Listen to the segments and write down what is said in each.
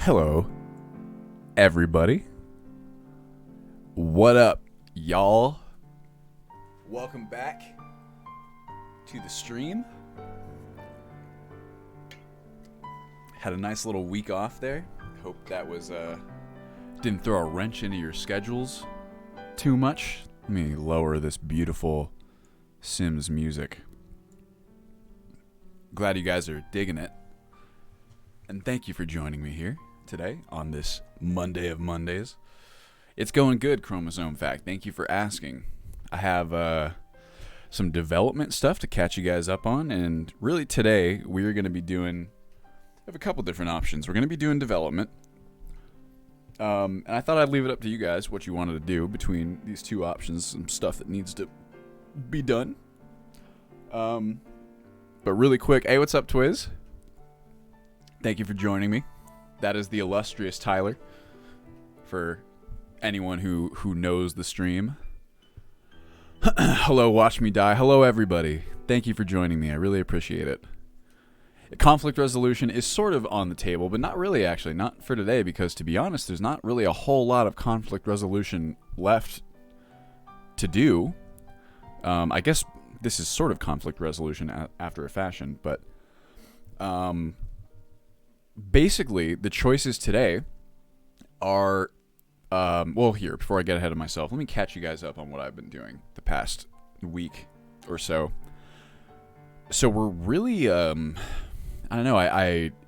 Hello, everybody. What up, y'all? Welcome back to the stream. Had a nice little week off there. Hope that was didn't throw a wrench into your schedules too much. Let me lower this beautiful Sims music. Glad you guys are digging it. And thank you for joining me here today on this Monday of Mondays. It's going good, Chromosome Fact. Thank you for asking. I have some development stuff to catch you guys up on, and really today we're going to be doing, I have a couple different options. We're going to be doing development, and I thought I'd leave it up to you guys what you wanted to do between these two options, some stuff that needs to be done. But really quick, hey, what's up, Twiz? Thank you for joining me. That is the illustrious Tyler, for anyone who knows the stream. Hello, Watch Me Die. Hello, everybody. Thank you for joining me. I really appreciate it. Conflict resolution is sort of on the table, but not really, actually. Not for today, because to be honest, there's not really a whole lot of conflict resolution left to do. I guess this is sort of conflict resolution after a fashion, but basically, the choices today are, well, here, before I get ahead of myself, let me catch you guys up on what I've been doing the past week or so. So we're really, I don't know,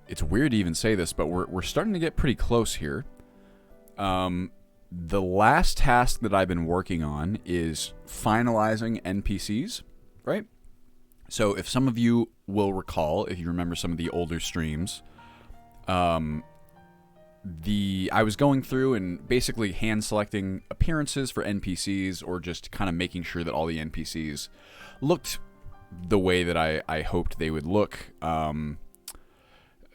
it's weird to even say this, but we're starting to get pretty close here. The last task that I've been working on is finalizing NPCs, right? So if some of you will recall, if you remember some of the older streams, I was going through and basically hand selecting appearances for NPCs, or just kind of making sure that all the NPCs looked the way that I hoped they would look.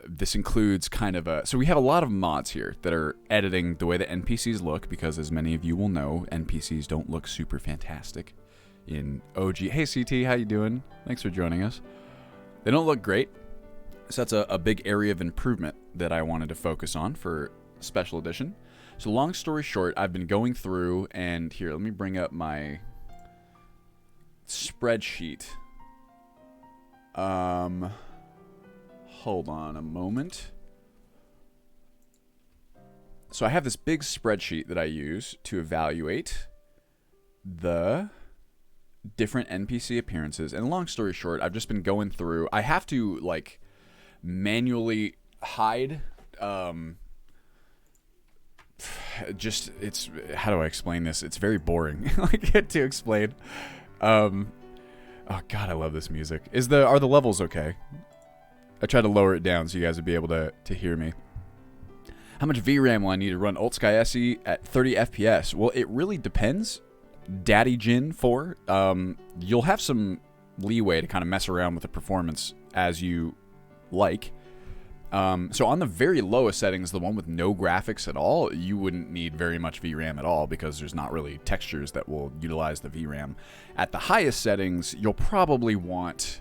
This includes kind of so we have a lot of mods here that are editing the way the NPCs look, because as many of you will know, NPCs don't look super fantastic in OG. Hey CT, how you doing? Thanks for joining us. They don't look great. So that's a big area of improvement that I wanted to focus on for Special Edition. So long story short, I've been going through, and here, let me bring up my spreadsheet. Hold on a moment. So I have this big spreadsheet that I use to evaluate the different NPC appearances. And long story short, I've just been going through. I have to, like, manually hide it's, how do I explain this? It's very boring like to explain. Oh god, I love this music. Are the levels okay? I tried to lower it down so you guys would be able to hear me. How much VRAM will I need to run Alt Sky SE at 30 FPS? Well, it really depends. Daddy Jin 4, you'll have some leeway to kind of mess around with the performance as you like. So on the very lowest settings, the one with no graphics at all, you wouldn't need very much VRAM at all, because there's not really textures that will utilize the VRAM. At the highest settings, you'll probably want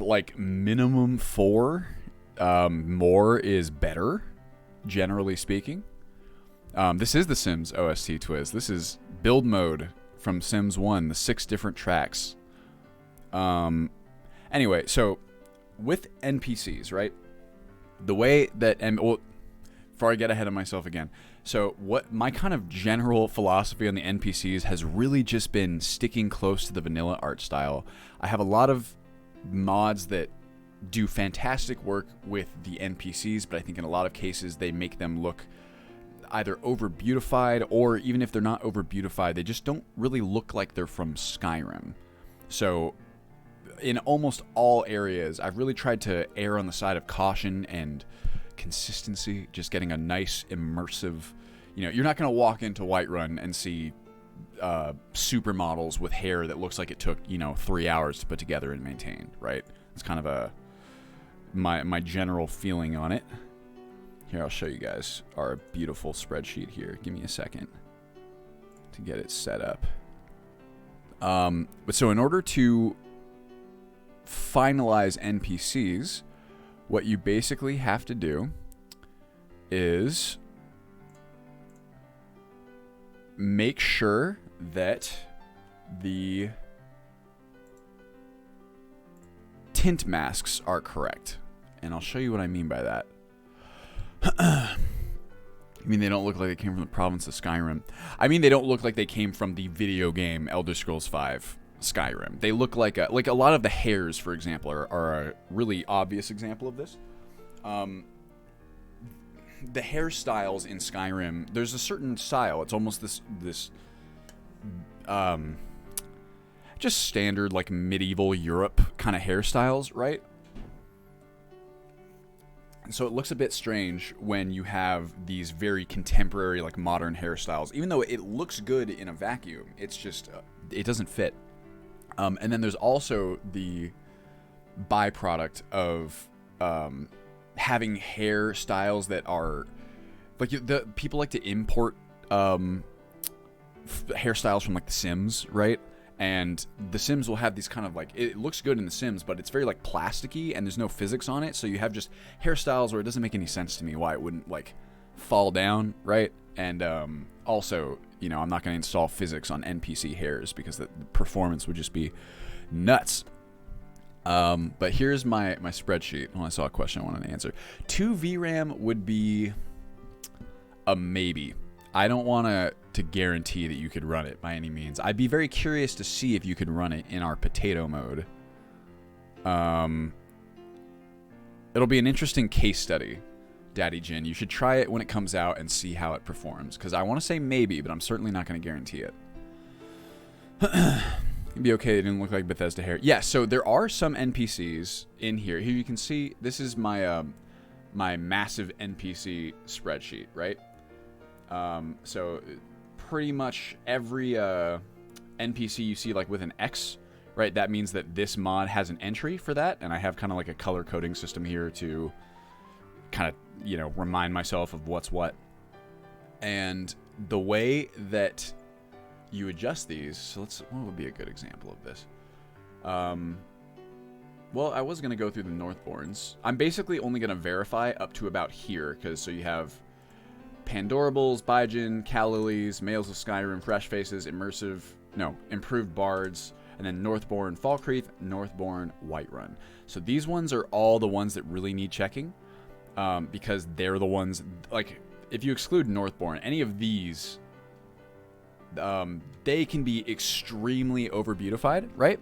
like minimum 4. More is better, generally speaking. This is the Sims OST Twiz. This is build mode from Sims 1, the 6 different tracks. Anyway, so with NPCs, right? The way that, before I get ahead of myself again, so what my kind of general philosophy on the NPCs has really just been sticking close to the vanilla art style. I have a lot of mods that do fantastic work with the NPCs, but I think in a lot of cases they make them look either over beautified, or even if they're not over beautified, they just don't really look like they're from Skyrim. So in almost all areas, I've really tried to err on the side of caution and consistency, just getting a nice immersive, you're not going to walk into Whiterun and see supermodels with hair that looks like it took 3 hours to put together and maintain, right? It's kind of my general feeling on it. Here, I'll show you guys our beautiful spreadsheet here. Give me a second to get it set up. But so in order to finalize NPCs, what you basically have to do is make sure that the tint masks are correct. And I'll show you what I mean by that. I mean, they don't look like they came from the province of Skyrim. I mean, they don't look like they came from the video game Elder Scrolls V Skyrim. They look like a lot of the hairs, for example, are a really obvious example of this. The hairstyles in Skyrim, there's a certain style. It's almost this just standard like medieval Europe kind of hairstyles, right? So it looks a bit strange when you have these very contemporary, like modern hairstyles. Even though it looks good in a vacuum, it's just it doesn't fit. And then there's also the byproduct of having hairstyles that are like the people like to import hairstyles from like The Sims, right? And The Sims will have these kind of like, it looks good in The Sims, but it's very like plasticky and there's no physics on it. So you have just hairstyles where it doesn't make any sense to me why it wouldn't like fall down, right? And also, you know, I'm not going to install physics on NPC hairs because the performance would just be nuts. But here's my spreadsheet. Well, I saw a question I wanted to answer. 2 VRAM would be a maybe. I don't want to guarantee that you could run it by any means. I'd be very curious to see if you could run it in our potato mode. It'll be an interesting case study, Daddy Jin. You should try it when it comes out and see how it performs. Because I want to say maybe, but I'm certainly not going to guarantee it. It'd be okay. It didn't look like Bethesda hair. Yeah, so there are some NPCs in here. Here you can see, this is my my massive NPC spreadsheet, right? So pretty much every NPC you see like with an X, right? That means that this mod has an entry for that, and I have kind of like a color coding system here to kind of, you know, remind myself of what's what. And the way that you adjust these, so what would be a good example of this? Well, I was going to go through the Northborns. I'm basically only going to verify up to about here, because so you have Pandorables, Baijin, Callilies, Males of Skyrim, Fresh Faces, Improved Bards, and then Northborn Falkreath, Northborn Whiterun. So these ones are all the ones that really need checking, because they're the ones, like, if you exclude Northborn, any of these, they can be extremely over-beautified, right?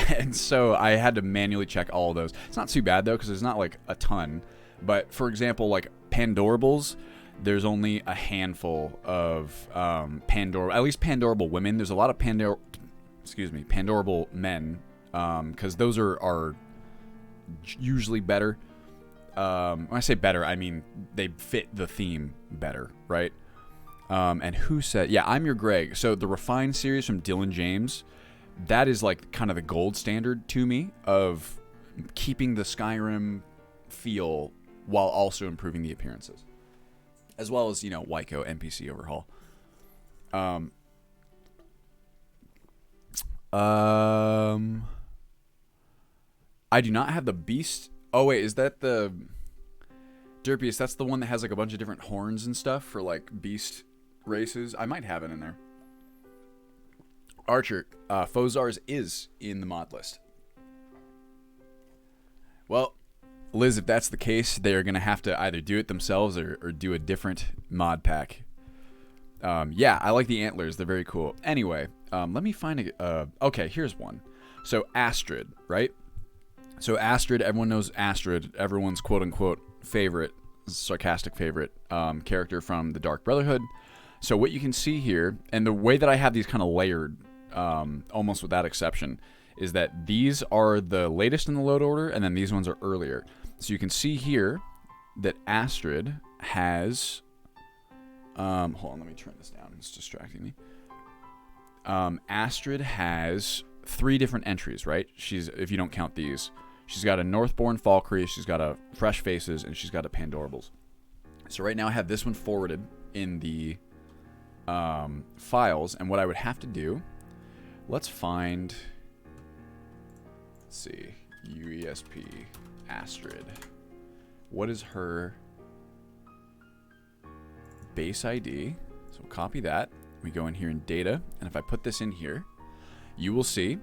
And so I had to manually check all of those. It's not too bad, though, because there's not, like, a ton. But, for example, like, Pandorables, there's only a handful of at least Pandorable women. There's a lot of Pandorable men, because those are usually better. When I say better, I mean they fit the theme better, right? And who said... Yeah, I'm your Greg. So the Refined series from Dylan James, that is like kind of the gold standard to me of keeping the Skyrim feel while also improving the appearances. As well as, you know, Wyco NPC overhaul. I do not have the Beast... Oh, wait, is that the... Derpius, that's the one that has like a bunch of different horns and stuff for like beast races. I might have it in there. Archer, Fozar's is in the mod list. Well, Liz, if that's the case, they are going to have to either do it themselves or do a different mod pack. Yeah, I like the antlers. They're very cool. Anyway, let me find a... okay, here's one. So, Astrid, right? So, Astrid, everyone knows Astrid. Everyone's quote-unquote favorite, sarcastic favorite character from the Dark Brotherhood. So, what you can see here, and the way that I have these kind of layered, almost without exception, is that these are the latest in the load order, and then these ones are earlier. So you can see here that Astrid has... hold on, let me turn this down. It's distracting me. Astrid has 3 different entries, right? If you don't count these. She's got a Northborn Falkreath, she's got a Fresh Faces, and she's got a Pandorables. So right now I have this one forwarded in the files, and what I would have to do... Let's find... Let's see. UESP Astrid. what is her base ID? So we'll copy that. We go in here in data, and if I put this in here, you will see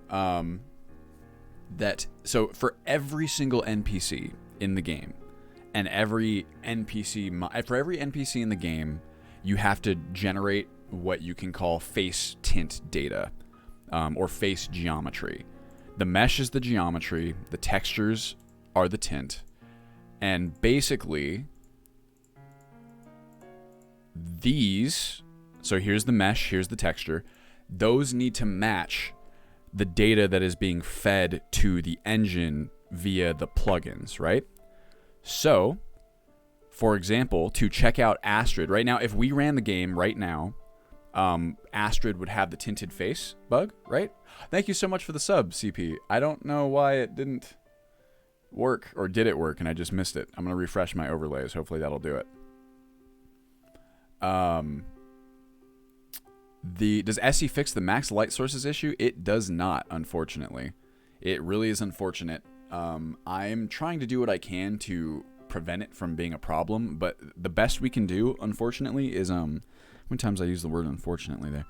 that, so for every single NPC in the game, and for every NPC in the game, you have to generate what you can call face tint data, or face geometry. The mesh is the geometry, the textures are the tint, and basically these, so here's the mesh, here's the texture, those need to match the data that is being fed to the engine via the plugins, right? So, for example, to check out Astrid, right now, if we ran the game right now, Astrid would have the tinted face bug, right? Thank you so much for the sub, CP. I don't know why it didn't work, or did it work and I just missed it. I'm going to refresh my overlays. Hopefully that'll do it. Does SE fix the max light sources issue? It does not, unfortunately. It really is unfortunate. I'm trying to do what I can to prevent it from being a problem, but the best we can do, unfortunately, is how many times I use the word unfortunately there?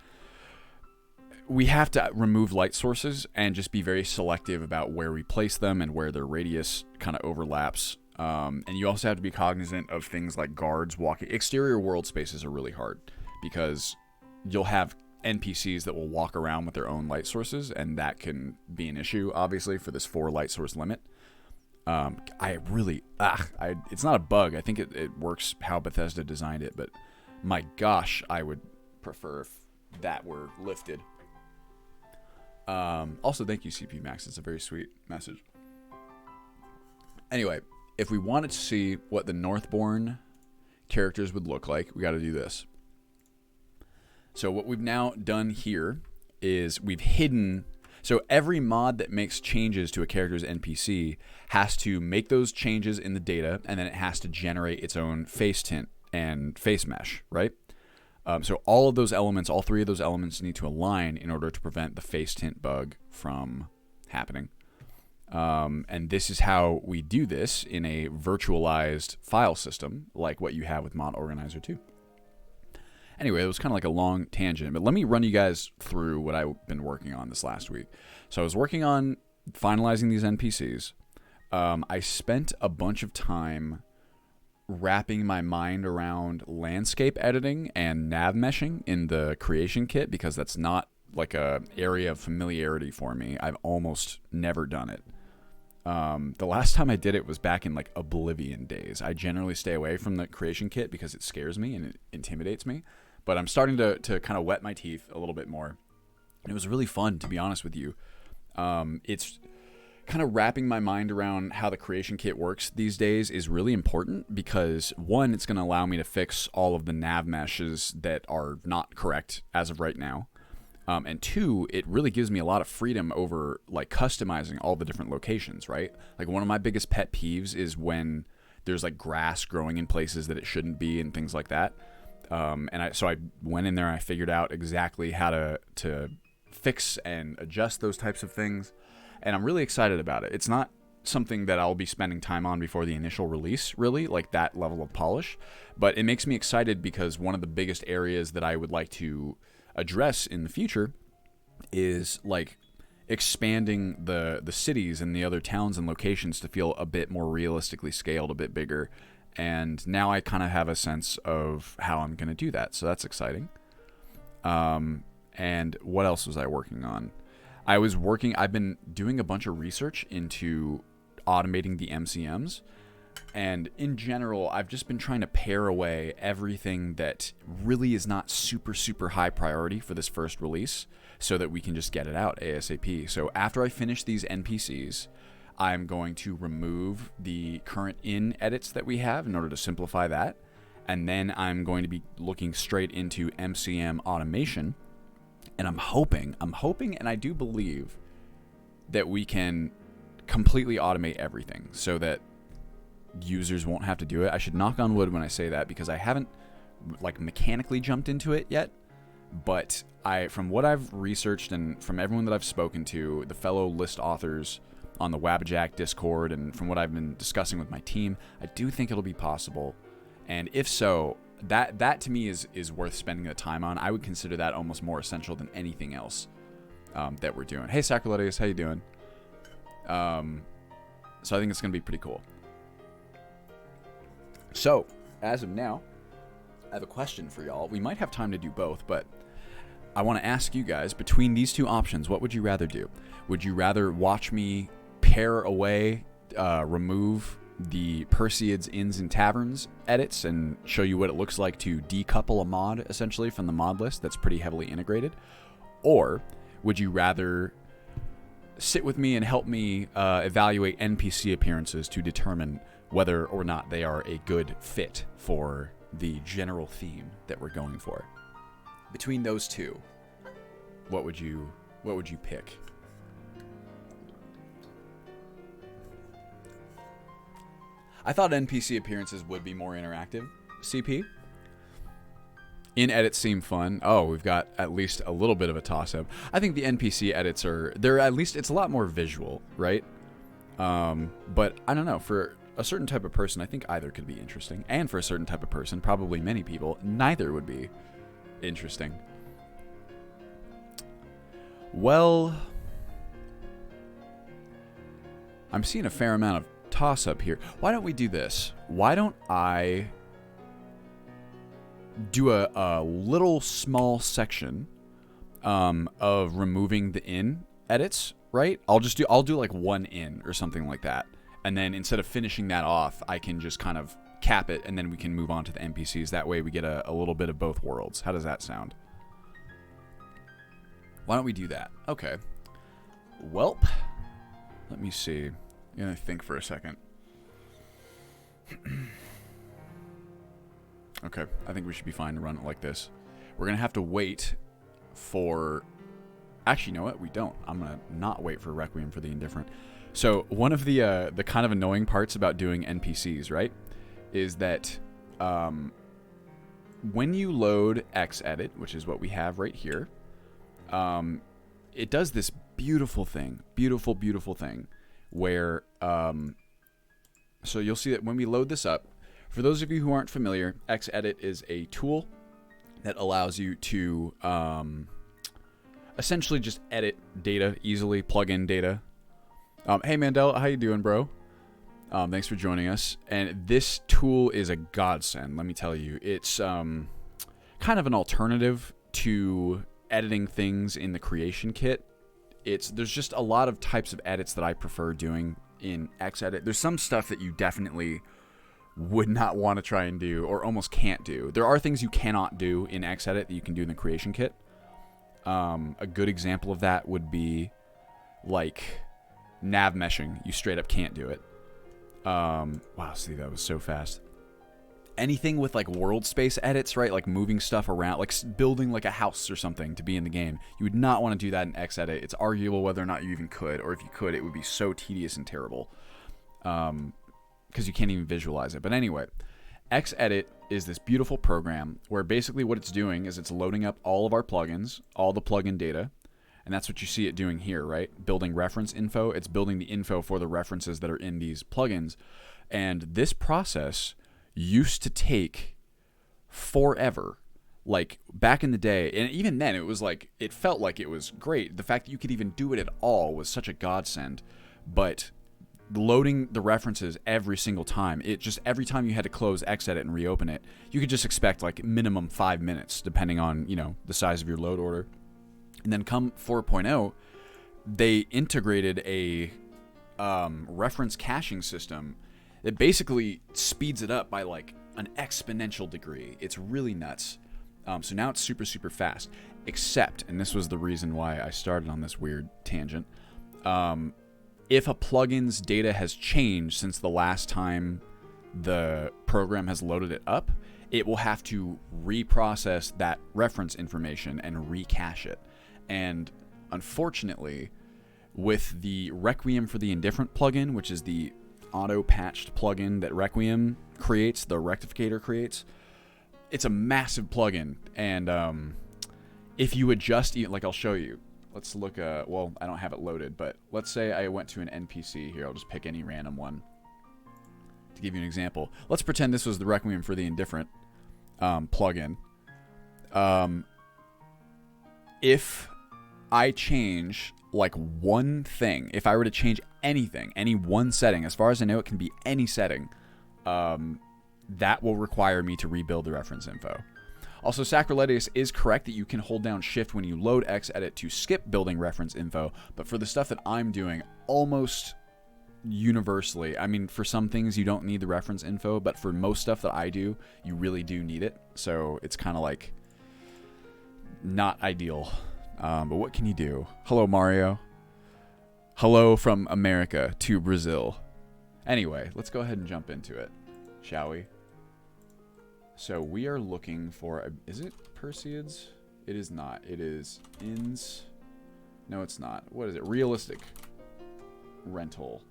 We have to remove light sources and just be very selective about where we place them and where their radius kind of overlaps. And you also have to be cognizant of things like guards walking. Exterior world spaces are really hard because you'll have NPCs that will walk around with their own light sources, and that can be an issue, obviously, for this 4 light source limit. It's not a bug. I think it works how Bethesda designed it, but my gosh, I would prefer if that were lifted. Also, thank you, CP Max. It's a very sweet message. Anyway, if we wanted to see what the Northbourne characters would look like, we got to do this. So what we've now done here is we've hidden. So every mod that makes changes to a character's NPC has to make those changes in the data, and then it has to generate its own face tint and face mesh, right? So all of those elements, all 3 of those elements need to align in order to prevent the face tint bug from happening. And this is how we do this in a virtualized file system, like what you have with Mod Organizer 2. Anyway, it was kind of like a long tangent, but let me run you guys through what I've been working on this last week. So I was working on finalizing these NPCs. I spent a bunch of time wrapping my mind around landscape editing and nav meshing in the creation kit, because that's not like a area of familiarity for me. I've almost never done it. The last time I did it was back in like Oblivion days. I generally stay away from the creation kit because it scares me and it intimidates me. But I'm starting to kind of wet my teeth a little bit more. And it was really fun, to be honest with you. It's kind of wrapping my mind around how the creation kit works these days is really important because, one, it's going to allow me to fix all of the nav meshes that are not correct as of right now. And 2, it really gives me a lot of freedom over like customizing all the different locations, right? Like one of my biggest pet peeves is when there's like grass growing in places that it shouldn't be and things like that. So I went in there and I figured out exactly how to fix and adjust those types of things. And I'm really excited about it. It's not something that I'll be spending time on before the initial release, really, like that level of polish. But it makes me excited because one of the biggest areas that I would like to address in the future is like expanding the cities and the other towns and locations to feel a bit more realistically scaled, a bit bigger. And now I kind of have a sense of how I'm going to do that. So that's exciting. And what else was I working on? I've been doing a bunch of research into automating the MCMs. And in general, I've just been trying to pare away everything that really is not super, super high priority for this first release so that we can just get it out ASAP. So after I finish these NPCs, I'm going to remove the current in edits that we have in order to simplify that. And then I'm going to be looking straight into MCM automation. And I'm hoping, and I do believe that we can completely automate everything so that users won't have to do it. I should knock on wood when I say that because I haven't like mechanically jumped into it yet. But from what I've researched and from everyone that I've spoken to, the fellow list authors on the Wabbajack Discord, and from what I've been discussing with my team, I do think it'll be possible. And if so, that to me is worth spending the time on. I would consider that almost more essential than anything else that we're doing. Hey, Sacroletus, how you doing? So I think it's going to be pretty cool. So, as of now, I have a question for y'all. We might have time to do both, but I want to ask you guys, between these two options, what would you rather do? Would you rather watch me pare away, remove the Perseids, Inns, and Taverns edits and show you what it looks like to decouple a mod, essentially, from the mod list that's pretty heavily integrated? Or would you rather sit with me and help me evaluate NPC appearances to determine whether or not they are a good fit for the general theme that we're going for? Between those two, what would you pick? I thought NPC appearances would be more interactive, CP. In edits seem fun. Oh, we've got at least a little bit of a toss-up. I think the NPC edits it's a lot more visual, right? But I don't know, for a certain type of person, I think either could be interesting. And for a certain type of person, probably many people, neither would be interesting. Well, I'm seeing a fair amount of toss-up here. Why don't we do this? Why don't I do a little small section of removing the in edits, right? I'll do like one in or something like that. And then instead of finishing that off, I can just kind of cap it, and then we can move on to the NPCs. That way we get a little bit of both worlds. How does that sound? Why don't we do that? Okay. Welp. Let me see. I'm going to think for a second. Okay, I think we should be fine to run it like this. We're going to have to wait for... Actually, you know what? We don't. I'm going to not wait for Requiem for the Indifferent. So one of the kind of annoying parts about doing NPCs, right, is that when you load Xedit, which is what we have right here, it does this beautiful thing, beautiful thing, where so you'll see that when we load this up, for those of you who aren't familiar, Xedit is a tool that allows you to essentially just edit data easily, plug in data. Hey Mandel, how you doing, bro? Thanks for joining us. And this tool is a godsend, let me tell you. It's kind of an alternative to editing things in the creation kit. There's just a lot of types of edits that I prefer doing in Xedit. There's some stuff that you definitely would not want to try and do, or almost can't do. There are things you cannot do in Xedit that you can do in the creation kit. A good example of that would be like nav meshing. You straight up can't do it. Wow, see, that was so fast. Anything with like world space edits, right? Like moving stuff around, like building like a house or something to be in the game. You would not want to do that in Xedit. It's arguable whether or not you even could, or if you could, it would be so tedious and terrible. Because you can't even visualize it. But anyway, Xedit is this beautiful program where basically what it's doing is it's loading up all of our plugins, all the plugin data, and that's what you see it doing here, right? Building reference info. It's building the info for the references that are in these plugins. And this process used to take forever. Like back in the day, and even then it felt like it was great. The fact that you could even do it at all was such a godsend. But loading the references every single time, every time you had to close Xedit and reopen it, you could just expect like minimum 5 minutes, depending on, the size of your load order. And then come 4.0, they integrated a reference caching system that basically speeds it up by like an exponential degree. It's really nuts. So now it's super, super fast. Except, and this was the reason why I started on this weird tangent, if a plugin's data has changed since the last time the program has loaded it up, it will have to reprocess that reference information and recache it. And unfortunately, with the Requiem for the Indifferent plugin, which is the auto-patched plugin that Requiem creates, the rectificator creates, it's a massive plugin. And if you adjust, like I'll show you, let's look, well, I don't have it loaded, but let's say I went to an NPC here. I'll just pick any random one to give you an example. Let's pretend this was the Requiem for the Indifferent plugin. If I change like one thing, if I were to change anything, any one setting, as far as I know, it can be any setting, that will require me to rebuild the reference info. Also, Sacriletius is correct that you can hold down shift when you load Xedit to skip building reference info, but for the stuff that I'm doing, almost universally, I mean, for some things you don't need the reference info, but for most stuff that I do, you really do need it. So it's kind of like not ideal. But what can you do? Hello, Mario. Hello from America to Brazil. Anyway, let's go ahead and jump into it, shall we? So we are looking for, is it Perseids? It is not. It is Inns. No, it's not. What is it? Realistic rental.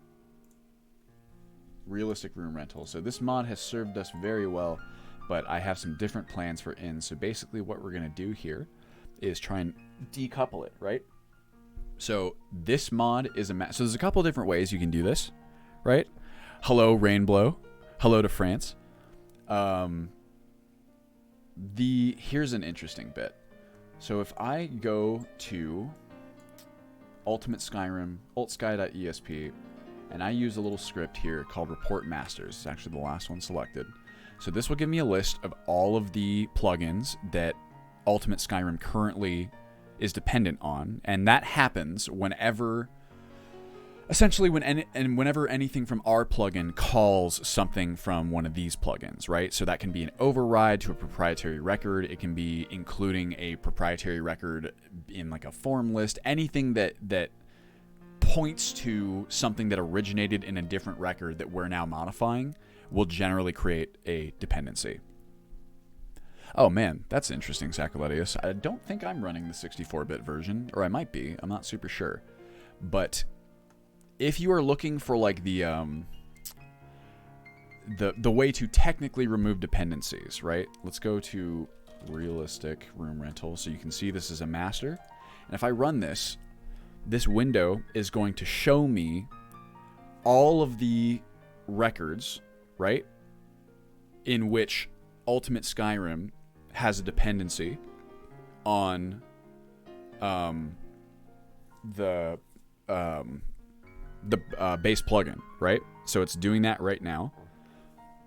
Realistic room rental. So this mod has served us very well, but I have some different plans for Inns. So basically what we're going to do here is try and decouple it, right? So this mod is so there's a couple different ways you can do this, right? Hello, Rainblow. Hello to France. Here's an interesting bit. So if I go to Ultimate Skyrim, ultsky.esp, and I use a little script here called Report Masters. It's actually the last one selected. So this will give me a list of all of the plugins that Ultimate Skyrim currently is dependent on, and that happens whenever, essentially whenever anything from our plugin calls something from one of these plugins, right? So that can be an override to a proprietary record. It can be including a proprietary record in like a form list. Anything that points to something that originated in a different record that we're now modifying will generally create a dependency. Oh man, that's interesting, Sacriletius. I don't think I'm running the 64-bit version, or I might be. I'm not super sure. But if you are looking for like the way to technically remove dependencies, right? Let's go to realistic room rental so you can see this is a master. And if I run this window is going to show me all of the records, right? In which Ultimate Skyrim has a dependency on the base plugin, right? So it's doing that right now.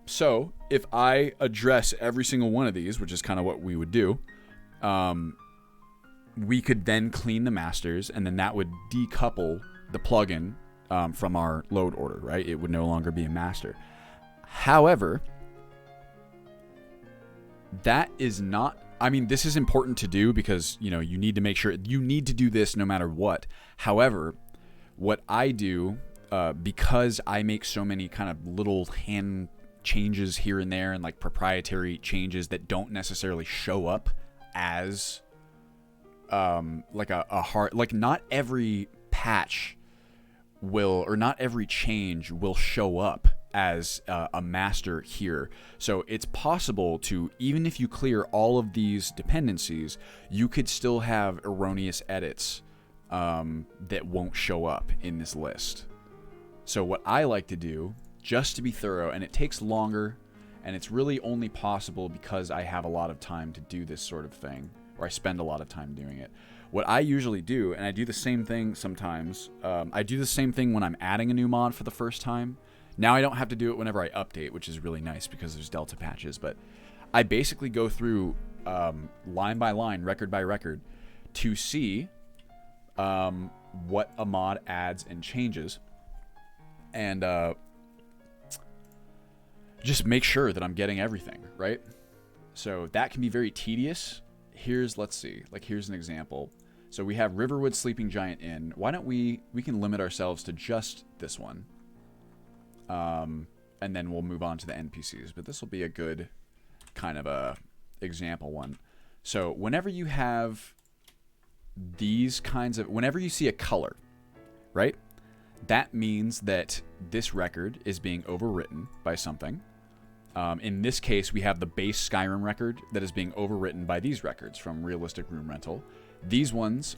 So if I address every single one of these, which is kind of what we would do, we could then clean the masters, and then that would decouple the plugin from our load order, right? It would no longer be a master. However, that is not, I mean, this is important to do because, you know, you need to make sure, you need to do this no matter what. However, what I do, because I make so many kind of little hand changes here and there and like proprietary changes that don't necessarily show up as like a hard, like not every patch will, or not every change will show up as a master here. So it's possible to, even if you clear all of these dependencies, you could still have erroneous edits that won't show up in this list. So what I like to do, just to be thorough, and it takes longer, and it's really only possible because I have a lot of time to do this sort of thing, or I spend a lot of time doing it. What I usually do, and I do the same thing sometimes, I do the same thing when I'm adding a new mod for the first time. Now I don't have to do it whenever I update, which is really nice because there's Delta patches, but I basically go through line by line, record by record, to see what a mod adds and changes, and just make sure that I'm getting everything, right? So that can be very tedious. Let's see, like here's an example. So we have Riverwood Sleeping Giant Inn. Why don't we can limit ourselves to just this one. And then we'll move on to the NPCs, but this will be a good kind of a example one. So whenever you have these kinds of, whenever you see a color, right? That means that this record is being overwritten by something. In this case, we have the base Skyrim record that is being overwritten by these records from Realistic Room Rental. These ones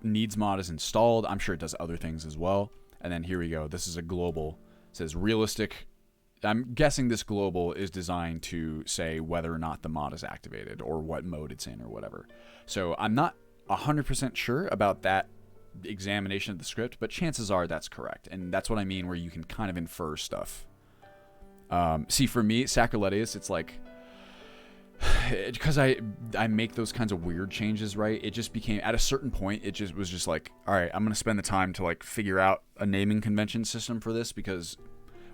needs mod is installed. I'm sure it does other things as well. And then here we go. This is a global. It says realistic. I'm guessing this global is designed to say whether or not the mod is activated or what mode it's in or whatever. So I'm not 100% sure about that examination of the script, but chances are that's correct. And that's what I mean where you can kind of infer stuff. See, for me, Sacriletius, it's like, because I make those kinds of weird changes, right? It just became, at a certain point, it just was just like, all right, I'm going to spend the time to like figure out a naming convention system for this, because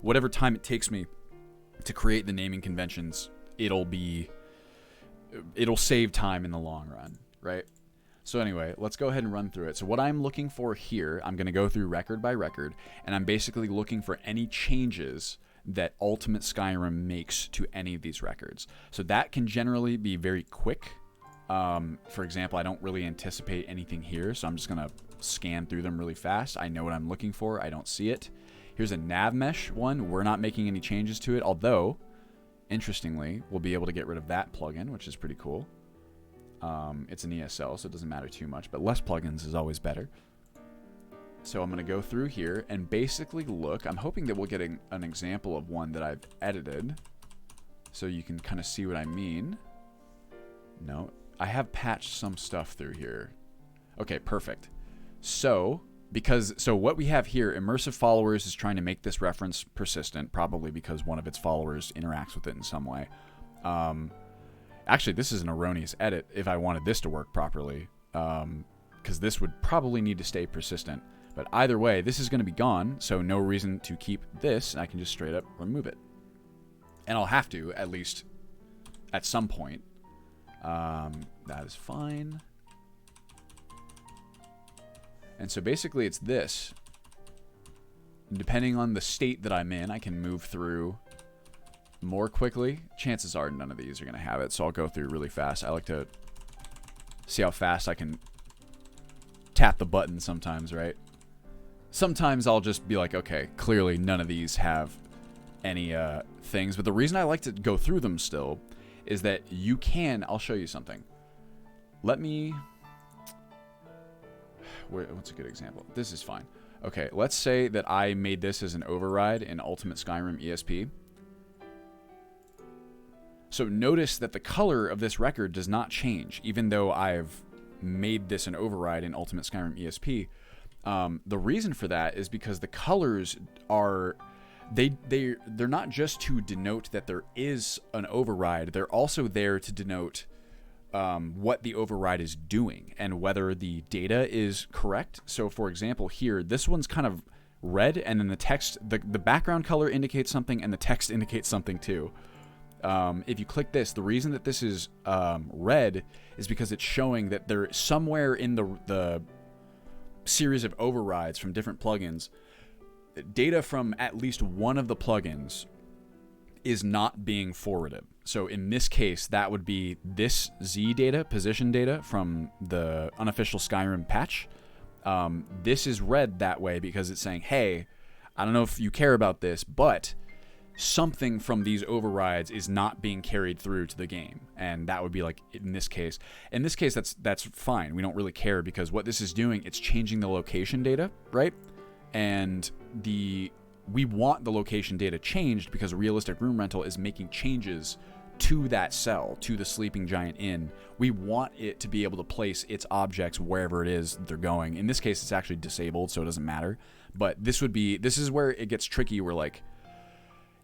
whatever time it takes me to create the naming conventions, it'll save time in the long run, right? So anyway, let's go ahead and run through it. So what I'm looking for here, I'm going to go through record by record, and I'm basically looking for any changes that Ultimate Skyrim makes to any of these records. So that can generally be very quick. For example, I don't really anticipate anything here, so I'm just going to scan through them really fast. I know what I'm looking for. I don't see it. Here's a nav mesh one. We're not making any changes to it, although, interestingly, we'll be able to get rid of that plugin, which is pretty cool. It's an ESL, so it doesn't matter too much, but less plugins is always better. So I'm going to go through here and basically look. I'm hoping that we'll get an example of one that I've edited so you can kind of see what I mean. No, I have patched some stuff through here. Okay, perfect. So what we have here, Immersive Followers is trying to make this reference persistent, probably because one of its followers interacts with it in some way. Actually, this is an erroneous edit if I wanted this to work properly, because this would probably need to stay persistent. But either way, this is going to be gone, so no reason to keep this. I can just straight up remove it. And I'll have to, at least at some point. That is fine. And so basically it's this. Depending on the state that I'm in, I can move through more quickly. Chances are none of these are going to have it, so I'll go through really fast. I like to see how fast I can tap the button sometimes, right? Sometimes I'll just be like, okay, clearly none of these have any things. But the reason I like to go through them still is that you can... I'll show you something. Let me... What's a good example? This is fine. Okay, let's say that I made this as an override in Ultimate Skyrim ESP. So notice that the color of this record does not change, even though I've made this an override in Ultimate Skyrim ESP. The reason for that is because the colors are... They're not just to denote that there is an override, they're also there to denote what the override is doing and whether the data is correct. So for example here, this one's kind of red, and then the text, the background color indicates something and the text indicates something too. If you click this, the reason that this is red is because it's showing that there somewhere in the series of overrides from different plugins, data from at least one of the plugins is not being forwarded. So in this case, that would be this Z data, position data from the unofficial Skyrim patch. This is red that way because it's saying, hey, I don't know if you care about this, but something from these overrides is not being carried through to the game. And that would be like in this case. In this case, that's fine. We don't really care because what this is doing, it's changing the location data, right? And we want the location data changed because Realistic Room Rental is making changes to that cell, to the Sleeping Giant Inn. We want it to be able to place its objects wherever it is they're going. In this case, it's actually disabled, so it doesn't matter. But this is where it gets tricky, where like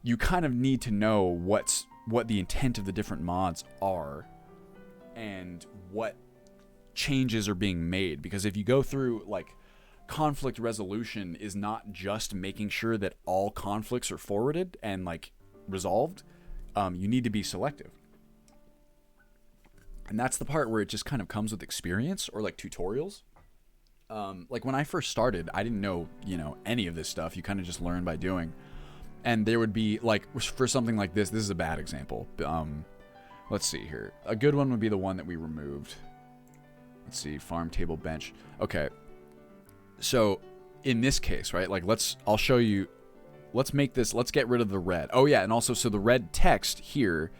you kind of need to know what the intent of the different mods are and what changes are being made. Because if you go through, like, conflict resolution is not just making sure that all conflicts are forwarded and like resolved. You need to be selective. And that's the part where it just kind of comes with experience or like tutorials. Like when I first started, I didn't know, any of this stuff. You kind of just learn by doing. And there would be like, for something like this is a bad example. Let's see here. A good one would be the one that we removed. Let's see, farm table bench. Okay. So in this case, right, like I'll show you, let's get rid of the red. Oh yeah, and also, so the red text here,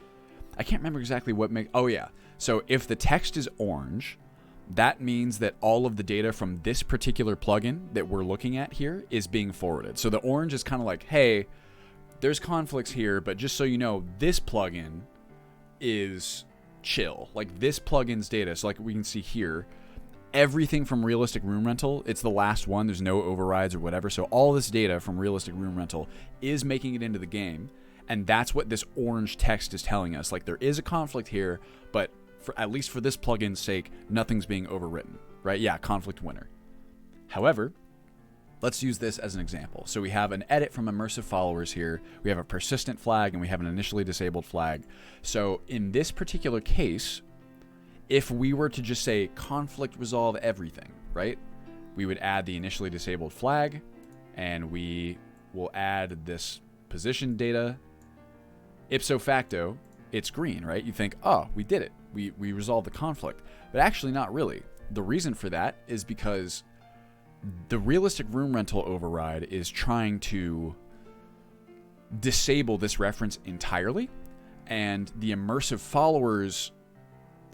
I can't remember exactly what oh yeah. So if the text is orange, that means that all of the data from this particular plugin that we're looking at here is being forwarded. So the orange is kind of like, hey, there's conflicts here, but just so you know, this plugin is chill. Like this plugin's data, so like we can see here, everything from Realistic Room Rental, it's the last one, there's no overrides or whatever, so all this data from Realistic Room Rental is making it into the game, and that's what this orange text is telling us. Like there is a conflict here, but for, at least for this plugin's sake, nothing's being overwritten, right? Yeah, conflict winner. However, let's use this as an example. So we have an edit from immersive followers here. We have a persistent flag and we have an initially disabled flag. So in this particular case, if we were to just say conflict resolve everything, right? We would add the initially disabled flag and we will add this position data. Ipso facto, it's green, right? You think, oh, we did it. We resolved the conflict. But actually not really. The reason for that is because the Realistic Room Rental override is trying to disable this reference entirely, and the immersive followers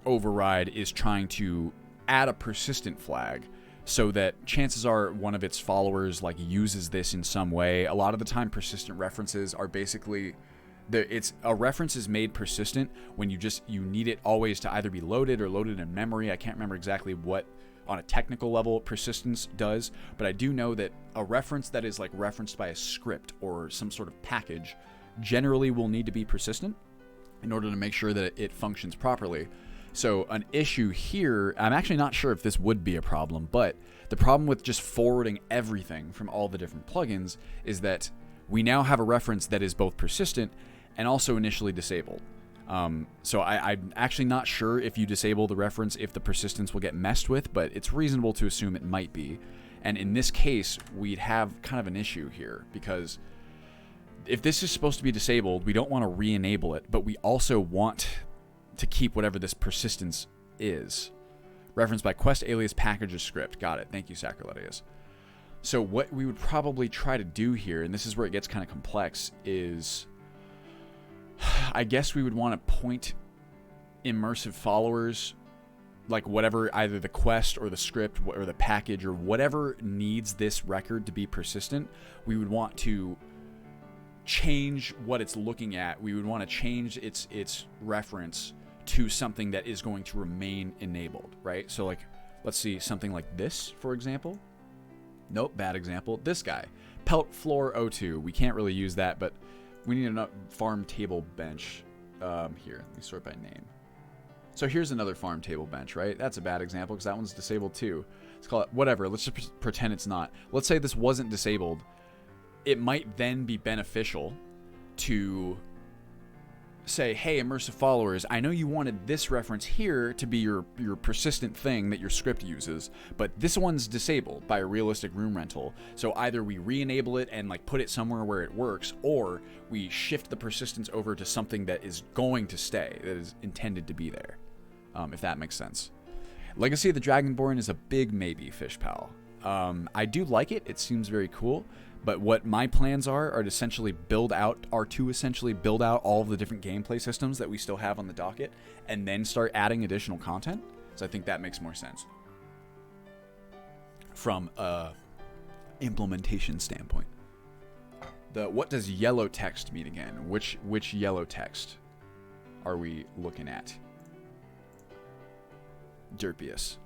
override is trying to add a persistent flag so that chances are one of its followers like uses this in some way. A lot of the time persistent references are basically it's a reference is made persistent when you need it always to either be loaded or loaded in memory. I can't remember exactly what on a technical level persistence does, but I do know that a reference that is like referenced by a script or some sort of package generally will need to be persistent in order to make sure that it functions properly. So an issue here, I'm actually not sure if this would be a problem, but the problem with just forwarding everything from all the different plugins is that we now have a reference that is both persistent and also initially disabled. So I'm actually not sure if you disable the reference if the persistence will get messed with, but it's reasonable to assume it might be. And in this case, we'd have kind of an issue here because if this is supposed to be disabled, we don't want to re-enable it, but we also want to keep whatever this persistence is. Referenced by quest alias packages script. Got it. Thank you, Sacroletius. So what we would probably try to do here, and this is where it gets kind of complex, is I guess we would want to point immersive followers, like whatever, either the quest or the script or the package or whatever needs this record to be persistent, we would want to change what it's looking at. We would want to change its reference to something that is going to remain enabled, right? So like, let's see, something like this, for example. Nope, bad example. This guy, Pelt Floor O2. We can't really use that, but we need a farm table bench. Here, let me sort by name. So here's another farm table bench, right? That's a bad example because that one's disabled too. Let's call it whatever. Let's just pretend it's not. Let's say this wasn't disabled. It might then be beneficial to say, hey, immersive followers, I know you wanted this reference here to be your persistent thing that your script uses, but this one's disabled by a Realistic Room Rental. So either we re-enable it and like put it somewhere where it works, or we shift the persistence over to something that is going to stay, that is intended to be there, if that makes sense. Legacy of the Dragonborn is a big maybe, Fish Pal. I do like it. It seems very cool. But what my plans are to essentially build out all of the different gameplay systems that we still have on the docket, and then start adding additional content. So I think that makes more sense from a implementation standpoint. What does yellow text mean again? Which yellow text are we looking at? Derpius.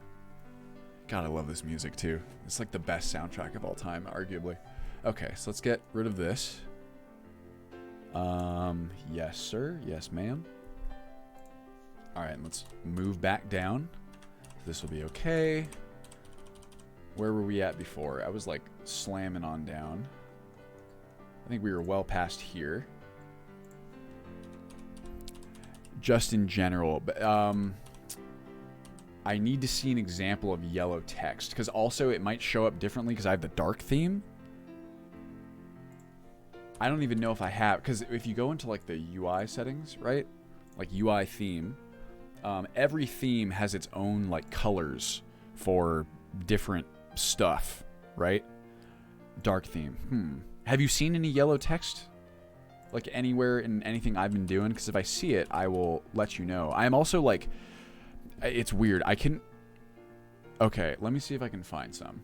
God, I love this music too. It's like the best soundtrack of all time, arguably. Okay, so let's get rid of this. Yes, sir. Yes, ma'am. All right, let's move back down. This will be okay. Where were we at before? I was like slamming on down. I think we were well past here. Just in general, but I need to see an example of yellow text because also it might show up differently because I have the dark theme. I don't even know if I have, because if you go into like the UI settings, right? Like UI theme, every theme has its own like colors for different stuff, right? Dark theme. Have you seen any yellow text? Like anywhere in anything I've been doing? Because if I see it, I will let you know. I am also like, it's weird. Okay, let me see if I can find some.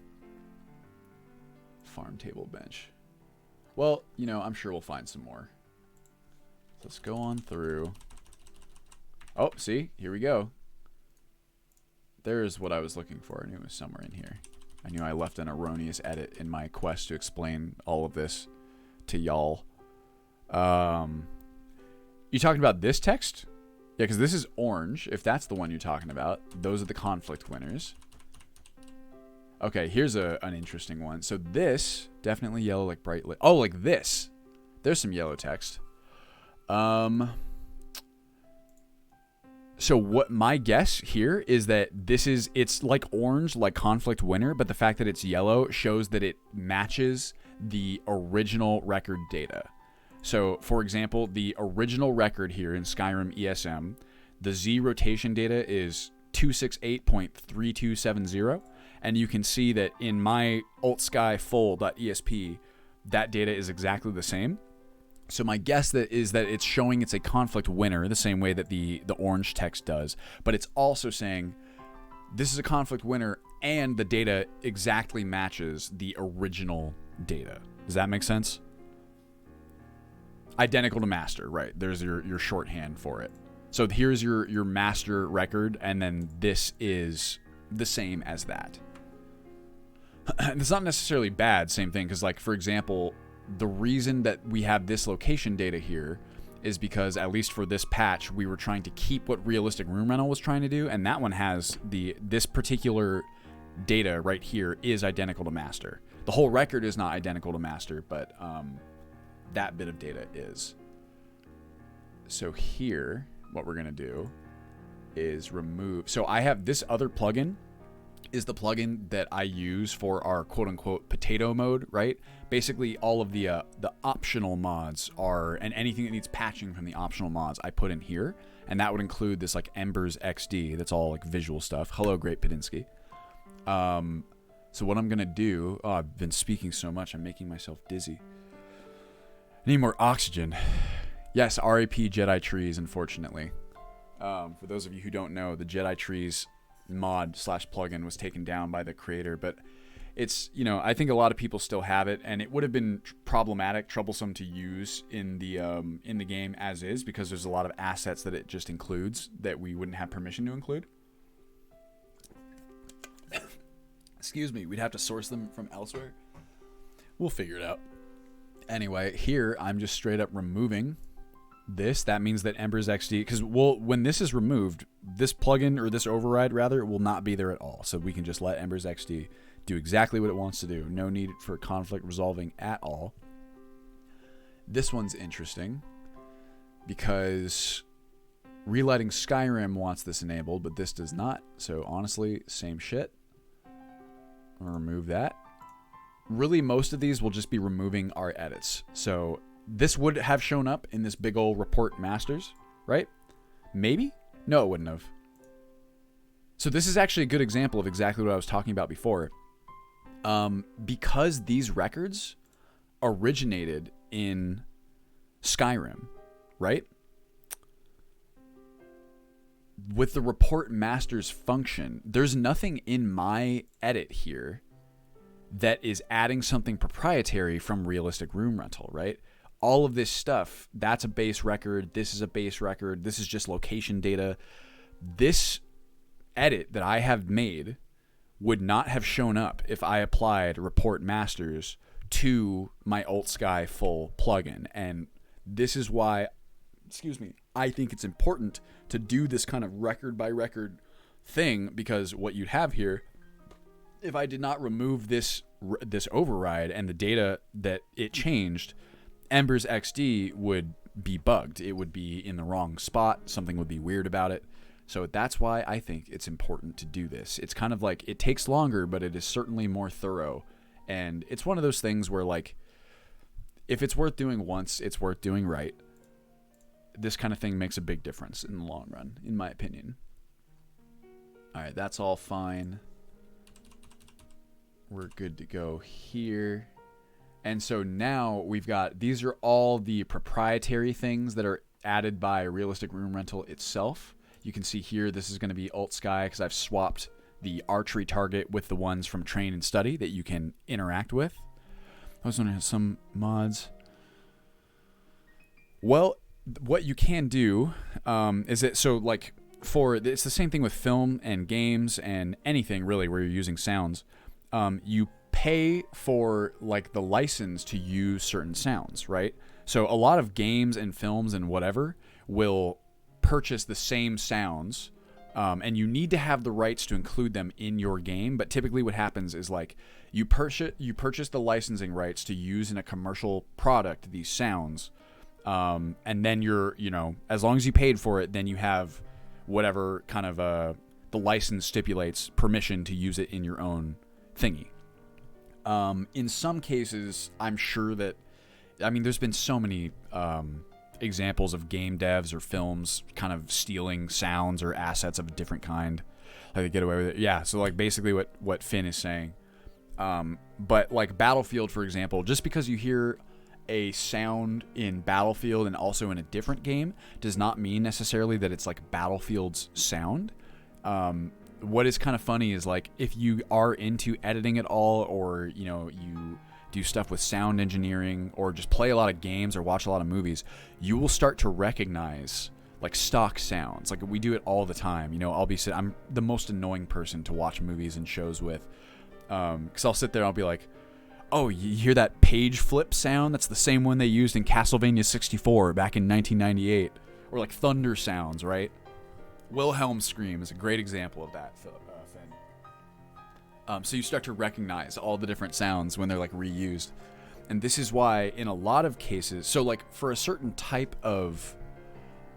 Farm table bench. Well, you know, I'm sure we'll find some more. Let's go on through. Oh, see? Here we go. There's what I was looking for. I knew it was somewhere in here. I knew I left an erroneous edit in my quest to explain all of this to y'all. You talking about this text? Yeah, because this is orange. If that's the one you're talking about, those are the conflict winners. Okay, here's an interesting one. So this, definitely yellow, like bright lit. Oh, like this. There's some yellow text. So what my guess here is that it's like orange, like conflict winner, but the fact that it's yellow shows that it matches the original record data. So, for example, the original record here in Skyrim ESM, the Z rotation data is 268.3270, and you can see that in my altskyfull.esp, that data is exactly the same. So my guess is that it's showing it's a conflict winner the same way that the orange text does, but it's also saying this is a conflict winner and the data exactly matches the original data. Does that make sense? Identical to master, right? There's your shorthand for it. So here's your master record, and then this is the same as that. It's not necessarily bad, same thing, because like, for example, the reason that we have this location data here is because, at least for this patch, we were trying to keep what Realistic Room Rental was trying to do, and that one has this particular data right here is identical to master. The whole record is not identical to master, but that bit of data is. So here, what we're going to do is remove. So I have this other plugin is the plugin that I use for our quote-unquote potato mode, right? Basically, all of the optional mods are, and anything that needs patching from the optional mods, I put in here, and that would include this like Embers XD. That's all like visual stuff. Hello, Great Padinsky. So what I'm gonna do? Oh, I've been speaking so much, I'm making myself dizzy. I need more oxygen. Yes, RAP Jedi Trees, unfortunately. For those of you who don't know, the Jedi Trees mod / plugin was taken down by the creator, but it's, you know, I think a lot of people still have it, and it would have been troublesome to use in the game as is, because there's a lot of assets that it just includes that we wouldn't have permission to include. Excuse me, we'd have to source them from elsewhere. We'll figure it out. Anyway, here I'm just straight up removing this. That means that Embers XD, because when this is removed, this plugin, or this override rather, will not be there at all. So we can just let Embers XD do exactly what it wants to do. No need for conflict resolving at all. This one's interesting because Relighting Skyrim wants this enabled, but this does not. So honestly, same shit. I'll remove that. Really, most of these will just be removing our edits. So this would have shown up in this big old report masters, right? Maybe? No, it wouldn't have. So this is actually a good example of exactly what I was talking about before. Because these records originated in Skyrim, right? With the report masters function, there's nothing in my edit here that is adding something proprietary from Realistic Room Rental, right? All of this stuff, that's a base record, this is a base record, this is just location data. This edit that I have made would not have shown up if I applied report masters to my Altsky full plugin. And this is why, I think it's important to do this kind of record by record thing, because what you'd have here, if I did not remove this override and the data that it changed, Embers XD would be bugged. It would be in the wrong spot. Something would be weird about it. So that's why I think it's important to do this. It's kind of like, it takes longer, but it is certainly more thorough. And it's one of those things where, like, if it's worth doing once, it's worth doing right. This kind of thing makes a big difference in the long run, in my opinion. All right, that's all fine. We're good to go here. And so now we've got, these are all the proprietary things that are added by Realistic Room Rental itself. You can see here, this is going to be Altsky because I've swapped the archery target with the ones from Train and Study that you can interact with. I was wondering some mods. Well, what you can do is it so like it's the same thing with film and games and anything really where you're using sounds. You pay for like the license to use certain sounds, right? So a lot of games and films and whatever will purchase the same sounds, and you need to have the rights to include them in your game. But typically what happens is like you purchase the licensing rights to use in a commercial product these sounds, and then as long as you paid for it, then you have whatever kind of the license stipulates permission to use it in your own thingy. In some cases, I'm sure that, there's been so many examples of game devs or films kind of stealing sounds or assets of a different kind. Like they get away with it. Yeah, so like basically what Finn is saying. But like Battlefield, for example, just because you hear a sound in Battlefield and also in a different game does not mean necessarily that it's like Battlefield's sound. What is kind of funny is like if you are into editing at all, or you do stuff with sound engineering, or just play a lot of games or watch a lot of movies, you will start to recognize like stock sounds. Like we do it all the time. I'm the most annoying person to watch movies and shows with, because I'll sit there and I'll be like, oh, you hear that page flip sound? That's the same one they used in Castlevania 64 back in 1998. Or like thunder sounds, right? Wilhelm scream is a great example of that, Finn. So you start to recognize all the different sounds when they're like reused. And this is why in a lot of cases, so like for a certain type of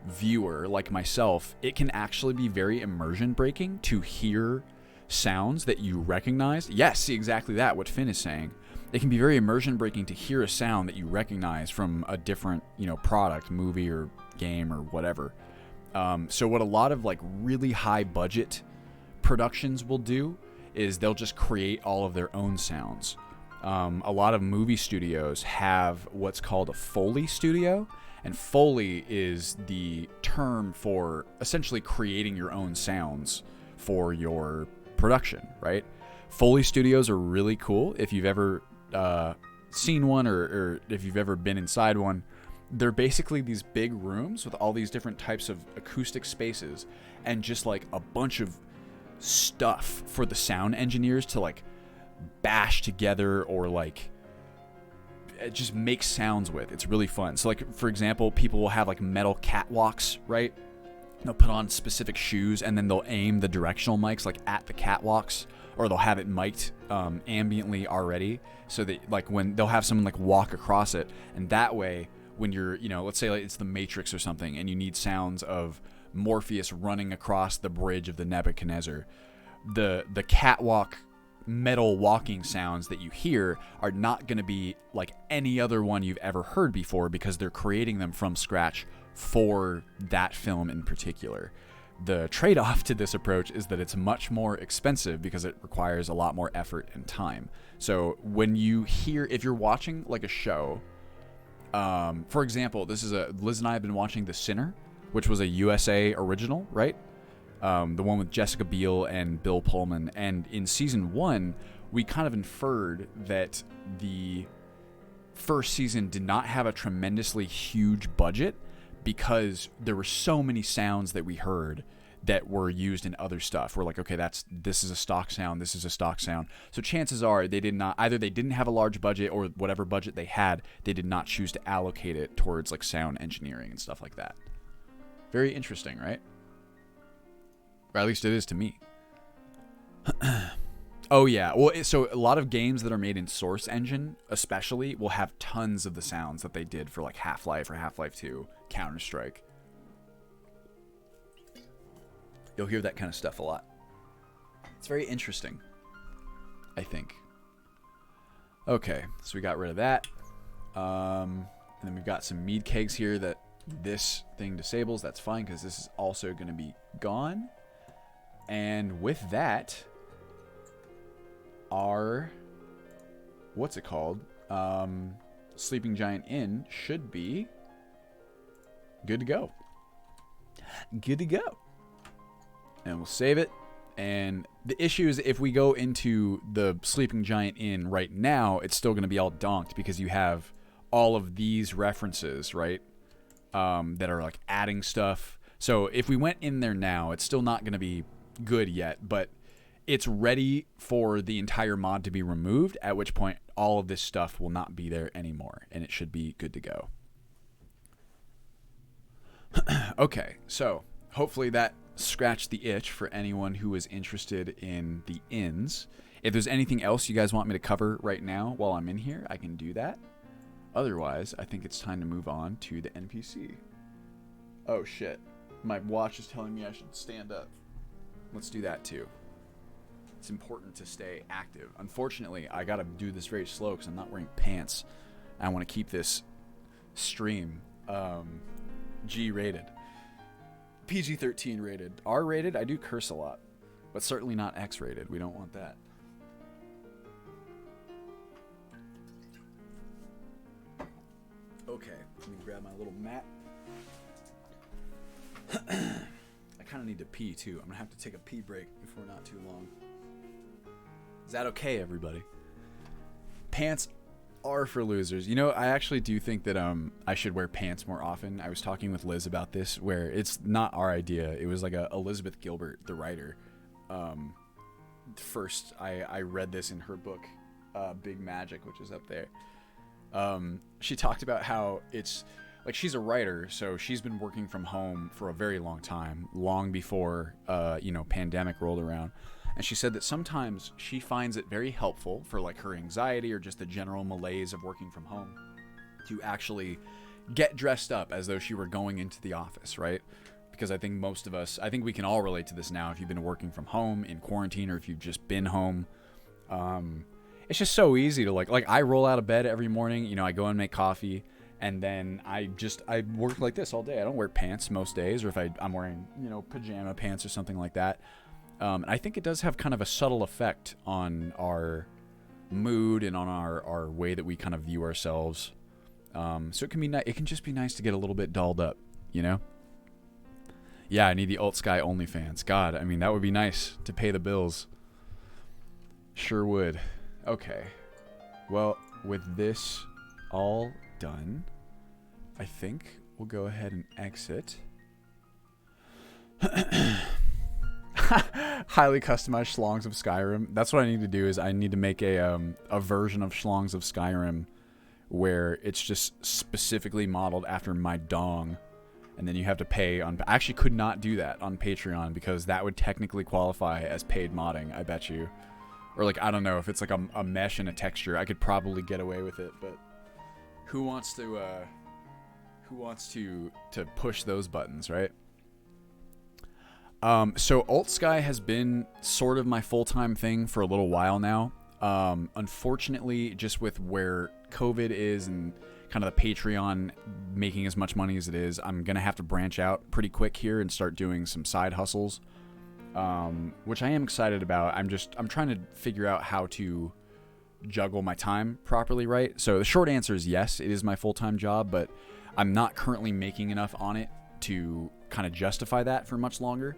viewer like myself, it can actually be very immersion breaking to hear sounds that you recognize. Yes, see exactly that, what Finn is saying. It can be very immersion breaking to hear a sound that you recognize from a different, product, movie or game or whatever. So what a lot of like really high budget productions will do is they'll just create all of their own sounds. A lot of movie studios have what's called a Foley studio, and Foley is the term for essentially creating your own sounds for your production, right? Foley studios are really cool. If you've ever seen one or if you've ever been inside one, they're basically these big rooms with all these different types of acoustic spaces and just like a bunch of stuff for the sound engineers to like bash together or like just make sounds with. It's really fun. So like, for example, people will have like metal catwalks, right? They'll put on specific shoes and then they'll aim the directional mics like at the catwalks, or they'll have it mic'd ambiently already, so that like when they'll have someone like walk across it, and that way when you're, let's say like it's the Matrix or something and you need sounds of Morpheus running across the bridge of the Nebuchadnezzar, the catwalk metal walking sounds that you hear are not going to be like any other one you've ever heard before, because they're creating them from scratch for that film in particular. The trade-off to this approach is that it's much more expensive because it requires a lot more effort and time. So when you hear, if you're watching like a show, for example, Liz and I have been watching The Sinner, which was a USA original, right? The one with Jessica Biel and Bill Pullman. And in season 1, we kind of inferred that the first season did not have a tremendously huge budget because there were so many sounds that we heard that were used in other stuff. We're like, okay, this is a stock sound, this is a stock sound. So chances are they didn't have a large budget, or whatever budget they had, they did not choose to allocate it towards like sound engineering and stuff like that. Very interesting, right? Or at least it is to me. Oh yeah, well, so a lot of games that are made in Source Engine especially will have tons of the sounds that they did for like Half-Life or Half-Life 2, Counter-Strike. You'll hear that kind of stuff a lot. It's very interesting, I think. Okay, so we got rid of that. And then we've got some mead kegs here that this thing disables. That's fine, because this is also going to be gone. And with that, our, what's it called? Sleeping Giant Inn should be good to go. Good to go. And we'll save it. And the issue is if we go into the Sleeping Giant Inn right now, it's still going to be all donked because you have all of these references, right? That are like adding stuff. So if we went in there now, it's still not going to be good yet, but it's ready for the entire mod to be removed, at which point all of this stuff will not be there anymore, and it should be good to go. Okay, so hopefully that scratched the itch for anyone who is interested in the inns. If there's anything else you guys want me to cover right now while I'm in here, I can do that. Otherwise, I think it's time to move on to the NPC. Oh shit, my watch is telling me I should stand up. Let's do that too. It's important to stay active. Unfortunately, I gotta do this very slow because I'm not wearing pants. I want to keep this stream G-rated. PG-13 rated. R-rated, I do curse a lot. But certainly not X-rated. We don't want that. Okay, let me grab my little mat. I kind of need to pee too. I'm going to have to take a pee break if we're not too long. Is that okay, everybody? Pants are for losers. You know, I actually do think that I should wear pants more often. I was talking with Liz about this, where it's not our idea. It was like a Elizabeth Gilbert, the writer. First, I read this in her book, Big Magic, which is up there. She talked about how it's like she's a writer, so she's been working from home for a very long time, long before pandemic rolled around. And she said that sometimes she finds it very helpful for like her anxiety or just the general malaise of working from home to actually get dressed up as though she were going into the office, right? Because I think most of us, I think we can all relate to this now if you've been working from home in quarantine or if you've just been home. It's just so easy to like I roll out of bed every morning, you know, I go and make coffee and then I work like this all day. I don't wear pants most days, or if I'm wearing, you know, pajama pants or something like that. And I think it does have kind of a subtle effect on our mood and on our way that we kind of view ourselves. So it can be it can just be nice to get a little bit dolled up, you know? Yeah, I need the Alt Sky OnlyFans. God, I mean, that would be nice to pay the bills. Sure would. Okay. Well, with this all done, I think we'll go ahead and exit. Highly customized schlongs of Skyrim. That's what I need to do. Is I need to make a version of schlongs of Skyrim where it's just specifically modeled after my dong, and then you have to pay on. I actually could not do that on Patreon because that would technically qualify as paid modding. I bet you, or like I don't know if it's like a mesh and a texture. I could probably get away with it, but who wants to push those buttons, right? So Alt Sky has been sort of my full-time thing for a little while now. Unfortunately, just with where COVID is and kind of the Patreon making as much money as it is, I'm going to have to branch out pretty quick here and start doing some side hustles, which I am excited about. I'm trying to figure out how to juggle my time properly, right? So the short answer is yes, it is my full-time job, but I'm not currently making enough on it to kind of justify that for much longer.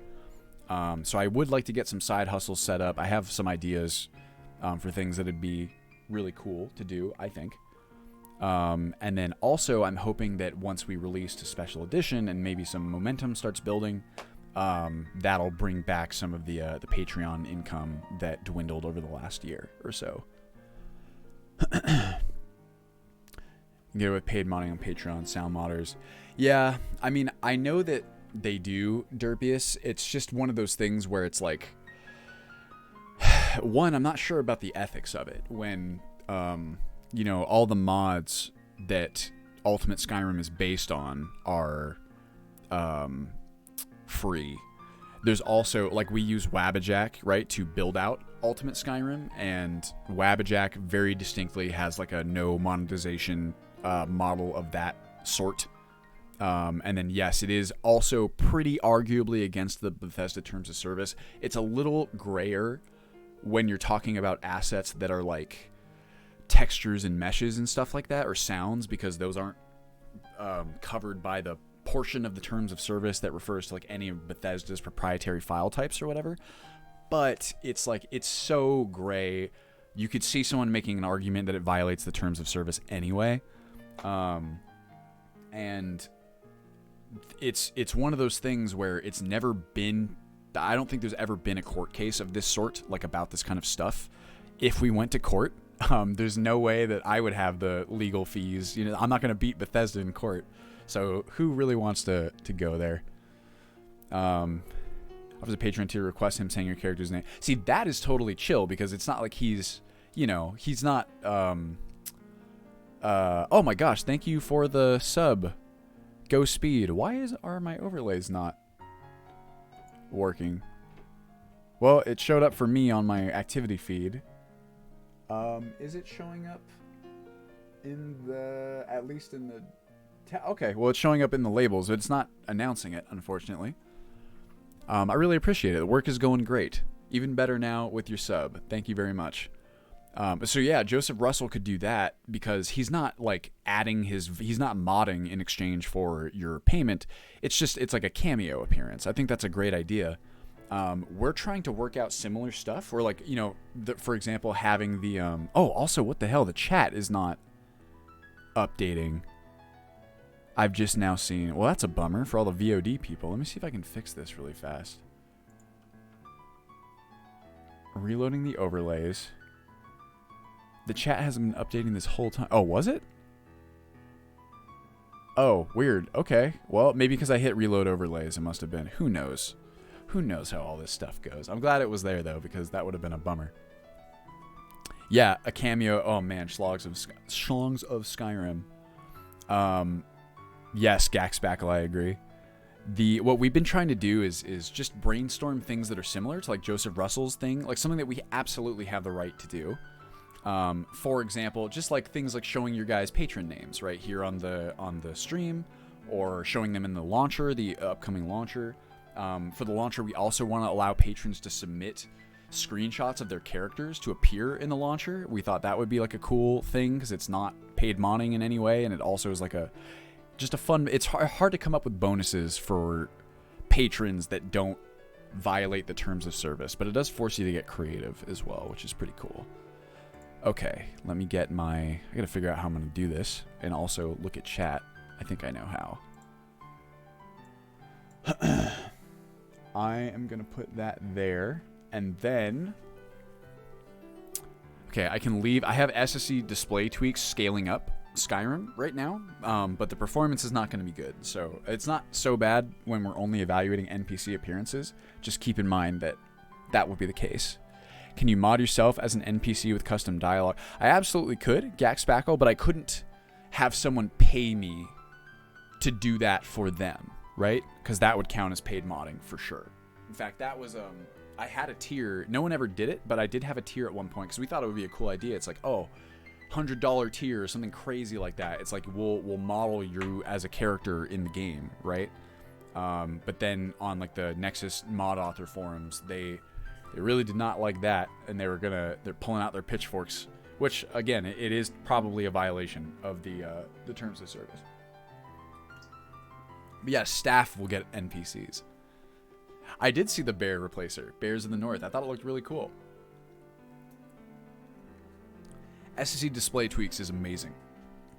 So I would like to get some side hustles set up. I have some ideas for things that would be really cool to do, I think. And then also I'm hoping that once we release a special edition and maybe some momentum starts building, that'll bring back some of the Patreon income that dwindled over the last year or so. Get it with paid modding on Patreon, sound modders. Yeah, I mean, I know that they do, Derpius. It's just one of those things where it's like, one, I'm not sure about the ethics of it when, all the mods that Ultimate Skyrim is based on are free. There's also, like, we use Wabbajack, right, to build out Ultimate Skyrim, and Wabbajack very distinctly has, like, a no monetization model of that sort. And then, yes, it is also pretty arguably against the Bethesda terms of service. It's a little grayer when you're talking about assets that are like textures and meshes and stuff like that, or sounds, because those aren't covered by the portion of the terms of service that refers to like any of Bethesda's proprietary file types or whatever. but it's like, it's so gray. You could see someone making an argument that it violates the terms of service anyway. And it's one of those things where it's never been, I don't think there's ever been a court case of this sort, like about this kind of stuff. If we went to court, there's no way that I would have the legal fees. You know, I'm not going to beat Bethesda in court. So who really wants to go there? I was a patron to request him saying your character's name. See, that is totally chill because it's not like he's, you know, he's not, oh my gosh, thank you for the sub. Go Speed. Why are my overlays not working? Well, it showed up for me on my activity feed. Is it showing up in the, at least in the, okay, well, it's showing up in the labels, but it's not announcing it, unfortunately. I really appreciate it. The work is going great. Even better now with your sub. Thank you very much. So yeah, Joseph Russell could do that because he's not like he's not modding in exchange for your payment. It's like a cameo appearance. I think that's a great idea. We're trying to work out similar stuff. We're like, you know, for example, having the, oh, also, what the hell? The chat is not updating. I've just now seen, well, that's a bummer for all the VOD people. Let me see if I can fix this really fast. Reloading the overlays. The chat hasn't been updating this whole time. Oh, was it? Oh, weird. Okay. Well, maybe because I hit reload overlays, it must have been. Who knows? Who knows how all this stuff goes? I'm glad it was there, though, because that would have been a bummer. Yeah, a cameo. Oh, man. Schlongs of Skyrim. Yes, Gaxbackle, I agree. What we've been trying to do is just brainstorm things that are similar to like Joseph Russell's thing, like something that we absolutely have the right to do. For example, just like things like showing your guys' patron names right here on the stream, or showing them in the launcher, the upcoming launcher. For the launcher, we also want to allow patrons to submit screenshots of their characters to appear in the launcher. We thought that would be like a cool thing because it's not paid modding in any way, and it also is like just a fun. It's hard to come up with bonuses for patrons that don't violate the terms of service, but it does force you to get creative as well, which is pretty cool. Okay, let me get I gotta figure out how I'm gonna do this, and also look at chat. I think I know how. I am gonna put that there, and then, okay, I can leave. I have SSC display tweaks scaling up Skyrim right now, but the performance is not going to be good. So it's not so bad when we're only evaluating NPC appearances. Just keep in mind that that will be the case. Can you mod yourself as an NPC with custom dialogue? I absolutely could, Gaxbackle, but I couldn't have someone pay me to do that for them, right? Because that would count as paid modding for sure. In fact, that was I had a tier. No one ever did it, but I did have a tier at one point because we thought it would be a cool idea. It's like, oh, $100 tier or something crazy like that. It's like we'll model you as a character in the game, right? But then on like the Nexus mod author forums, they really did not like that, and they're pulling out their pitchforks, which again, it is probably a violation of the terms of service. But yeah, staff will get NPCs. I did see the bear replacer, Bears in the North. I thought it looked really cool. SSC display tweaks is amazing.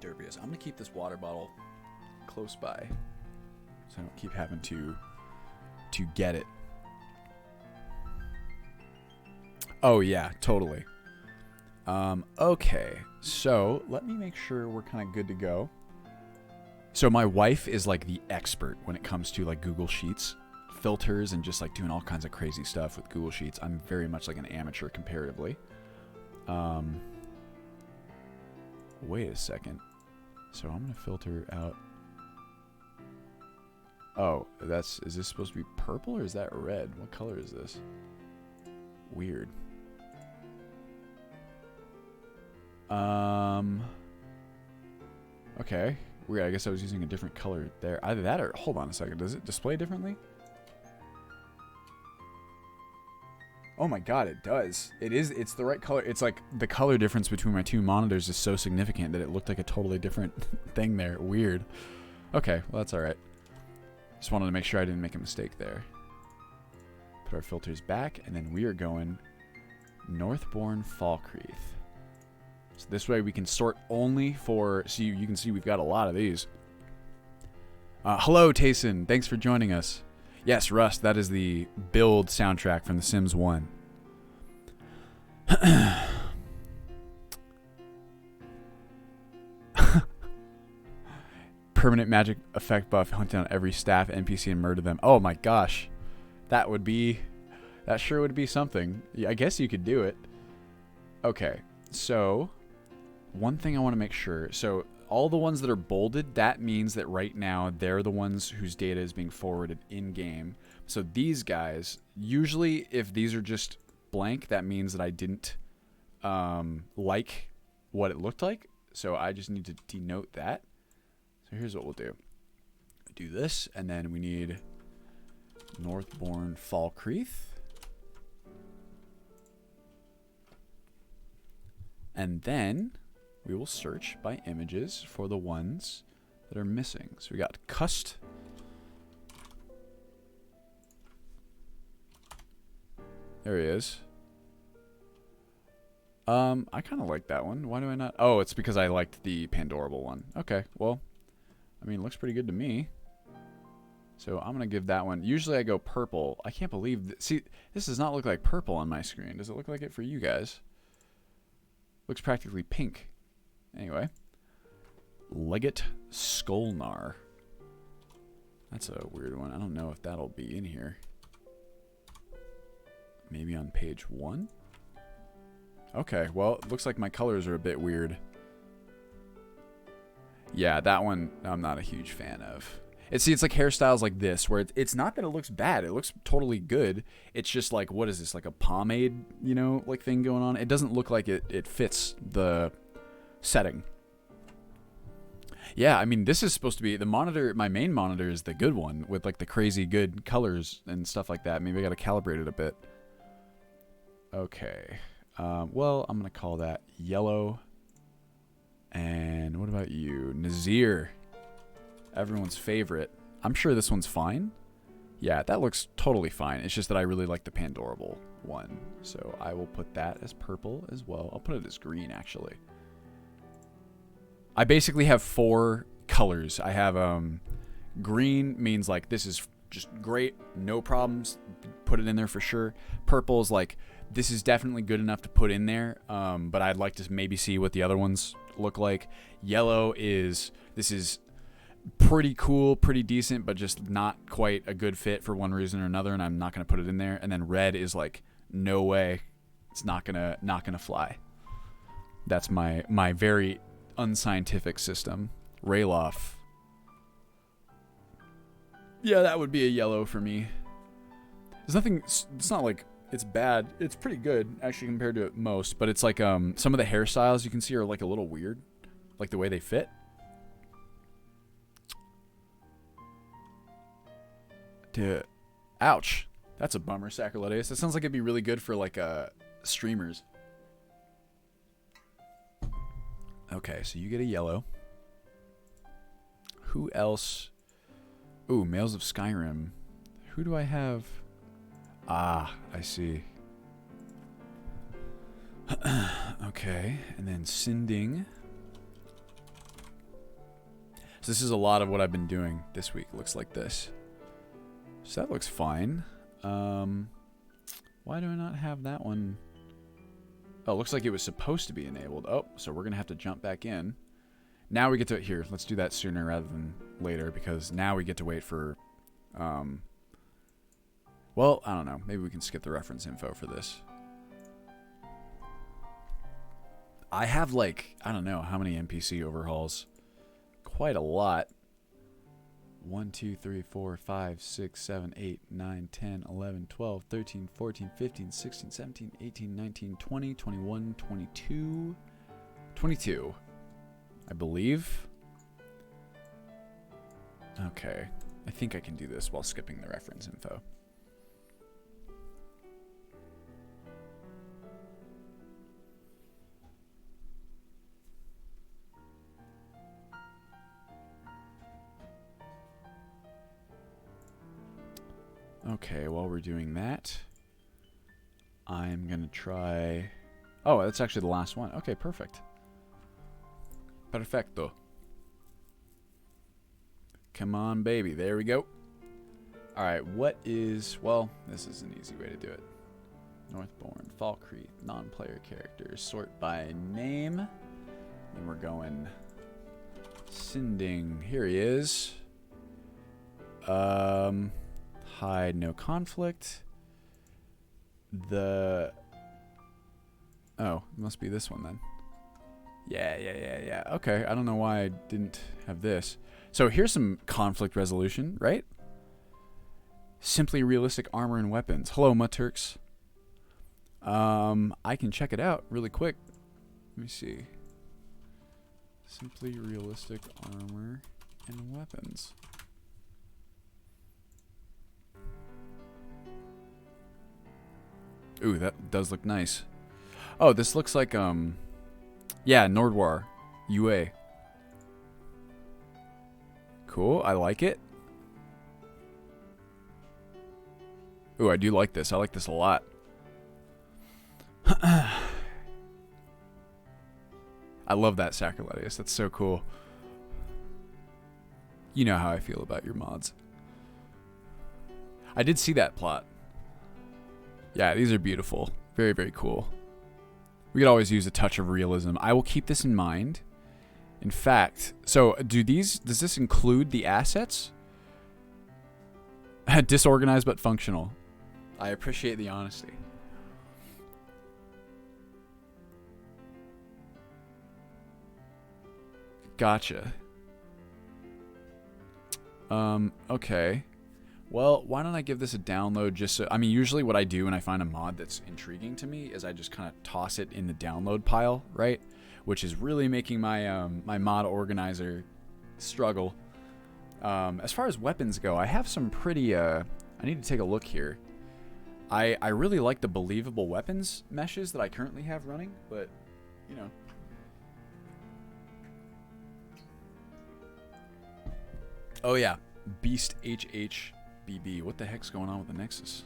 Derbius. I'm going to keep this water bottle close by so I don't keep having to get it. Oh, yeah, totally. Okay, so let me make sure we're kind of good to go. So my wife is like the expert when it comes to like Google Sheets, filters, and just like doing all kinds of crazy stuff with Google Sheets. I'm very much like an amateur comparatively. Wait a second. So I'm going to filter out. Oh, is this supposed to be purple or is that red? What color is this? Weird. Okay. Weird. I guess I was using a different color there. Either that or, hold on a second. Does it display differently? Oh my god, it does. It's the right color. It's like the color difference between my two monitors is so significant that it looked like a totally different thing there. Weird. Okay, well that's alright. Just wanted to make sure I didn't make a mistake there. Put our filters back, and then we are going Northbourne Falkreath. So this way we can sort only for... So you can see we've got a lot of these. Hello, Tayson. Thanks for joining us. Yes, Rust, that is the build soundtrack from The Sims 1. Permanent magic effect buff. Hunt down every staff NPC and murder them. Oh my gosh. That sure would be something. Yeah, I guess you could do it. Okay, so one thing I want to make sure. So all the ones that are bolded, that means that right now they're the ones whose data is being forwarded in-game. So these guys, usually if these are just blank, that means that I didn't like what it looked like. So I just need to denote that. So here's what we'll do. Do this, and then we need Northbourne Falkreath. And then we will search by images for the ones that are missing. So we got Cust. There he is. I kind of like that one. Why do I not? Oh, it's because I liked the Pandorable one. Okay, well, I mean, it looks pretty good to me. So I'm going to give that one. Usually I go purple. I can't believe... See, this does not look like purple on my screen. Does it look like it for you guys? Looks practically pink. Anyway. Legate Skolnar. That's a weird one. I don't know if that'll be in here. Maybe on page 1? Okay, well, it looks like my colors are a bit weird. Yeah, that one I'm not a huge fan of. It's like hairstyles like this, where it's not that it looks bad. It looks totally good. It's just like, what is this, like a pomade, like thing going on? It doesn't look like it fits the setting. Yeah, I mean, this is supposed to be the monitor. My main monitor is the good one with like the crazy good colors and stuff like that. Maybe I got to calibrate it a bit. Okay. Well, I'm going to call that yellow. And what about you? Nazir. Everyone's favorite. I'm sure this one's fine. Yeah, that looks totally fine. It's just that I really like the Pandorable one. So I will put that as purple as well. I'll put it as green, actually. I basically have 4 colors. I have green means like this is just great, no problems. Put it in there for sure. Purple is like this is definitely good enough to put in there, but I'd like to maybe see what the other ones look like. Yellow is this is pretty cool, pretty decent, but just not quite a good fit for one reason or another, and I'm not going to put it in there. And then red is like, no way, it's not gonna fly. That's my very unscientific system. Rayloff. Yeah, that would be a yellow for me. There's nothing. It's not like it's bad. It's pretty good actually compared to most, but it's like some of the hairstyles you can see are like a little weird, like the way they fit. Dude, ouch. That's a bummer, Sacrilegious. That sounds like it'd be really good for like streamers. Okay, so you get a yellow. Who else? Ooh, Males of Skyrim. Who do I have? Ah, I see. Okay, and then Sinding. So this is a lot of what I've been doing this week. Looks like this. So that looks fine. Why do I not have that one? Oh, it looks like it was supposed to be enabled. Oh, so we're going to have to jump back in. Now we get to... Here, let's do that sooner rather than later, because now we get to wait for... well, I don't know. Maybe we can skip the reference info for this. I have, like, I don't know how many NPC overhauls. Quite a lot. 1, 2, 3, 4, 5, 6, 7, 8, 9, 10, 11, 12, 13, 14, 15, 16, 17, 18, 19, 20, 21, 22. 22, I believe. Okay. I think I can do this while skipping the reference info. Okay, while we're doing that, I'm going to try... Oh, that's actually the last one. Okay, perfect. Perfecto. Come on, baby. There we go. All right, what is... Well, this is an easy way to do it. Northbourne, Falkreath, non-player characters. Sort by name. And we're going... Sinding. Here he is. Hide, no conflict. The... Oh, it must be this one then. Yeah. Okay, I don't know why I didn't have this. So here's some conflict resolution, right? Simply realistic armor and weapons. Hello, Muturks. I can check it out really quick. Let me see. Simply realistic armor and weapons. Ooh, that does look nice. Oh, this looks like, yeah, Nordwar. UA. Cool, I like it. Ooh, I do like this. I like this a lot. I love that Sacrilegious. That's so cool. You know how I feel about your mods. I did see that plot. Yeah, these are beautiful. Very, very cool. We could always use a touch of realism. I will keep this in mind. In fact, so does this include the assets? Disorganized but functional. I appreciate the honesty. Gotcha. Okay. Well, why don't I give this a download just so... I mean, usually what I do when I find a mod that's intriguing to me is I just kind of toss it in the download pile, right? Which is really making my my mod organizer struggle. As far as weapons go, I have some pretty... I need to take a look here. I really like the believable weapons meshes that I currently have running, but, you know... Oh, yeah. Beast HHBB. What the heck's going on with the Nexus?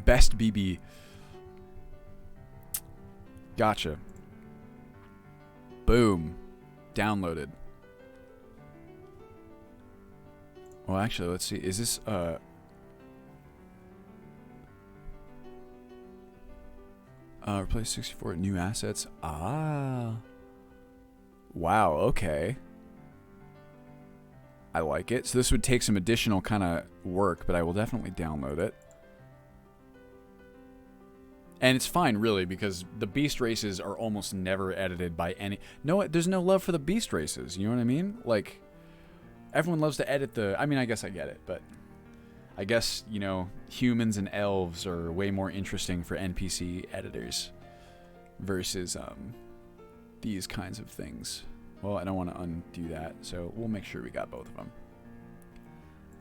Best BB. Gotcha. Boom. Downloaded. Well, actually, let's see. Is this, replace 64 new assets. Ah. Wow, okay. I like it. So this would take some additional kind of work, but I will definitely download it. And it's fine, really, because the beast races are almost never edited by any... No, there's no love for the beast races, you know what I mean? Like, everyone loves to edit the... I mean, I guess I get it, but... I guess, you know, humans and elves are way more interesting for NPC editors versus these kinds of things. Well, I don't want to undo that, so we'll make sure we got both of them.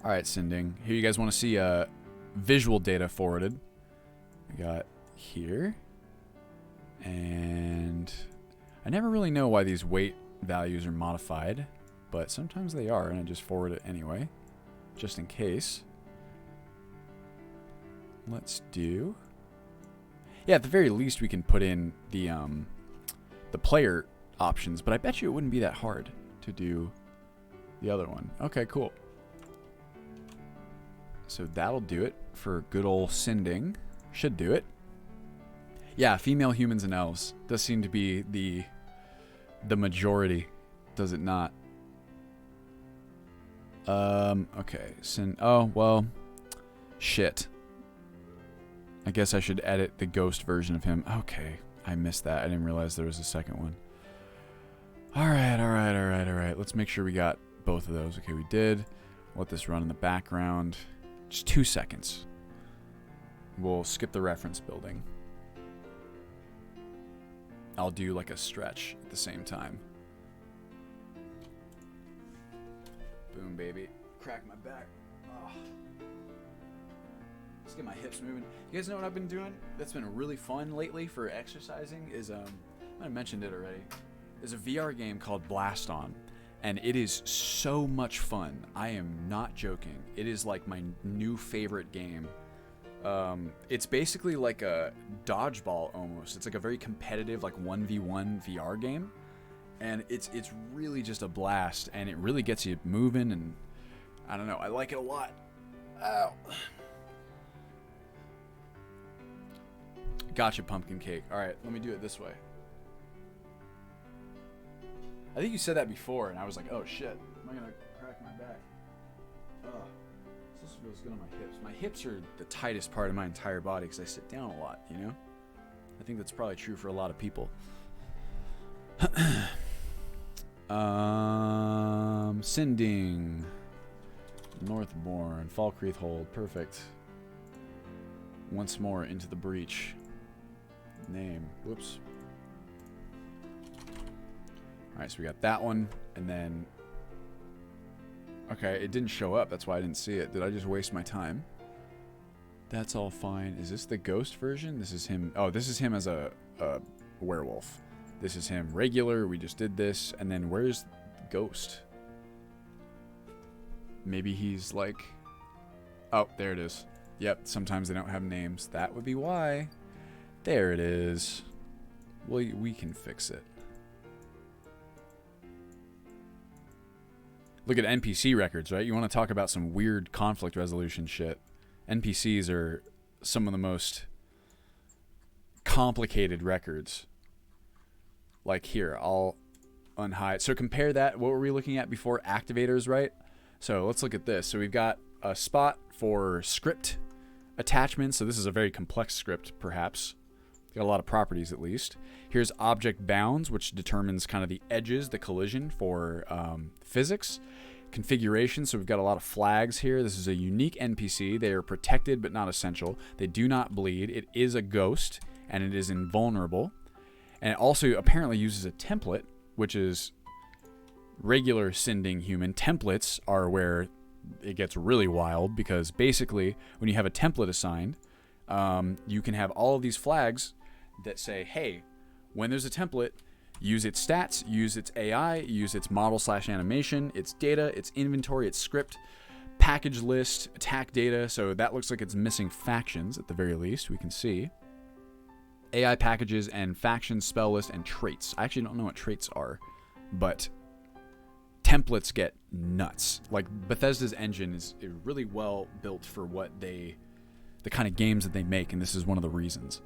All right, Sinding. Here you guys want to see visual data forwarded. We got here. And I never really know why these weight values are modified, but sometimes they are, and I just forward it anyway, just in case. Let's do... Yeah, at the very least we can put in the player options, but I bet you it wouldn't be that hard to do the other one. Okay, cool. So that'll do it for good old Sinding. Should do it. Yeah, female humans and elves does seem to be the majority, does it not? Okay. Oh, well, shit. I guess I should edit the ghost version of him. Okay, I missed that. I didn't realize there was a second one. All right. Let's make sure we got both of those. Okay, we did. Let this run in the background. Just 2 seconds. We'll skip the reference building. I'll do like a stretch at the same time. Boom, baby. Crack my back. Oh. Let's get my hips moving. You guys know what I've been doing that's been really fun lately for exercising is, I might have mentioned it already, is a VR game called Blast On. and it is so much fun. I am not joking. It is like my new favorite game. It's basically like a dodgeball almost. It's like a very competitive, like 1v1 VR game, and it's really just a blast, and it really gets you moving, and I don't know, I like it a lot. Ow. Gotcha, pumpkin cake. All right, let me do it this way. I think you said that before, and I was like, oh shit, am I gonna crack my back? This feels good on my hips. My hips are the tightest part of my entire body because I sit down a lot, you know? I think that's probably true for a lot of people. Sinding. Northbourne. Falkreath Hold. Perfect. Once more into the breach. Name. Whoops. Alright, so we got that one, and then... Okay, it didn't show up. That's why I didn't see it. Did I just waste my time? That's all fine. Is this the ghost version? This is him. Oh, this is him as a werewolf. This is him regular. We just did this. And then where's ghost? Maybe he's like... Oh, there it is. Yep, sometimes they don't have names. That would be why. There it is. Well, we can fix it. Look at NPC records, right? You want to talk about some weird conflict resolution shit. NPCs are some of the most complicated records. Like here, I'll unhide. So compare that. What were we looking at before? Activators, right? So let's look at this. So we've got a spot for script attachments. So this is a very complex script, perhaps. Got a lot of properties, at least. Here's object bounds, which determines kind of the edges, the collision for physics. Configuration, so we've got a lot of flags here. This is a unique NPC. They are protected but not essential. They do not bleed. It is a ghost, and it is invulnerable. And it also apparently uses a template, which is regular sending human. Templates are where it gets really wild, because basically when you have a template assigned, you can have all of these flags that say, hey, when there's a template, use its stats, use its AI, use its model/animation, its data, its inventory, its script, package list, attack data. So that looks like it's missing factions at the very least. We can see AI packages and factions, spell list, and traits. I actually don't know what traits are, but templates get nuts. Like Bethesda's engine is really well built for what the kind of games that they make, and this is one of the reasons.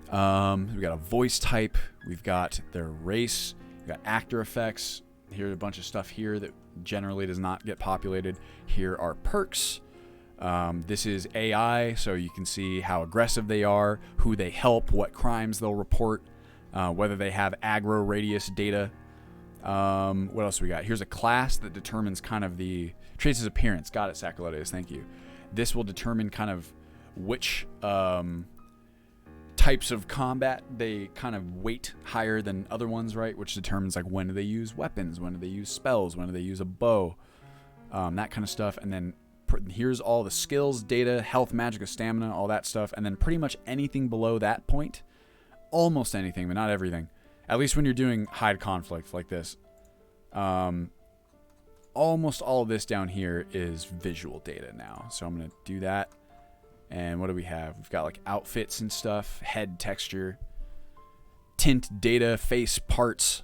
We've got a voice type, we've got their race, we've got actor effects. Here's a bunch of stuff here that generally does not get populated. Here are perks. This is AI, so you can see how aggressive they are, who they help, what crimes they'll report, whether they have aggro radius data. What else we got? Here's a class that determines kind of the traits' appearance. Got it, Sacriletes, thank you. This will determine kind of which types of combat they kind of weight higher than other ones, right? Which determines like when do they use weapons, when do they use spells, when do they use a bow, that kind of stuff. And then here's all the skills, data, health, magicka, stamina, all that stuff. And then pretty much anything below that point, almost anything, but not everything. At least when you're doing hide conflict like this. Almost all of this down here is visual data now. So I'm going to do that. And what do we have? We've got like outfits and stuff, head texture, tint data, face parts.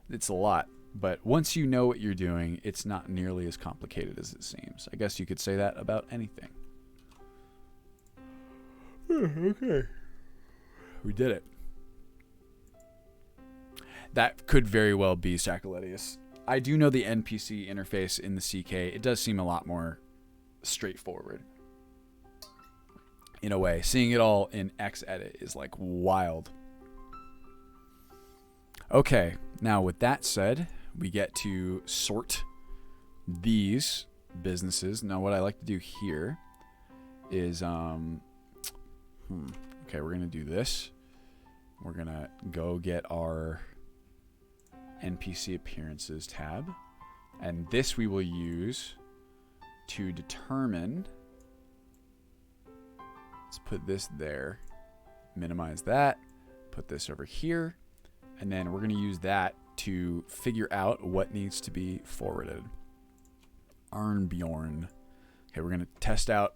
It's a lot. But once you know what you're doing, it's not nearly as complicated as it seems. I guess you could say that about anything. Okay. We did it. That could very well be Sacriletes. I do know the NPC interface in the CK. It does seem a lot more straightforward. In a way, seeing it all in Xedit is like wild. Okay, now with that said, we get to sort these businesses. Now what I like to do here is, okay, we're gonna do this. We're gonna go get our NPC appearances tab, and this we will use to determine. Let's put this there, minimize that, put this over here, and then we're going to use that to figure out what needs to be forwarded. Arnbjorn. Okay, we're going to test out.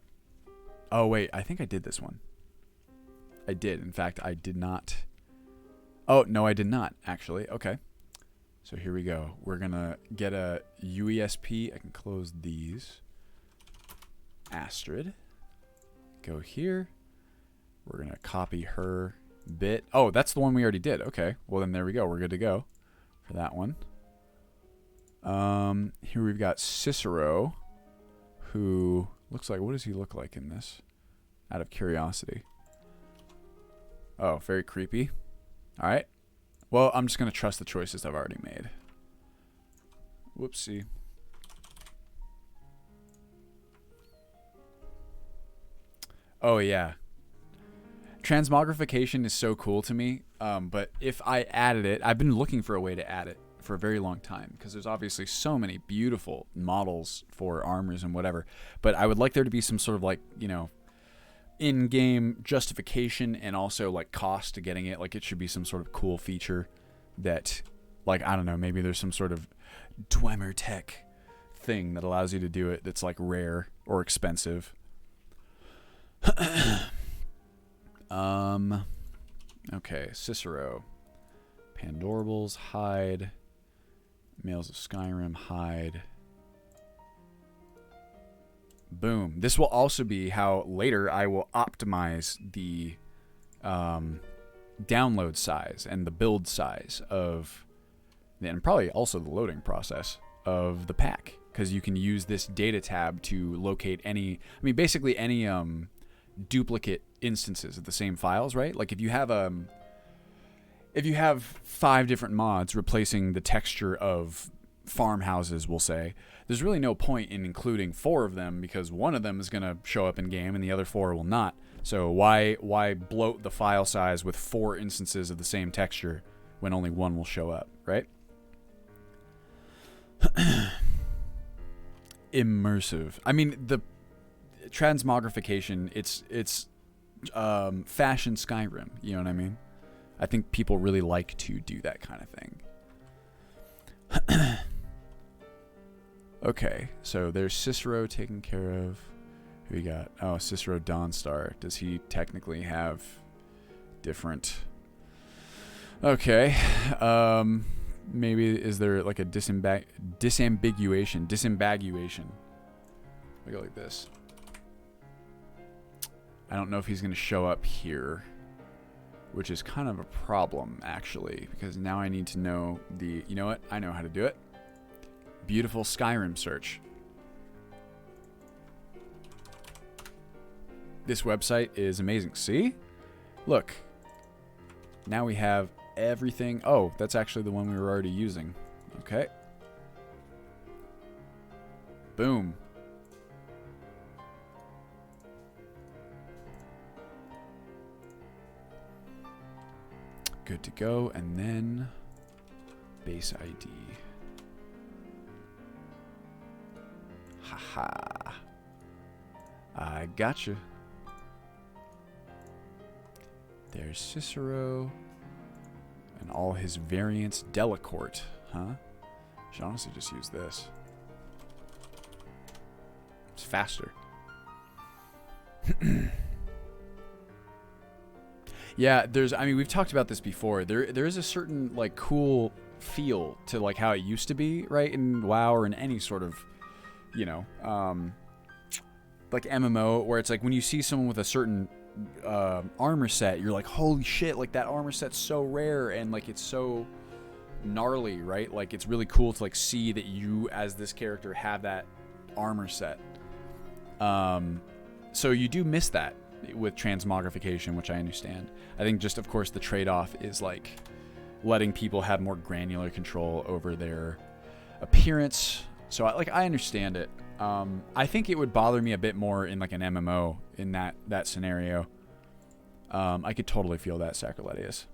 Oh, wait. I think I did this one. I did. In fact, I did not. Oh, no, I did not, actually. Okay. So here we go. We're going to get a UESP. I can close these. Astrid. Go here. We're going to copy her bit. Oh, that's the one we already did. Okay. Well, then there we go. We're good to go for that one. Here we've got Cicero, who looks like, what does he look like in this? Out of curiosity. Oh, very creepy. All right. Well, I'm just going to trust the choices I've already made. Whoopsie. Oh, yeah. Transmogrification is so cool to me, but if I added it, I've been looking for a way to add it for a very long time, because there's obviously so many beautiful models for armors and whatever, but I would like there to be some sort of like, you know, in-game justification and also like cost to getting it. Like it should be some sort of cool feature that, like, I don't know, maybe there's some sort of Dwemer tech thing that allows you to do it that's like rare or expensive. Okay, Cicero. Pandorables, hide. Males of Skyrim, hide. Boom. This will also be how later I will optimize the download size and the build size of, and probably also the loading process of the pack, because you can use this data tab to locate any, I mean, basically any duplicate instances of the same files, right? Like if you have 5 different mods replacing the texture of farmhouses, we'll say, there's really no point in including 4 of them, because one of them is going to show up in game and the other 4 will not. So why bloat the file size with 4 instances of the same texture when only one will show up, right? Immersive. I mean, the transmogrification, it's fashion Skyrim, you know what I mean? I think people really like to do that kind of thing. Okay, so there's Cicero taken care of. Who we got? Oh, Cicero Dawnstar. Does he technically have different... Okay. Maybe is there like a disambiguation? We go like this. I don't know if he's going to show up here, which is kind of a problem, actually, because now I need to know the... You know what? I know how to do it. Beautiful Skyrim search. This website is amazing. See? Look. Now we have everything. Oh, that's actually the one we were already using. Okay. Boom. Good to go. And then base ID. Haha. I gotcha. There's Cicero and all his variants. Delacourt, huh? Should honestly just use this. It's faster. Yeah, I mean, we've talked about this before. There is a certain like cool feel to like how it used to be, right? In WoW or in any sort of, you know, like MMO, where it's like when you see someone with a certain armor set, you're like, holy shit, like that armor set's so rare and like it's so gnarly, right? Like it's really cool to like see that you as this character have that armor set. So you do miss that with transmogrification, which I understand. I think just, of course, the trade-off is like letting people have more granular control over their appearance. So I understand it. I think it would bother me a bit more in like an MMO in that scenario. I could totally feel that, Sacroletius.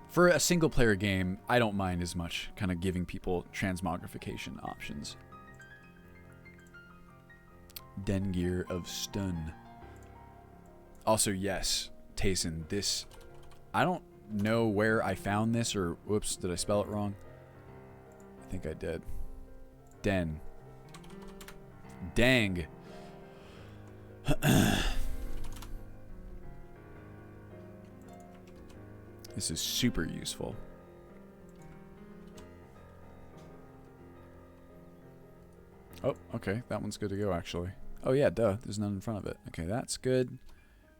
For a single player game, I don't mind as much kind of giving people transmogrification options. Dengear of Stun. Also, yes, Tayson, this, I don't know where I found this, or whoops, did I spell it wrong? I think I did. Den. Dang. This is super useful. Oh, okay. That one's good to go, actually. Oh, yeah, duh. There's none in front of it. Okay, that's good.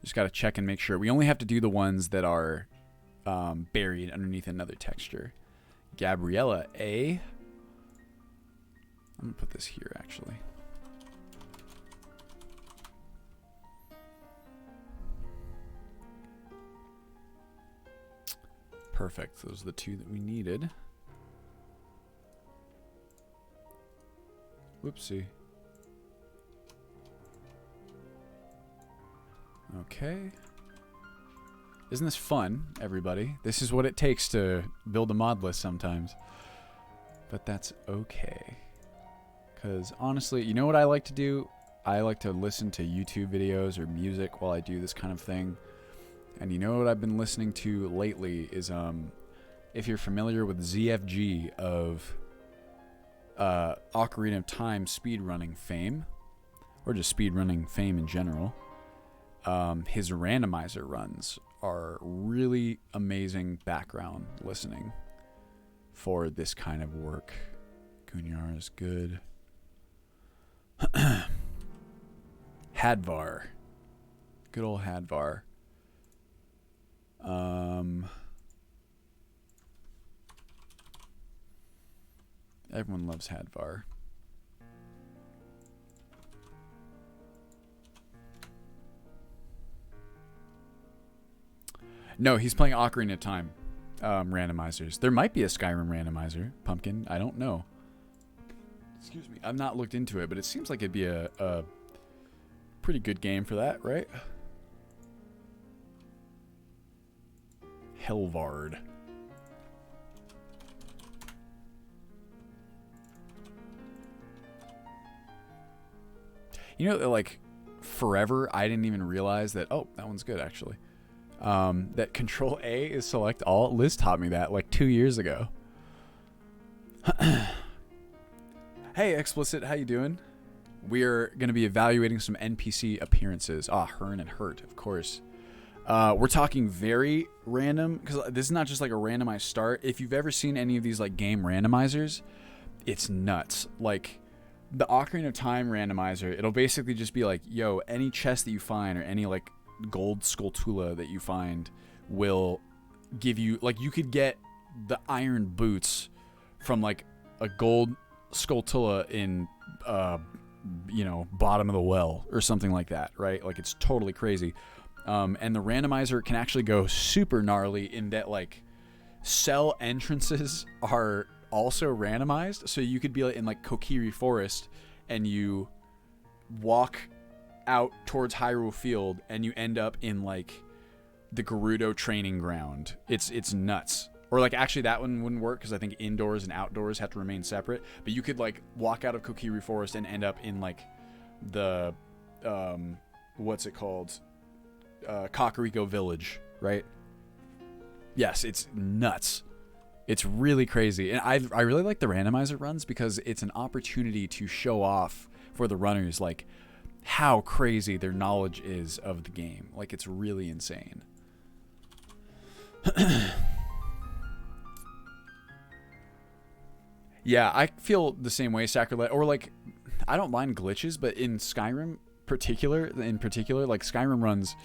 Just got to check and make sure. We only have to do the ones that are buried underneath another texture. Gabriella A. I'm going to put this here, actually. Perfect. Those are the two that we needed. Whoopsie. Okay. Isn't this fun, everybody? This is what it takes to build a mod list sometimes. But that's okay. Because honestly, you know what I like to do? I like to listen to YouTube videos or music while I do this kind of thing. And you know what I've been listening to lately is, if you're familiar with ZFG of Ocarina of Time speedrunning fame, or just speedrunning fame in general, his randomizer runs are really amazing background listening for this kind of work. Gunyar is good. Hadvar. Good old Hadvar. Everyone loves Hadvar. No, he's playing Ocarina of Time randomizers. There might be a Skyrim randomizer, Pumpkin. I don't know. Excuse me. I've not looked into it, but it seems like it'd be a pretty good game for that, right? Helvard. You know, like, forever, I didn't even realize that... Oh, that one's good, actually. That Control A is select all. Liz taught me that, like, 2 years ago. Hey, Explicit, how you doing? We're going to be evaluating some NPC appearances. Ah, Hearn and Hurt, of course. We're talking very random, because this is not just like a randomized start. If you've ever seen any of these, like, game randomizers, it's nuts. Like... The Ocarina of Time randomizer, it'll basically just be like, yo, any chest that you find or any, like, gold Skulltula that you find will give you, like, you could get the iron boots from, like, a gold Skulltula in, you know, bottom of the well or something like that, right? Like, it's totally crazy. And the randomizer can actually go super gnarly in that, like, cell entrances are... also randomized, so you could be in like Kokiri Forest and you walk out towards Hyrule Field and you end up in like the Gerudo training ground. It's nuts. Or like actually that one wouldn't work because I think indoors and outdoors have to remain separate, but you could like walk out of Kokiri Forest and end up in like the what's it called, Kakariko Village, right? Yes, it's nuts. It's really crazy. And I really like the randomizer runs because it's an opportunity to show off for the runners, like, how crazy their knowledge is of the game. Like, it's really insane. Yeah, I feel the same way, Sacrilege. Or, like, I don't mind glitches, but in Skyrim in particular, like, Skyrim runs...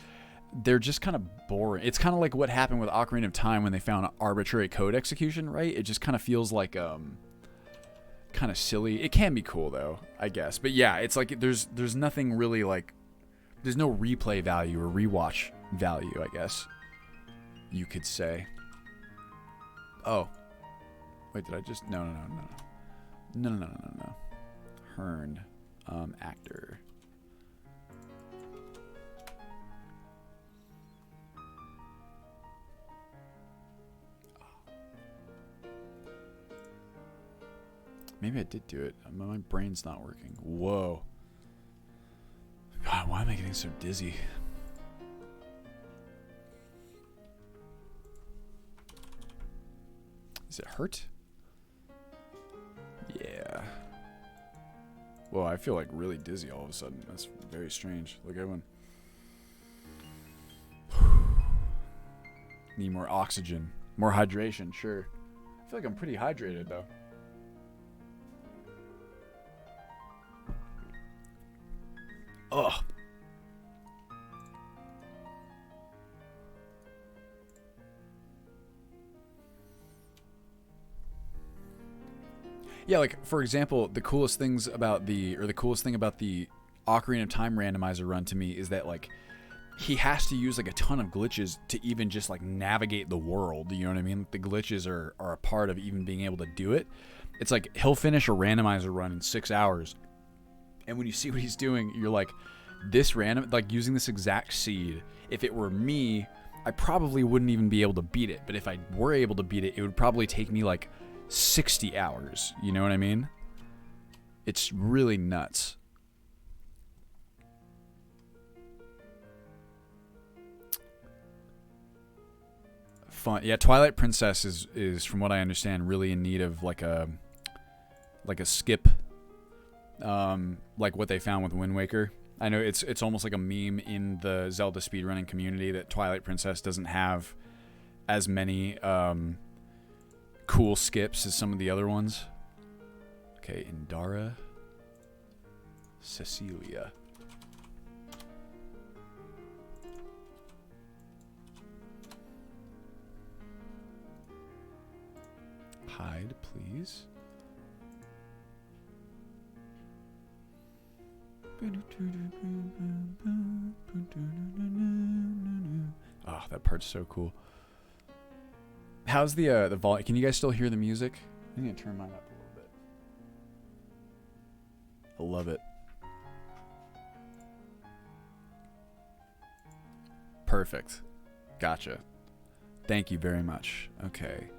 they're just kind of boring. It's kind of like what happened with Ocarina of Time when they found arbitrary code execution, right? It just kind of feels like kind of silly. It can be cool though, I guess. But yeah, it's like there's nothing really like there's no replay value or rewatch value, I guess you could say. Oh. Wait, did I just No. Hearn actor. Maybe I did do it. My brain's not working. Whoa. God, why am I getting so dizzy? Is it hurt? Yeah. Whoa, I feel like really dizzy all of a sudden. That's very strange. Look, everyone. Need more oxygen. More hydration, sure. I feel like I'm pretty hydrated, though. Ugh. Yeah, like, for example, the coolest thing about the Ocarina of Time randomizer run to me is that, like, he has to use, like, a ton of glitches to even just, like, navigate the world. You know what I mean? The glitches are a part of even being able to do it. It's like he'll finish a randomizer run in 6 hours. And when you see what he's doing, you're like, using this exact seed, if it were me, I probably wouldn't even be able to beat it. But if I were able to beat it, it would probably take me, like, 60 hours. You know what I mean? It's really nuts. Fun. Yeah, Twilight Princess is from what I understand really in need of like a skip, like what they found with Wind Waker. I know it's almost like a meme in the Zelda speedrunning community that Twilight Princess doesn't have as many cool skips as some of the other ones. Okay, Indara, Cecilia. Hide, please. Oh, that part's so cool. How's the volume? Can you guys still hear the music? I'm gonna turn mine up a little bit. I love it. Perfect. Gotcha. Thank you very much. Okay.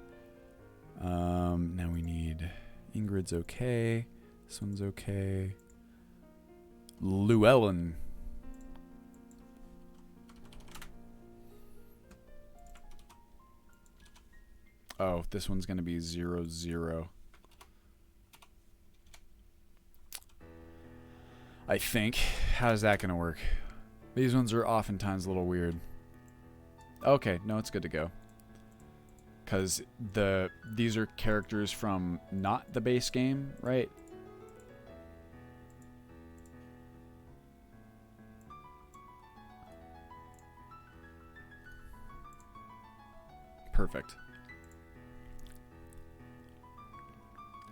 Now we need Ingrid's okay. This one's okay. Llewellyn. Oh, this one's gonna be 0-0. I think. How's that gonna work? These ones are oftentimes a little weird. Okay, no, it's good to go. Because these are characters from not the base game, right? Perfect.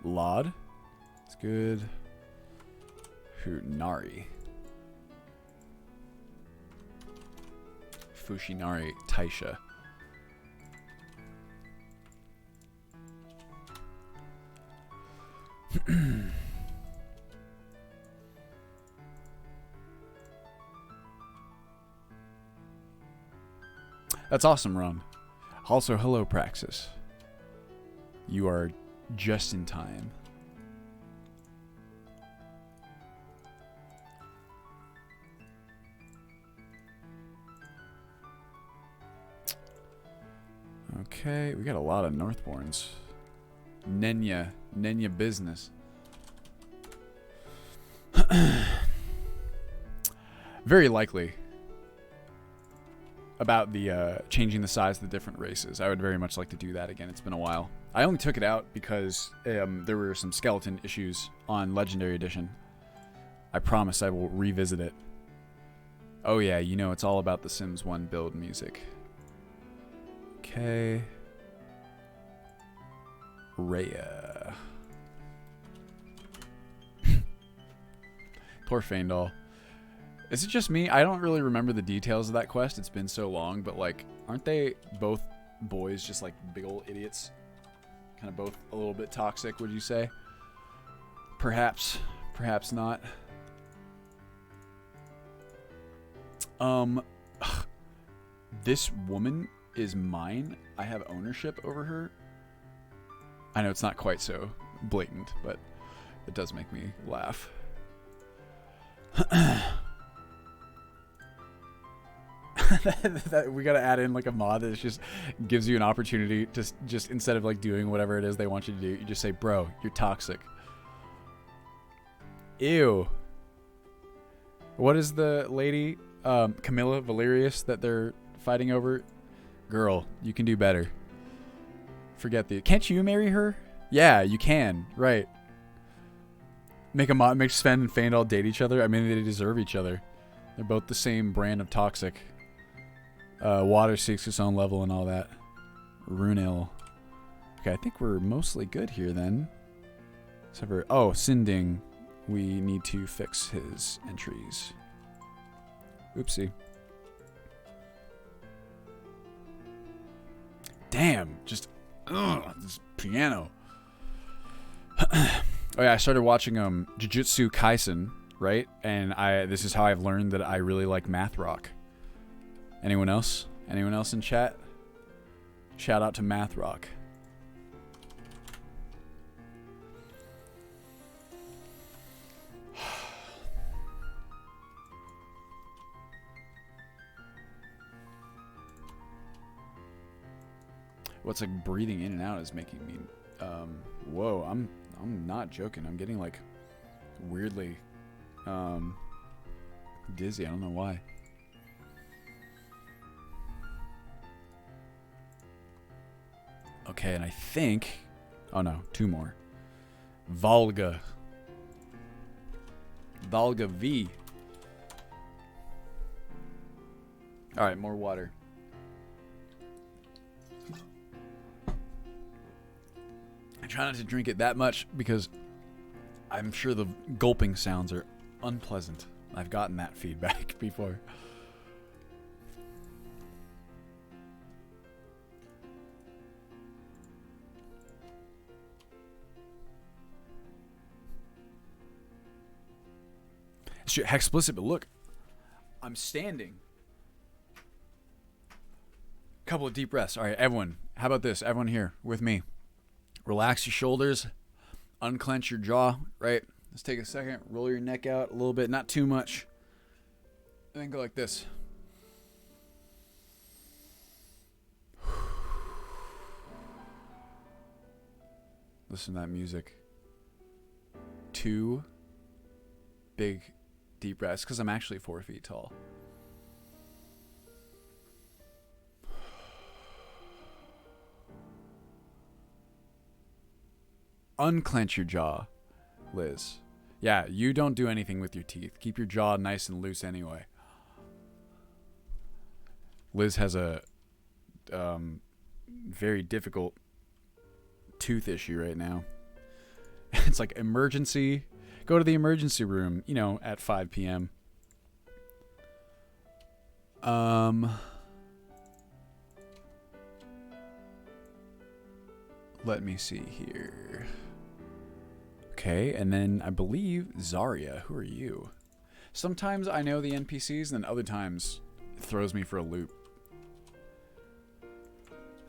Laud. It's good. Nari. Fushinari Taisha. That's awesome, Ron. Also, hello, Praxis. You are just in time. Okay, we got a lot of Northborns. Nenya business. Very likely about the changing the size of the different races. I would very much like to do that again. It's been a while. I only took it out because there were some skeleton issues on Legendary Edition. I promise I will revisit it. Oh yeah, you know it's all about the Sims 1 build music. Okay. Rhea. Poor Faendal. Is it just me? I don't really remember the details of that quest. It's been so long, but like, aren't they both boys just like big old idiots? Kind of both a little bit toxic, would you say? Perhaps. Perhaps not. This woman is mine. I have ownership over her. I know it's not quite so blatant, but it does make me laugh. that we gotta add in like a mod that just gives you an opportunity to just instead of like doing whatever it is they want you to do, you just say, "Bro, you're toxic." Ew. What is the lady, Camilla Valerius, that they're fighting over? Girl, you can do better. Forget the. Can't you marry her? Yeah, you can. Right. Make Sven and Faendal date each other. I mean, they deserve each other. They're both the same brand of toxic. Water seeks its own level and all that. Runil. Okay, I think we're mostly good here then. Except for Sinding. We need to fix his entries. Oopsie. Damn, just this piano. Oh yeah, I started watching Jujutsu Kaisen, right? And this is how I've learned that I really like math rock. Anyone else? Anyone else in chat? Shout out to math rock. What's like breathing in and out is making me whoa, I'm not joking. I'm getting like weirdly dizzy. I don't know why. Okay, and I think oh no, 2 more. Volga V. All right, more water. I try not to drink it that much because I'm sure the gulping sounds are unpleasant. I've gotten that feedback before. It's explicit, but look, I'm standing. Couple of deep breaths. All right, everyone, how about this? Everyone here with me. Relax your shoulders, unclench your jaw, right? Let's take a second, roll your neck out a little bit, not too much. And then go like this. Listen to that music. 2 big deep breaths, because I'm actually 4 feet tall. Unclench your jaw, Liz. Yeah, you don't do anything with your teeth. Keep your jaw nice and loose anyway. Liz has a very difficult tooth issue right now. It's like emergency. Go to the emergency room, at 5 p.m. Let me see here. Okay, and then I believe Zarya. Who are you? Sometimes I know the NPCs, and then other times it throws me for a loop.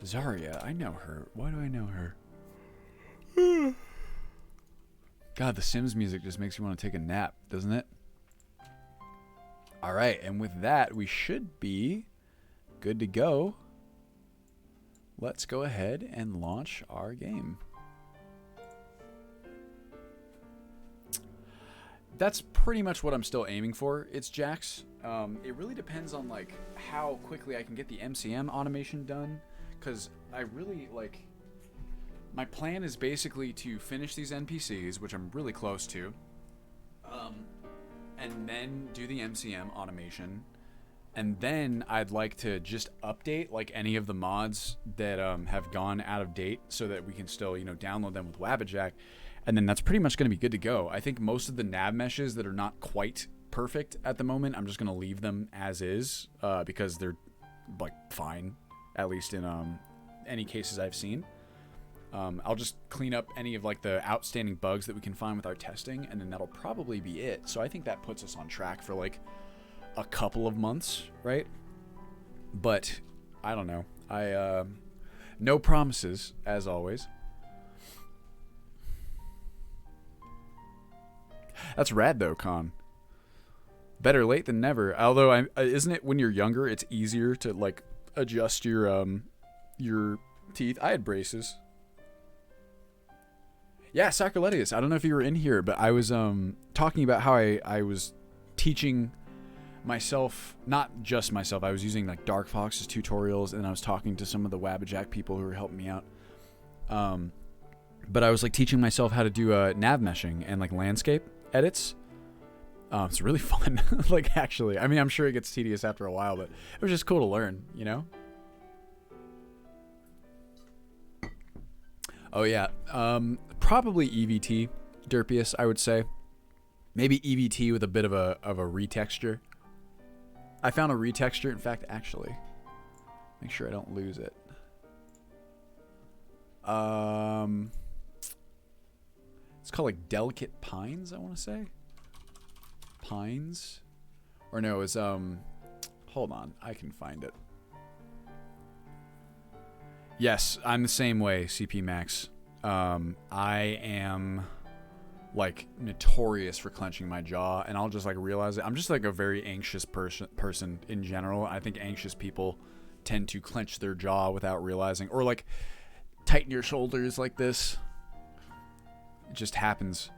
Zarya, I know her. Why do I know her? God, the Sims music just makes you want to take a nap, doesn't it? All right, and with that, we should be good to go. Let's go ahead and launch our game. That's pretty much what I'm still aiming for. It's Jax. It really depends on like how quickly I can get the MCM automation done, because I really like. My plan is basically to finish these NPCs, which I'm really close to, and then do the MCM automation. And then I'd like to just update like any of the mods that have gone out of date so that we can still, download them with Wabbajack. And then that's pretty much going to be good to go. I think most of the nav meshes that are not quite perfect at the moment, I'm just going to leave them as is because they're like fine, at least in any cases I've seen. I'll just clean up any of like the outstanding bugs that we can find with our testing, and then that'll probably be it. So I think that puts us on track for like a couple of months, right? But I don't know. No promises, as always. That's rad though, Con. Better late than never. Although, isn't it when you're younger, it's easier to like adjust your teeth? I had braces. Yeah, Sacraletius. I don't know if you were in here, but I was talking about how I was teaching myself, not just myself. I was using like Dark Fox's tutorials, and I was talking to some of the Wabbajack people who were helping me out. But I was like teaching myself how to do nav meshing and like landscape edits. It's really fun. Like, actually, I mean, I'm sure it gets tedious after a while, but it was just cool to learn, you know? Oh yeah, probably EVT, Derpius, I would say. Maybe EVT with a bit of a retexture. I found a retexture, in fact, actually. Make sure I don't lose it. It's called like Delicate Pines, I want to say. Pines? Or no, it's hold on, I can find it. Yes, I'm the same way, CP Max. I am like notorious for clenching my jaw, and I'll just like realize it. I'm just like a very anxious person in general. I think anxious people tend to clench their jaw without realizing, or like tighten your shoulders like this. It just happens.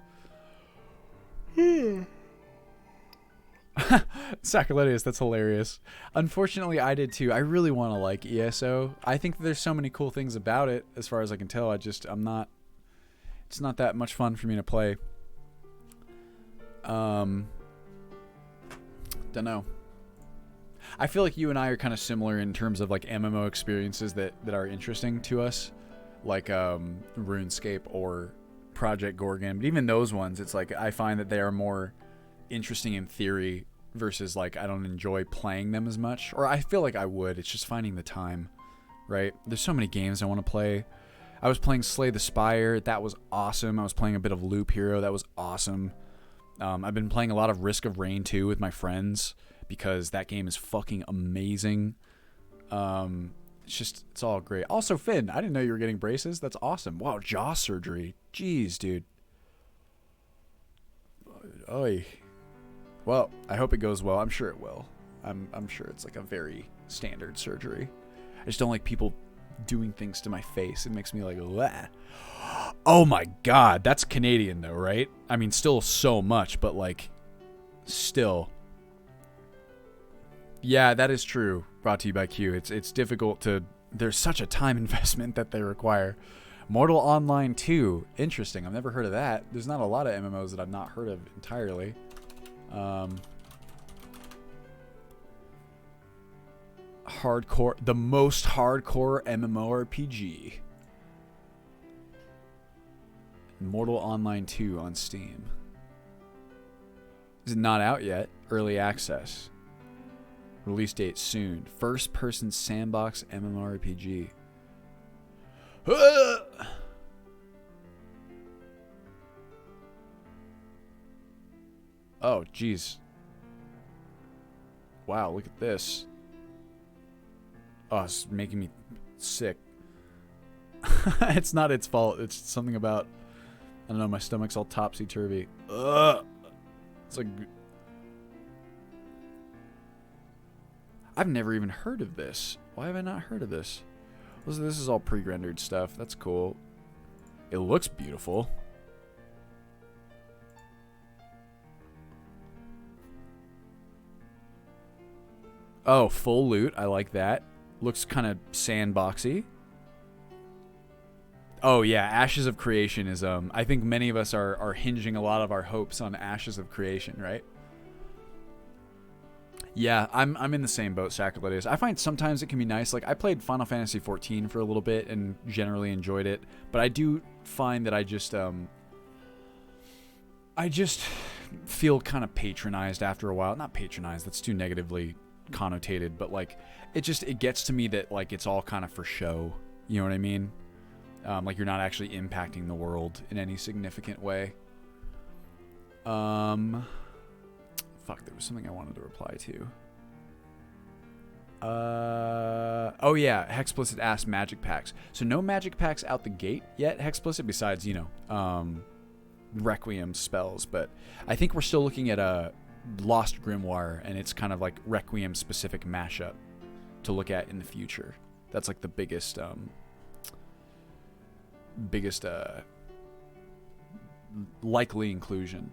Sacraletius, that's hilarious. Unfortunately, I did too. I really want to like ESO. I think there's so many cool things it's not that much fun for me to play. Don't know. I feel like you and I are kind of similar in terms of like MMO experiences that are interesting to us, like RuneScape or Project Gorgon. But even those ones, it's like I find that they are more interesting in theory versus like I don't enjoy playing them as much, or I feel like I would. It's just finding the time, right? There's so many games I want to play. I was playing Slay the Spire. That was awesome. I was playing a bit of Loop Hero. That was awesome. I've been playing a lot of Risk of Rain 2 with my friends because that game is fucking amazing. It's all great. Also, Finn, I didn't know you were getting braces. That's awesome. Wow, jaw surgery. Jeez, dude. Oy. Well, I hope it goes well. I'm sure it will. I'm sure it's like a very standard surgery. I just don't like people doing things to my face. It makes me like, wah. Oh my god, that's Canadian though, right? I mean, still so much, but like, still. Yeah, that is true. Brought to you by Q. It's difficult to. There's such a time investment that they require. Mortal Online 2. Interesting. I've never heard of that. There's not a lot of MMOs that I've not heard of entirely. Hardcore. The most hardcore MMORPG. Mortal Online 2 on Steam. Is it not out yet? Early access. Release date soon. First person sandbox MMORPG. Oh, jeez. Wow, look at this. Oh, it's making me sick. It's not its fault. It's something about, I don't know, my stomach's all topsy-turvy. Ugh. It's like, I've never even heard of this. Why have I not heard of this? Listen, this is all pre-rendered stuff. That's cool. It looks beautiful. Oh, full loot. I like that. Looks kind of sandboxy. Oh yeah, Ashes of Creation is I think many of us are hinging a lot of our hopes on Ashes of Creation, right? Yeah, I'm in the same boat, Sacraletius. I find sometimes it can be nice. Like I played Final Fantasy XIV for a little bit and generally enjoyed it, but I do find that I just feel kind of patronized after a while. Not patronized, that's too negatively connotated, but like it gets to me that like it's all kind of for show. You know what I mean? Like you're not actually impacting the world in any significant way. Fuck, there was something I wanted to reply to. Oh yeah, Hexplicit asked magic packs. So no magic packs out the gate yet, Hexplicit, besides, you know, Requiem spells, but I think we're still looking at Lost Grimoire, and it's kind of like Requiem specific mashup to look at in the future. That's like the biggest likely inclusion.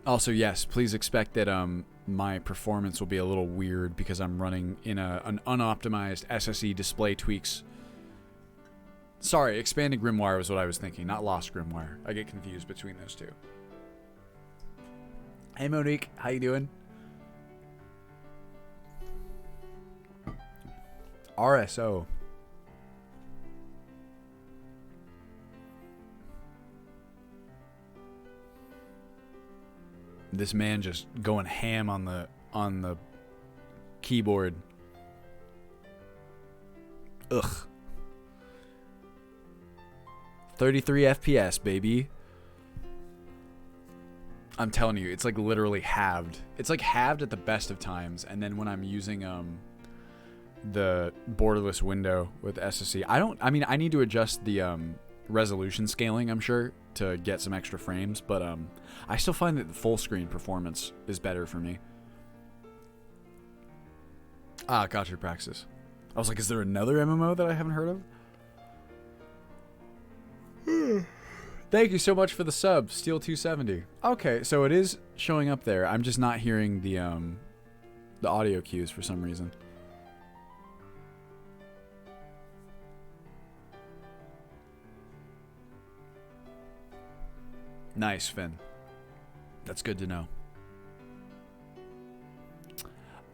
Also, yes, please expect that my performance will be a little weird because I'm running in an unoptimized SSE display tweaks. Sorry, Expanded Grimoire was what I was thinking, not Lost Grimoire. I get confused between those two. Hey Monique, how you doing? RSO. This man just going ham on the keyboard. Ugh. 33 FPS, baby. I'm telling you, it's like literally halved. It's like halved at the best of times, and then when I'm using the borderless window with SSE, I mean I need to adjust the resolution scaling, I'm sure, to get some extra frames, but I still find that the full screen performance is better for me. Ah, gotcha, Praxis. I was like, is there another MMO that I haven't heard of? Thank you so much for the sub, Steel270. Okay, so it is showing up there. I'm just not hearing the audio cues for some reason. Nice, Finn. That's good to know.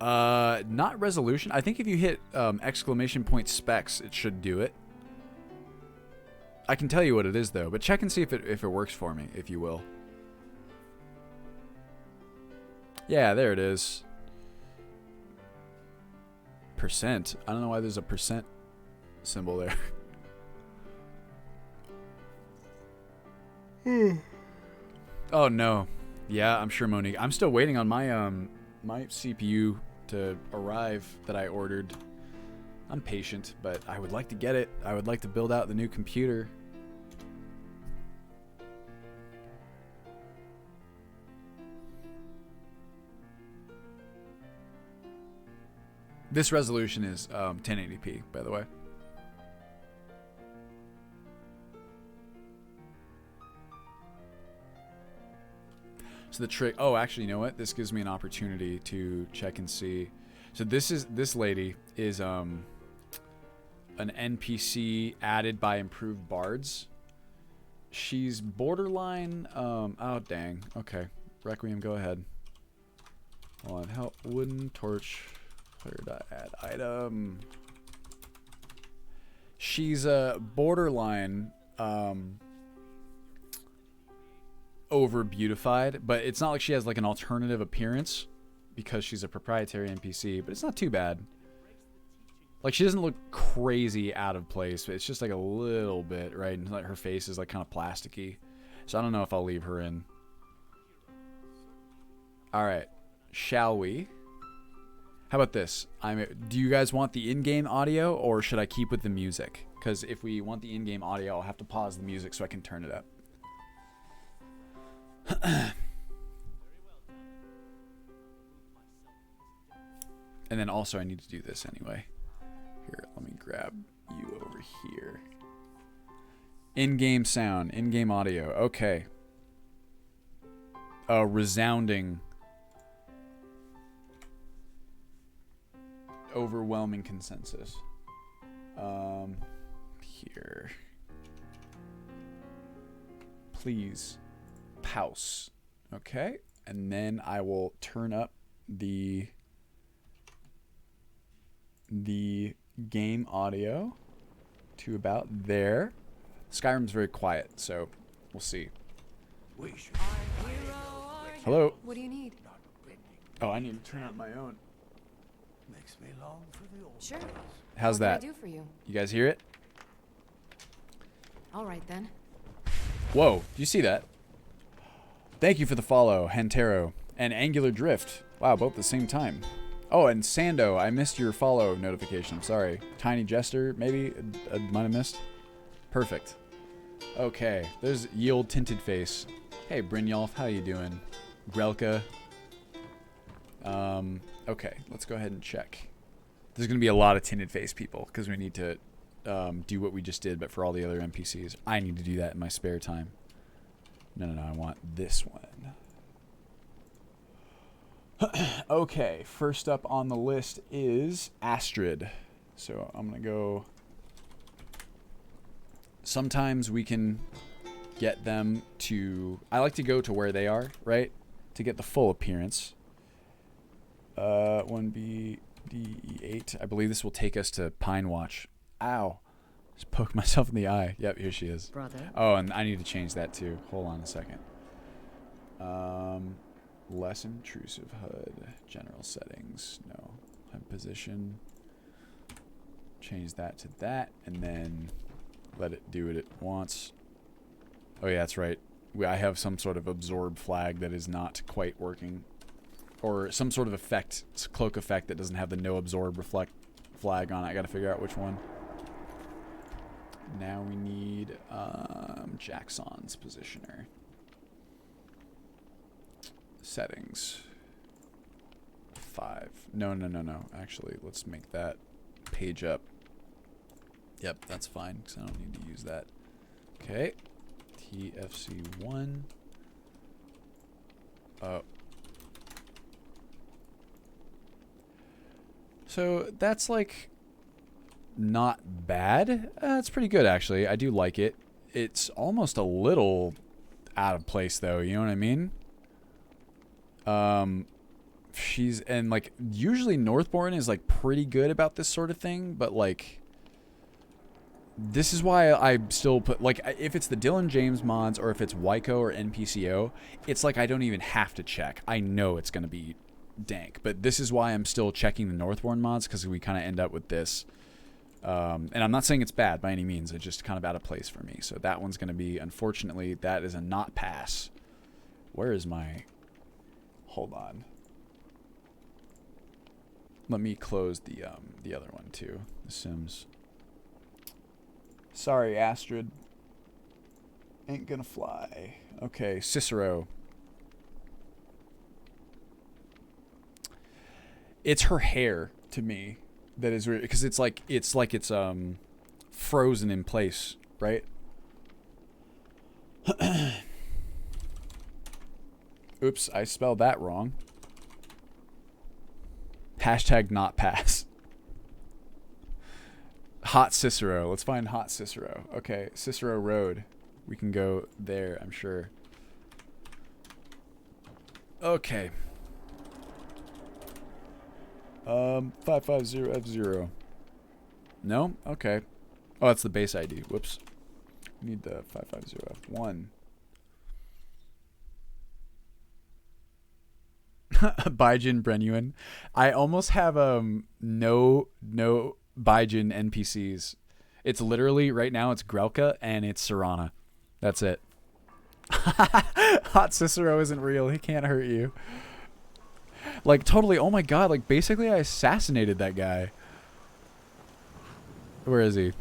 Not resolution. I think if you hit exclamation point specs, it should do it. I can tell you what it is though, but check and see if it works for me, if you will. Yeah, there it is. Percent. I don't know why there's a percent symbol there. Oh no. Yeah, I'm sure, Monique. I'm still waiting on my my CPU to arrive that I ordered. I'm patient, but I would like to get it. I would like to build out the new computer. This resolution is 1080p, by the way. So the trick, oh, actually, you know what? This gives me an opportunity to check and see. So this lady is an NPC added by improved bards. She's borderline, oh dang, okay. Requiem, go ahead. Hold on, help, wooden torch, player.add item. She's a borderline, over beautified, but it's not like she has like an alternative appearance because she's a proprietary NPC, but it's not too bad. Like, she doesn't look crazy out of place, but it's just like a little bit, right? And like her face is like kind of plasticky. So I don't know if I'll leave her in. All right, shall we? How about this? Do you guys want the in-game audio or should I keep with the music? Because if we want the in-game audio, I'll have to pause the music so I can turn it up. And then also I need to do this anyway. Here, let me grab you over here. In-game sound, in-game audio. Okay. A resounding, overwhelming consensus. Here. Please. Pause. Okay. And then I will turn up the game audio to about there. Skyrim's very quiet, so we'll see. Hello. What do you need? Oh, I need to turn up my own. Makes me long for the old. Sure. How's that? What can I do for you? You guys hear it? All right then. Whoa, do you see that? Thank you for the follow, Hentero. And Angular Drift. Wow, both at the same time. Oh, and Sando, I missed your follow notification. I'm sorry. Tiny Jester, maybe? I might have missed. Perfect. Okay, there's Yield Tinted Face. Hey, Brynjolf, how you doing? Grelka. Okay, let's go ahead and check. There's going to be a lot of Tinted Face people because we need to do what we just did, but for all the other NPCs. I need to do that in my spare time. No, I want this one. Okay, first up on the list is Astrid. So I'm going to go... Sometimes we can get them to... I like to go to where they are, right? To get the full appearance. 1B, D8. I believe this will take us to Pine Watch. Ow. Just poked myself in the eye. Yep, here she is. Brother. Oh, and I need to change that too. Hold on a second. Less intrusive HUD. General settings. No. HUD position. Change that to that. And then let it do what it wants. Oh yeah, that's right. I have some sort of absorb flag that is not quite working. Or some sort of effect, cloak effect that doesn't have the no absorb reflect flag on it. I gotta figure out which one. Now we need Jackson's positioner. Settings. 5. No. Actually, let's make that page up. Yep, that's fine, because I don't need to use that. Okay. TFC1. Oh. So that's like not bad. It's pretty good actually. I do like it. It's almost a little out of place though, you know what I mean? She's and like usually Northbourne is like pretty good about this sort of thing, but like this is why I still put like if it's the Dylan James mods or if it's Wyco or NPCO, it's like I don't even have to check. I know it's going to be dank, but this is why I'm still checking the Northbourne mods, because we kind of end up with this. And I'm not saying it's bad by any means. It's just kind of out of place for me. So that one's going to be, unfortunately, that is a not pass. Where is my... Hold on. Let me close the other one too. The Sims. Sorry, Astrid. Ain't gonna fly. Okay, Cicero. It's her hair to me that is weird, because it's frozen in place, right? Oops, I spelled that wrong. Hashtag not pass. Hot Cicero. Let's find Hot Cicero. Okay, Cicero Road. We can go there, I'm sure. Okay. 550F0. No? Okay. Oh, that's the base ID. Whoops. We need the 550F1. Baijin Brenuin. I almost have no Baijin NPCs. It's literally right now it's Grelka and it's Serana. That's it. Hot Cicero isn't real. He can't hurt you. Like totally, oh my god, like basically I assassinated that guy. Where is he?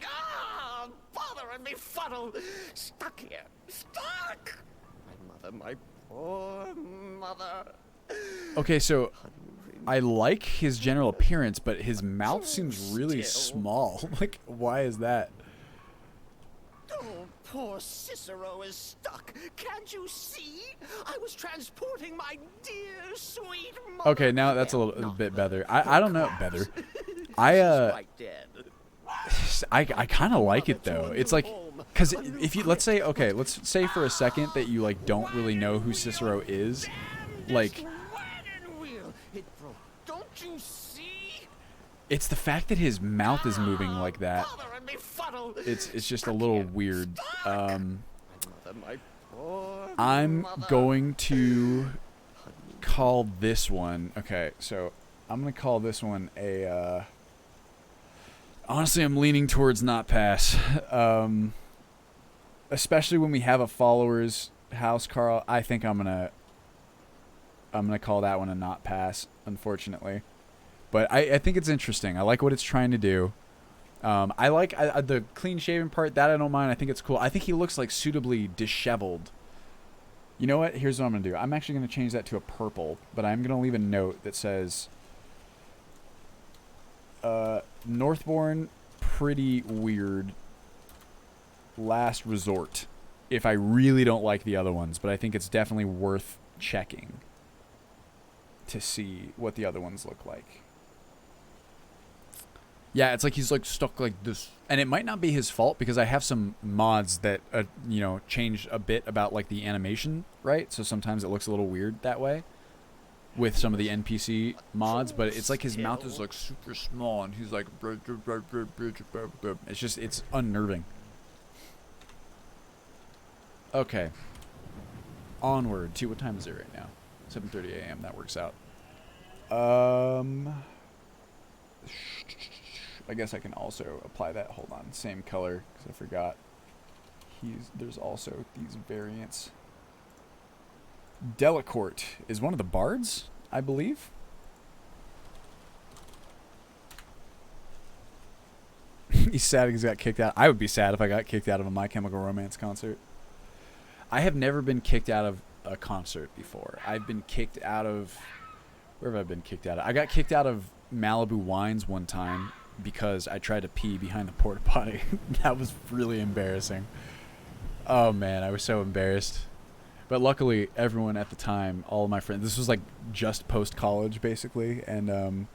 Ah, bother and befuddle. Stuck here. Stuck. My mother, my poor mother. Okay, so I like his general appearance, but his mouth seems really small. Like, why is that? Oh, poor Cicero is stuck. Can't you see? I was transporting my dear, sweet mother. Okay, now that's a bit better. I don't know, better. I kind of like it though. It's like, because if you let's say for a second that you like don't really know who Cicero is, like. Don't you see? It's the fact that his mouth is moving like that. It's just a little weird. I'm going to call this one. Okay, so I'm gonna call this one a. Honestly, I'm leaning towards not pass. Especially when we have a followers house, Carl. I think I'm gonna call that one a not pass, unfortunately. But I think it's interesting. I like what it's trying to do. I like the clean shaven part. That I don't mind. I think it's cool. I think he looks like suitably disheveled. You know what? Here's what I'm going to do. I'm actually going to change that to a purple, but I'm going to leave a note that says Northbourne, pretty weird, last resort, if I really don't like the other ones, but I think it's definitely worth checking to see what the other ones look like. Yeah, it's like he's like stuck like this, and it might not be his fault because I have some mods that you know, change a bit about like the animation, right? So sometimes it looks a little weird that way with some of the NPC mods, but it's like his mouth is like super small and he's like it's unnerving. Okay. Onward to, what time is it right now? 7:30 a.m. That works out. I guess I can also apply that. Hold on, same color because I forgot. There's also these variants. Delacourt is one of the bards, I believe. He's sad because he got kicked out. I would be sad if I got kicked out of a My Chemical Romance concert. I have never been kicked out of a concert before. I've been kicked out of... Where have I been kicked out of? I got kicked out of Malibu Wines one time because I tried to pee behind the porta potty. That was really embarrassing. Oh man, I was so embarrassed. But luckily, everyone at the time, all of my friends, this was like just post-college basically, and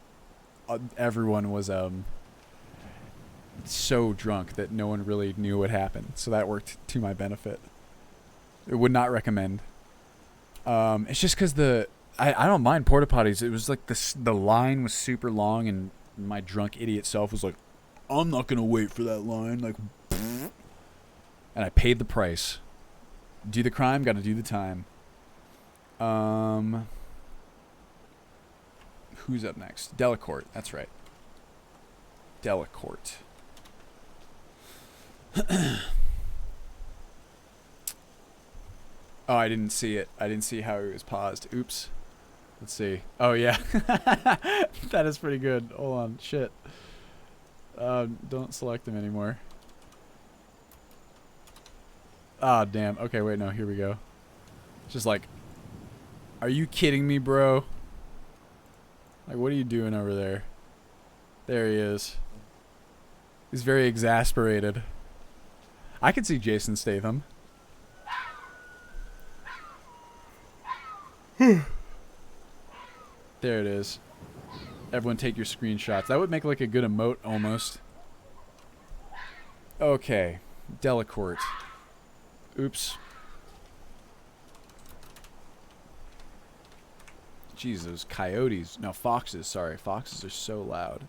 everyone was so drunk that no one really knew what happened. So that worked to my benefit. I would not recommend. It's just because I don't mind porta potties. It was like the line was super long, and my drunk idiot self was like, I'm not gonna wait for that line, like, and I paid the price. Do the crime, gotta do the time. Who's up next? Delacourt, that's right. Delacourt. Oh, I didn't see it. I didn't see how it was paused. Oops. Let's see. Oh, yeah. That is pretty good. Hold on. Shit. Don't select him anymore. Ah, damn. Okay, wait, no. Here we go. Just like, are you kidding me, bro? Like, what are you doing over there? There he is. He's very exasperated. I could see Jason Statham. There it is. Everyone take your screenshots. That would make like a good emote almost. Okay. Delacourt. Oops. Jesus, coyotes. No, foxes, sorry. Foxes are so loud.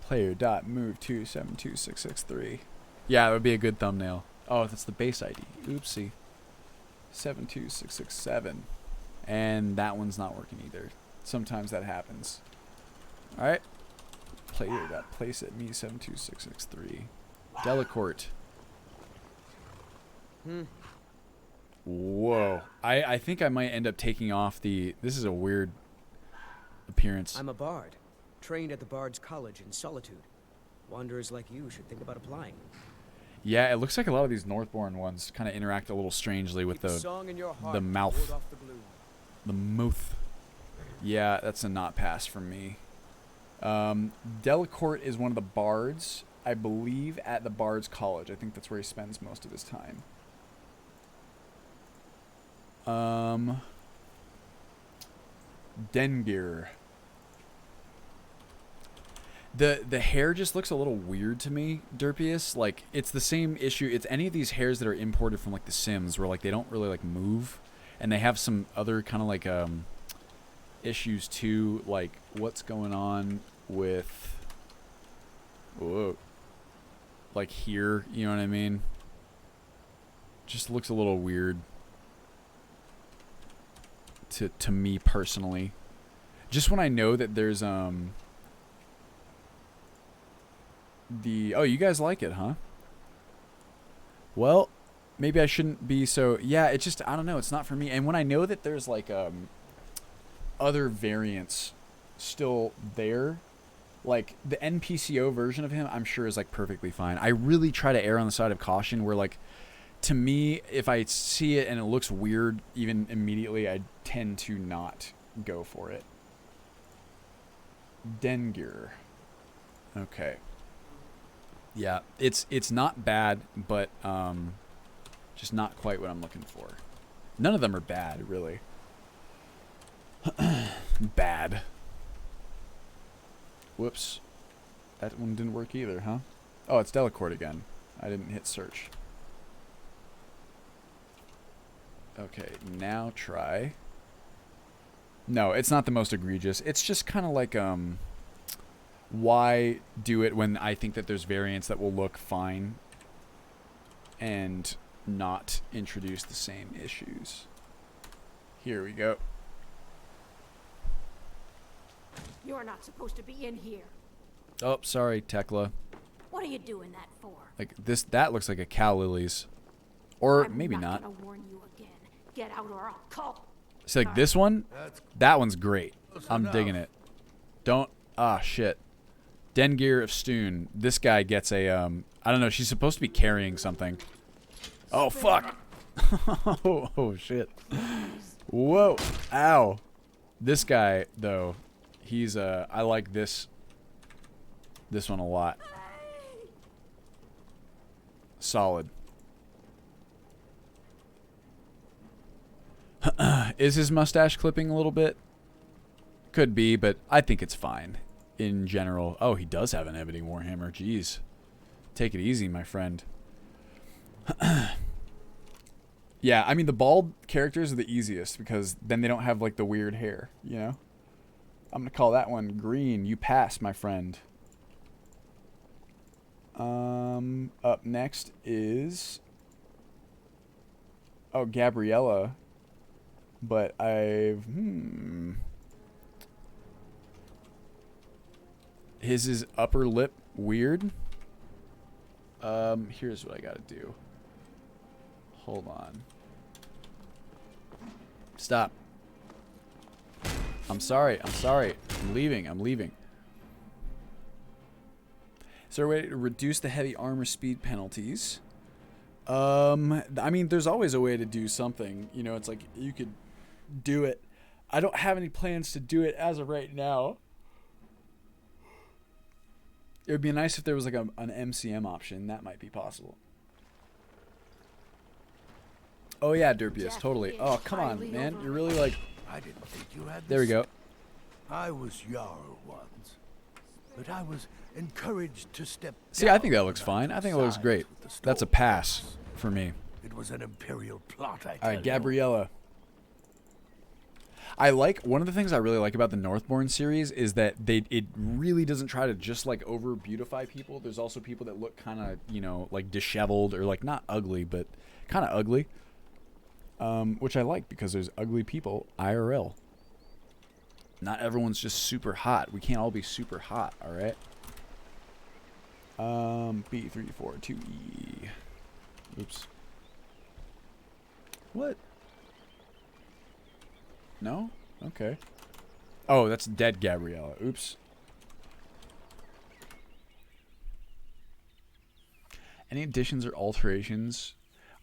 Player dot move 272663. Yeah, that would be a good thumbnail. Oh, that's the base ID. Oopsie. 72667. And that one's not working either. Sometimes that happens. Alright. Player dot place at me 72663. Delacourt. Whoa. I think I might end up taking off the... This is a weird appearance. I'm a bard, trained at the Bard's College in Solitude. Wanderers like you should think about applying. Yeah, it looks like a lot of these Northbourne ones kind of interact a little strangely with the mouth. The mouth. Yeah, that's a not pass from me. Delacourt is one of the bards, I believe, at the Bard's College. I think that's where he spends most of his time. Dengir. The hair just looks a little weird to me, Derpius. Like, it's the same issue. It's any of these hairs that are imported from, like, The Sims, where, like, they don't really, like, move. And they have some other kind of, like, issues, too. Like, what's going on with... Whoa. Like, here, you know what I mean? Just looks a little weird. To me, personally. Just when I know that there's, oh, you guys like it, huh? Well, maybe I shouldn't be so... Yeah, it's just, I don't know, it's not for me. And when I know that there's, like, other variants still there, Like the NPCO version of him, I'm sure is like perfectly fine. I really try to err on the side of caution where like, to me, if I see it and it looks weird even immediately, I tend to not go for it. Dengir. Okay. Yeah, it's not bad, but just not quite what I'm looking for. None of them are bad, really. Bad. Whoops. That one didn't work either, huh? Oh, it's Delacorte again. I didn't hit search. Okay, now try. No, it's not the most egregious. It's just kind of like, why do it when I think that there's variants that will look fine and not introduce the same issues? Here we go. You're not supposed to be in here. Oh, sorry, Tekla. What are you doing that for? Like this, that looks like a cow lilies. Or maybe I'm not. gonna warn you again. Get out or I'll call. See, like this one, that one's great. I'm digging it. Don't, shit. Dengir of Stoon. This guy gets a, I don't know, she's supposed to be carrying something. Oh, fuck. Oh, shit. Whoa. Ow. This guy, though, he's, I like this one a lot. Solid. Is his mustache clipping a little bit? Could be, but I think it's fine in general. Oh, he does have an Ebony Warhammer. Jeez. Take it easy, my friend. Yeah, I mean, the bald characters are the easiest because then they don't have, like, the weird hair, you know? I'm going to call that one green. You pass, my friend. Up next is... Oh, Gabriella. But I've... His is upper lip weird. Here's what I gotta do. Hold on. Stop. I'm sorry. I'm leaving. Is there a way to reduce the heavy armor speed penalties? I mean, there's always a way to do something. You know, it's like you could do it. I don't have any plans to do it as of right now. It would be nice if there was like an MCM option. That might be possible. Oh yeah, Derpius, totally. Oh, come on, man. You're really like... I didn't think you had There we go. I was Jarl once, but I was encouraged to step See, I think that looks fine. I think it looks great. That's a pass for me. It was an imperial plot, I tell All right, you. Gabriella. I like, one of the things I really like about the Northborn series is that it really doesn't try to just like over beautify people. There's also people that look kind of, you know, like disheveled or like not ugly, but kind of ugly. Which I like because there's ugly people IRL. Not everyone's just super hot. We can't all be super hot, all right? B342E. Oops. What? No? Okay. Oh, that's dead Gabriella. Oops. Any additions or alterations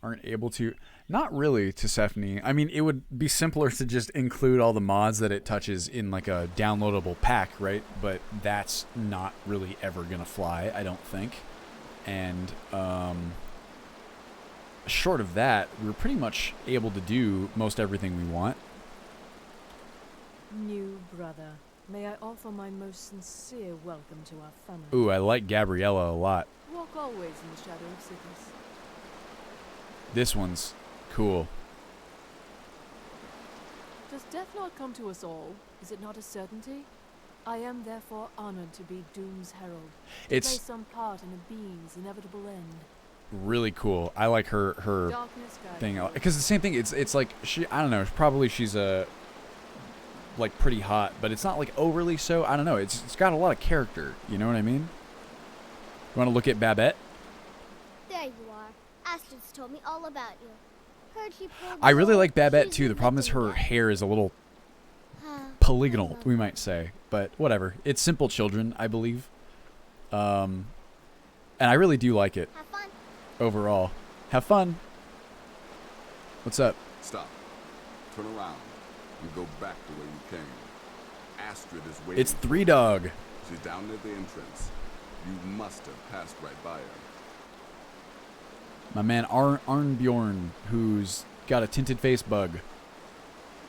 aren't able to... Not really to Stephanie. I mean, it would be simpler to just include all the mods that it touches in like a downloadable pack, right? But that's not really ever going to fly, I don't think. And short of that, we're pretty much able to do most everything we want. New brother, may I offer my most sincere welcome to our family. Ooh, I like Gabriella a lot. Walk always in the shadow of cities. This one's cool. Does death not come to us all? Is it not a certainty? I am therefore honored to be Doom's herald. To It's play some part in a being's inevitable end. really cool. I like her Darkness guide thing you. because the same thing. It's like she. I don't know. Probably she's a like pretty hot, but it's not like overly so. I don't know. It's got a lot of character. You know what I mean? You want to look at Babette? There you are. Astrid's told me all about you. Heard she pulled I really you. like Babette She's too. The problem is her invincible. hair is a little polygonal, we might say. But whatever. It's simple children, I believe. And I really do like it. Have fun. Overall. Have fun. What's up? Stop. Turn around and go back the way you came. Astrid is waiting. It's Three Dog. She's down at the entrance. You must have passed right by her. My man Arnbjorn, who's got a tinted face bug.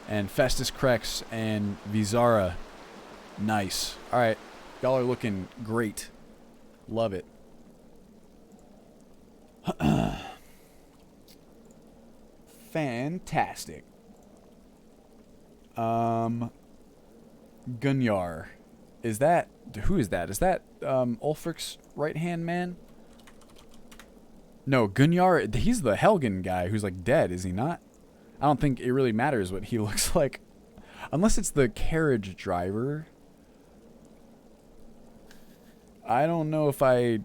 And Festus Krex and Vizara. Nice. Alright. Y'all are looking great. Love it. Fantastic. Gunjar. Is that... Who is that? Is that Ulfric's right-hand man? No, Gunjar... He's the Helgen guy who's, like, dead, is he not? I don't think it really matters what he looks like. Unless it's the carriage driver. I don't know if I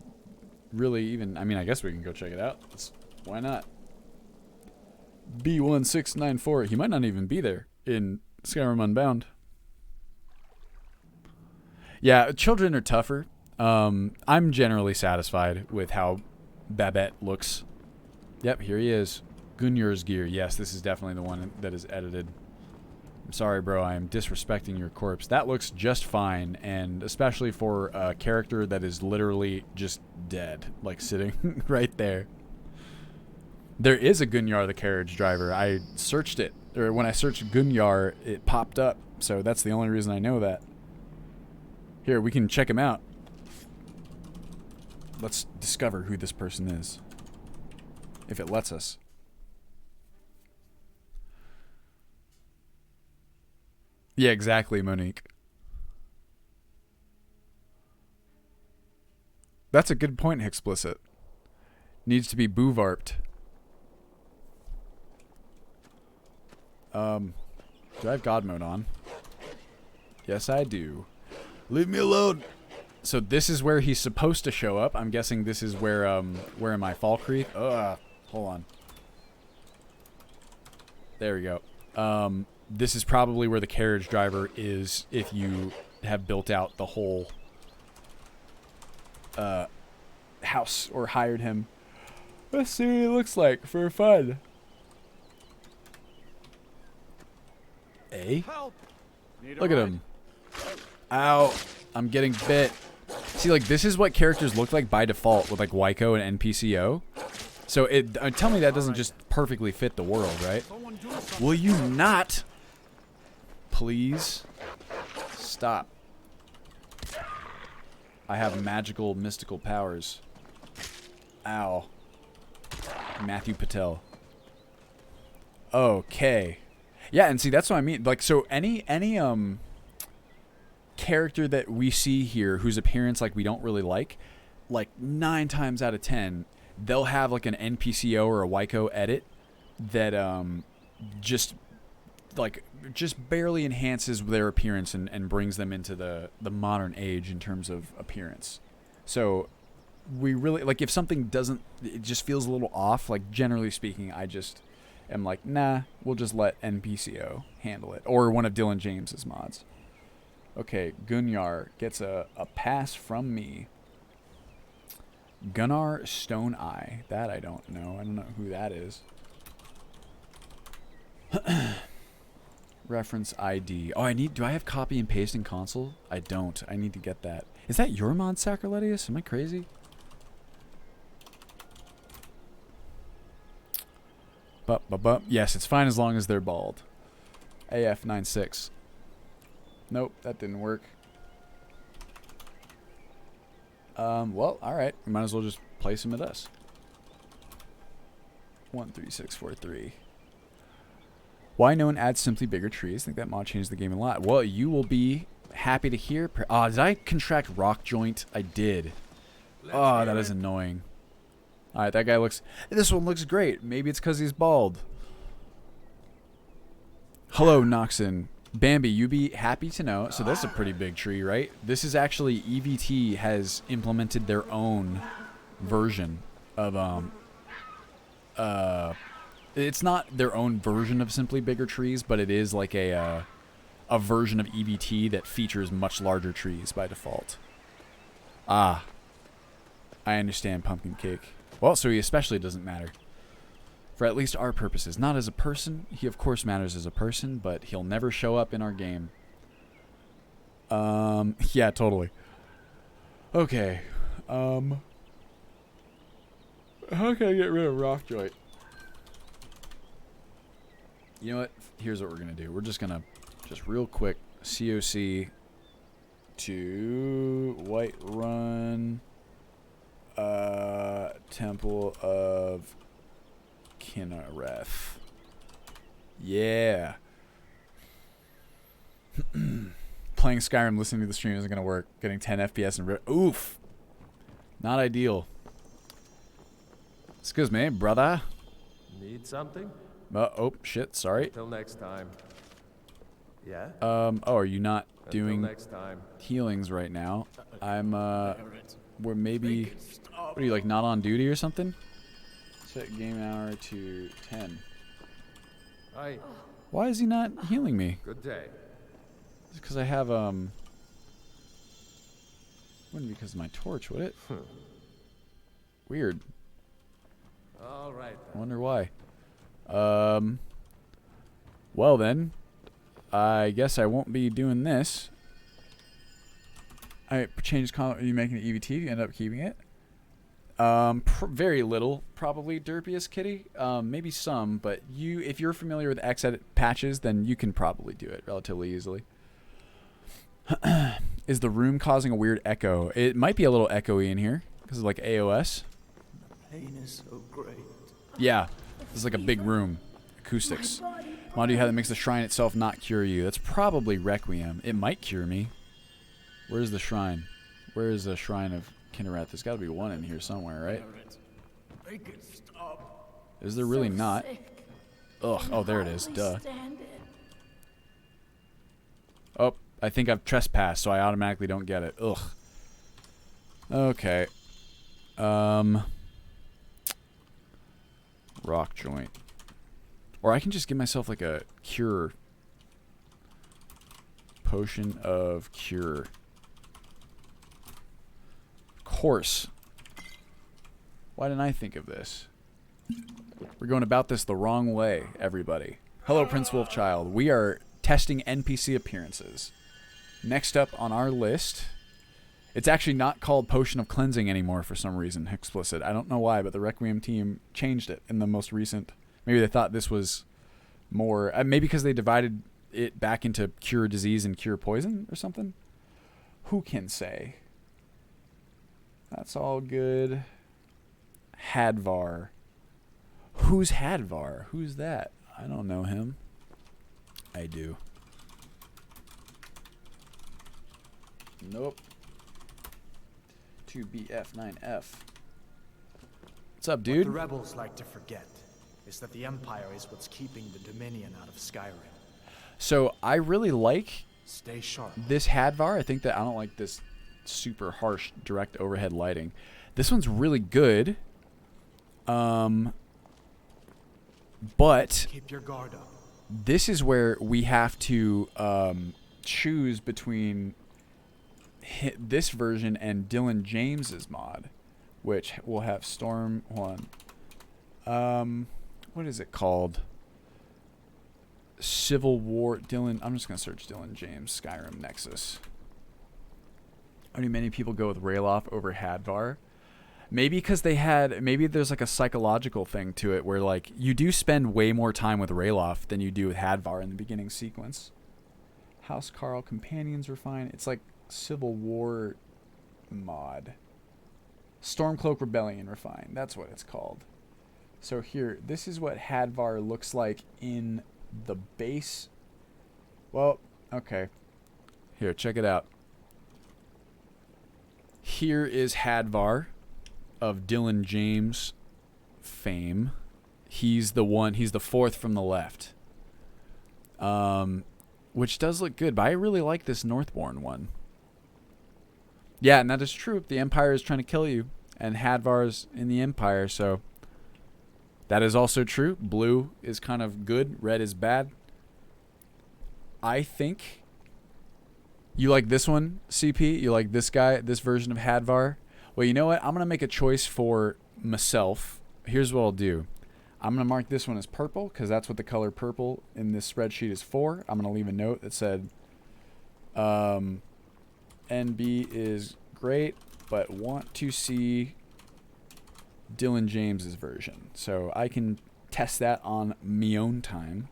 really even... I mean, I guess we can go check it out. Why not? B1694. He might not even be there in Skyrim Unbound. Yeah, children are tougher. I'm generally satisfied with how Babette looks. Yep, here he is. Gunjar's gear. Yes, this is definitely the one that is edited. I'm sorry, bro. I am disrespecting your corpse. That looks just fine, and especially for a character that is literally just dead, like sitting right there. There is a Gunjar the carriage driver. I searched it, or when I searched Gunjar, it popped up, so that's the only reason I know that. Here, we can check him out. Let's discover who this person is, if it lets us. Yeah, exactly, Monique. That's a good point, Explicit. Needs to be boovarped. Do I have God mode on? Yes, I do. Leave me alone. So this is where he's supposed to show up. I'm guessing this is where am I? Falkreath? Hold on. There we go. This is probably where the carriage driver is if you have built out the whole house or hired him. Let's see what he looks like for fun. Help! Look at him. Ow. I'm getting bit. See, like, this is what characters look like by default with, like, Wyko and NPCO. So, tell me that doesn't just perfectly fit the world, right? Will you not... Please stop. I have magical, mystical powers. Ow. Matthew Patel. Okay. Yeah, and see, that's what I mean. Like, so any character that we see here whose appearance, like, we don't really like 9 times out of 10, they'll have, like, an NPCO or a Wyko edit that, just barely enhances their appearance and brings them into the modern age in terms of appearance. So we really, like, if something doesn't, it just feels a little off, like, generally speaking, I just am like, nah, we'll just let NPCO handle it. Or one of Dylan James's mods. Okay, Gunjar gets a pass from me. Gunnar Stone Eye. That I don't know. I don't know who that is. Reference ID. Oh, do I have copy and paste in console? I don't. I need to get that. Is that your mod, Sacroletius? Am I crazy? Yes, it's fine as long as they're bald. AF96. Nope, that didn't work. Well, alright. We might as well just place him at us. 13643. Why no one adds simply bigger trees? I think that mod changed the game a lot. Well, you will be happy to hear. Did I contract rock joint? I did. Oh, that is annoying. Alright, that guy looks... This one looks great. Maybe it's because he's bald. Hello, Noxon. Bambi, you be happy to know. So that's a pretty big tree, right? This is actually... EVT has implemented their own version of... It's not their own version of simply bigger trees, but it is like a a version of EBT that features much larger trees by default. Ah. I understand, pumpkin cake. Well, so he especially doesn't matter. For at least our purposes. Not as a person. He, of course, matters as a person, but he'll never show up in our game. Yeah, totally. Okay. How can I get rid of Rockjoy? You know what? Here's what we're going to do. We're just going to, just real quick, COC to Whiterun, Temple of Kinnereth. Yeah. Playing Skyrim, listening to the stream isn't going to work. Getting 10 FPS and oof. Not ideal. Excuse me, brother. Need something? Oh, shit, sorry. Until next time. Yeah? Oh, are you not doing next time. healings right now? I'm, we're maybe, what are you, like, not on duty or something? Set game hour to 10. Hi. Why is he not healing me? Good day. It's because I have, wouldn't be because of my torch, would it? Weird. All right. I wonder why. Well then, I guess I won't be doing this. I changed color. Are you making it EVT? You end up keeping it? Very little, probably, Derpiest Kitty. Maybe some, but if you're familiar with Xedit patches, then you can probably do it relatively easily. Is the room causing a weird echo? It might be a little echoey in here because of like AOS. Pain is so great. Yeah, this is like a big room. Acoustics. Why do you have that makes the shrine itself not cure you? That's probably Requiem. It might cure me. Where's the shrine? Where is the shrine of Kinnereth? There's got to be one in here somewhere, right? Make it stop. Is there really not? Ugh. Oh, there it is. Duh. Oh, I think I've trespassed, so I automatically don't get it. Ugh. Okay. Rock joint. Or I can just give myself like a cure. Potion of cure. Of course. Why didn't I think of this? We're going about this the wrong way, everybody. Hello, Prince Wolfchild. We are testing NPC appearances. Next up on our list, it's actually not called Potion of Cleansing anymore for some reason, explicit. I don't know why, but the Requiem team changed it in the most recent. Maybe they thought this was more, maybe because they divided it back into cure disease and cure poison or something. Who can say? That's all good. Hadvar. Who's Hadvar? Who's that? I don't know him. I do. Nope. 2BF9F. What's up, dude? What the rebels like to forget is that the Empire is what's keeping the Dominion out of Skyrim. So I really like Stay sharp. this Hadvar. I think that I don't like this super harsh direct overhead lighting. This one's really good. But Keep your guard up. this is where we have to choose between this version and Dylan James's mod, which will have Storm one. What is it called? Civil War Dylan. I'm just gonna search Dylan James Skyrim Nexus. Only many people go with Rayloff over Hadvar. Maybe because maybe there's like a psychological thing to it where like you do spend way more time with Rayloff than you do with Hadvar in the beginning sequence. House Carl Companions Refine. It's like Civil War mod. Stormcloak Rebellion Refine. That's what it's called. So here, this is what Hadvar looks like in the base. Well, okay. Here, check it out. Here is Hadvar of Dylan James fame. He's the fourth from the left. Which does look good, but I really like this Northbourne one. Yeah, and that is true. The Empire is trying to kill you, and Hadvar's in the Empire, so that is also true. Blue is kind of good, red is bad. I think you like this one, CP. You like this guy, this version of Hadvar. Well, you know what? I'm gonna make a choice for myself. Here's what I'll do. I'm gonna mark this one as purple because that's what the color purple in this spreadsheet is for. I'm gonna leave a note that said, NB is great, but want to see Dylan James's version, so I can test that on my own time.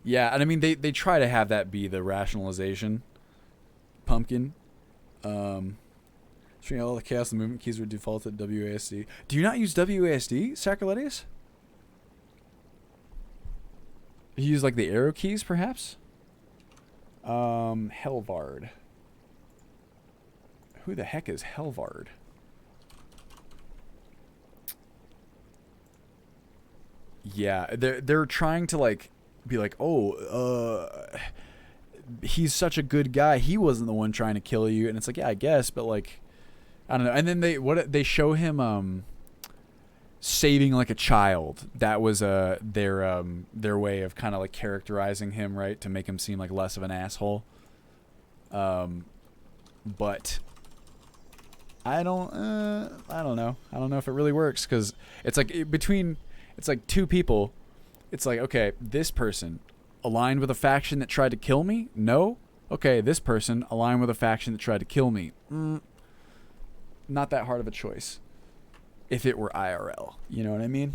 Yeah, and I mean they try to have that be the rationalization. Pumpkin. Showing all the chaos and movement keys were defaulted WASD. Do you not use WASD, Sacrolettes? You use like the arrow keys, perhaps? Helvard. Who the heck is Helvard? Yeah, they're trying to like be like, he's such a good guy. He wasn't the one trying to kill you, and it's like, yeah, I guess, but like, I don't know. And then they show him saving like a child. That was their way of kind of like characterizing him, right, to make him seem like less of an asshole. But I don't know. I don't know if it really works because it's like it's like two people. It's like, okay, this person aligned with a faction that tried to kill me? No. Okay, this person aligned with a faction that tried to kill me. Not that hard of a choice. If it were IRL, you know what I mean?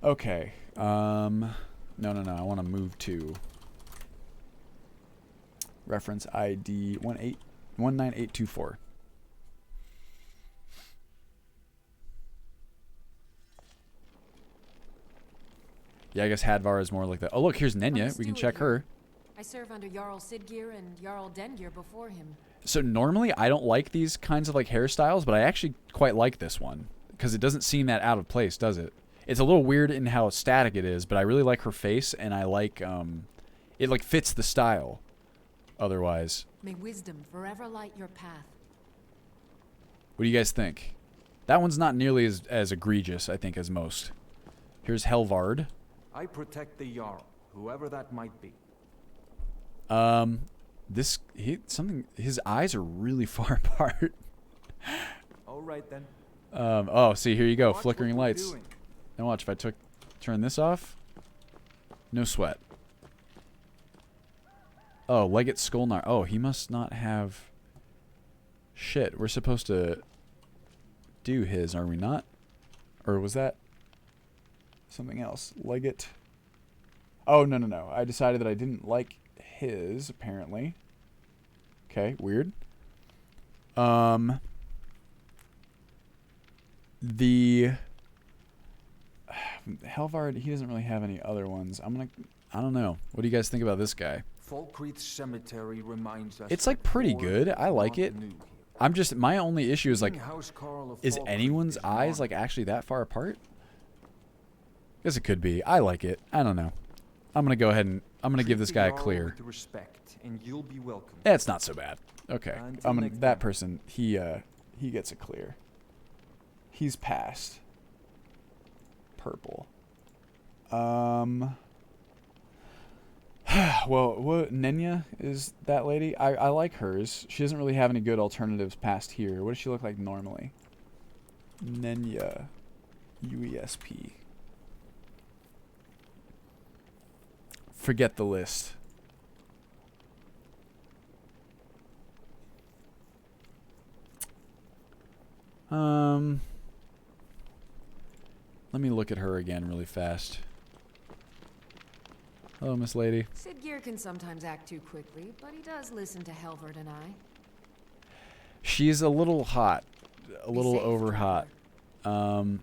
Okay. No. I want to move to reference ID 19824. Yeah, I guess Hadvar is more like that. Oh, look, here's Nenya. We can check her. I serve under Jarl Sidgir and Jarl Dengir before him. So normally I don't like these kinds of like hairstyles, but I actually quite like this one because it doesn't seem that out of place, does it? It's a little weird in how static it is, but I really like her face, and I like it like fits the style. Otherwise, may wisdom forever light your path. What do you guys think? That one's not nearly as egregious, I think, as most. Here's Helvard. I protect the Jarl, whoever that might be. His eyes are really far apart. All right then. Oh, see, here you go, Watch flickering what you're lights. doing. Now watch, if I turn this off, no sweat. Oh, Legate Skolnar. Oh, he must not have shit. We're supposed to do his, are we not? Or was that something else? Legate. Oh, no. I decided that I didn't like his, apparently. Okay, weird. The Helvard, he doesn't really have any other ones. I don't know. What do you guys think about this guy? Falkreath Cemetery reminds us. It's like pretty good. I like it. I'm just, my only issue is like, is anyone's eyes like actually that far apart? Guess it could be. I like it. I don't know. I'm gonna go ahead and I'm gonna give this guy a clear. Respect, and you'll be welcome. It's not so bad. Okay. That person, he gets a clear. He's passed. Purple. Well, what Nenya is that lady? I like hers. She doesn't really have any good alternatives past here. What does she look like normally? Nenya. UESP. Forget the list. Let me look at her again really fast. Hello, Miss Lady. Sidgir can sometimes act too quickly, but he does listen to Helvard and I. She's a little hot. A little over hot. Okay.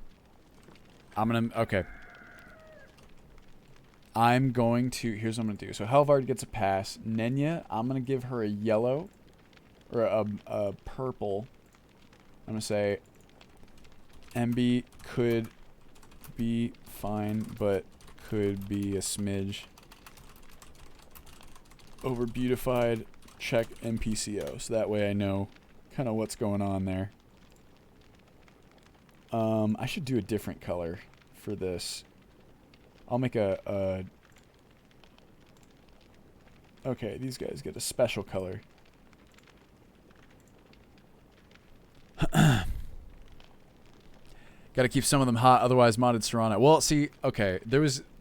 I'm going to, here's what I'm going to do. So Helvard gets a pass. Nenya, I'm going to give her a yellow, or a purple. I'm going to say, MB could be fine, but could be a smidge over beautified. Check NPCO. So that way I know kind of what's going on there. I should do a different color for this. I'll make a okay, these guys get a special color. Gotta keep some of them hot, otherwise modded Serana. Well, see, okay,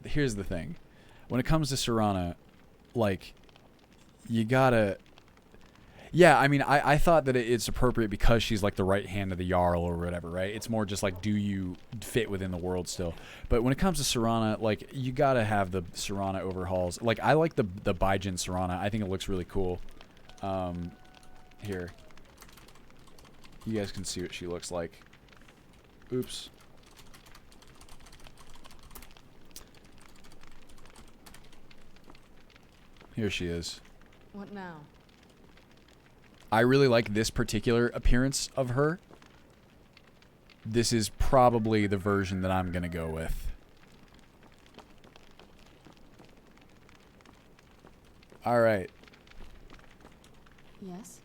here's the thing. When it comes to Serana, like, you gotta... Yeah, I mean, I thought that it's appropriate because she's like the right hand of the Jarl or whatever, right? It's more just like, do you fit within the world still? But when it comes to Serana, like, you gotta have the Serana overhauls. Like, I like the Baijin Serana. I think it looks really cool. Here. You guys can see what she looks like. Oops. Here she is. What now? I really like this particular appearance of her. This is probably the version that I'm going to go with. All right. Yes?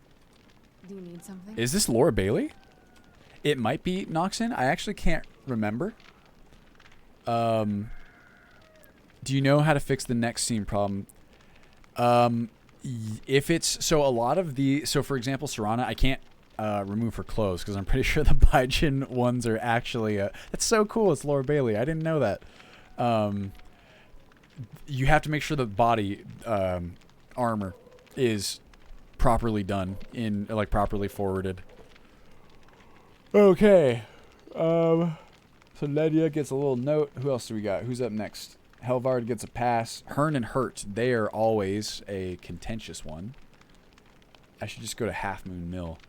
Do you need something? Is this Laura Bailey? It might be Noxon. I actually can't remember. Do you know how to fix the next scene problem? If it's... So a lot of the... So for example, Serana, I can't remove her clothes because I'm pretty sure the Baijin ones are actually... That's so cool. It's Laura Bailey. I didn't know that. You have to make sure the body armor is properly done, like properly forwarded. Okay. So Lydia gets a little note. Who else do we got? Who's up next? Helvard gets a pass. Hearn and Hurt, they are always a contentious one. I should just go to Half Moon Mill.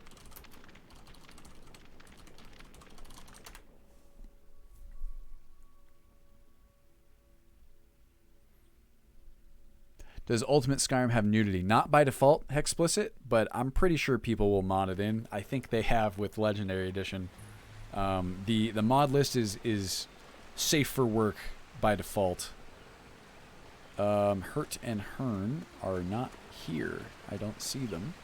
Does Ultimate Skyrim have nudity? Not by default, Hexplicit, but I'm pretty sure people will mod it in. I think they have with Legendary Edition. The mod list is safe for work by default. Hurt and Hearn are not here. I don't see them.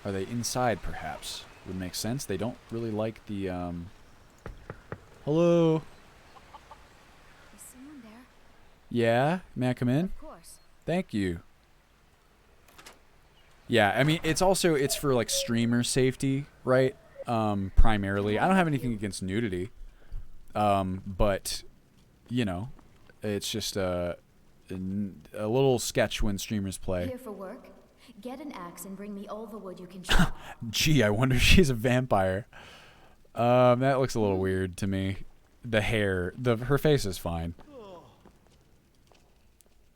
Are they inside, perhaps? Would make sense. They don't really like the, Hello? Is someone there? Yeah? May I come in? Of course. Thank you. Yeah, I mean, it's for, like, streamer safety, right? Primarily. I don't have anything against nudity. But, you know, it's just a little sketch when streamers play. Here for work? Get an axe and bring me all the wood you can chop. Gee, I wonder if she's a vampire. That looks a little weird to me. The hair, her face is fine.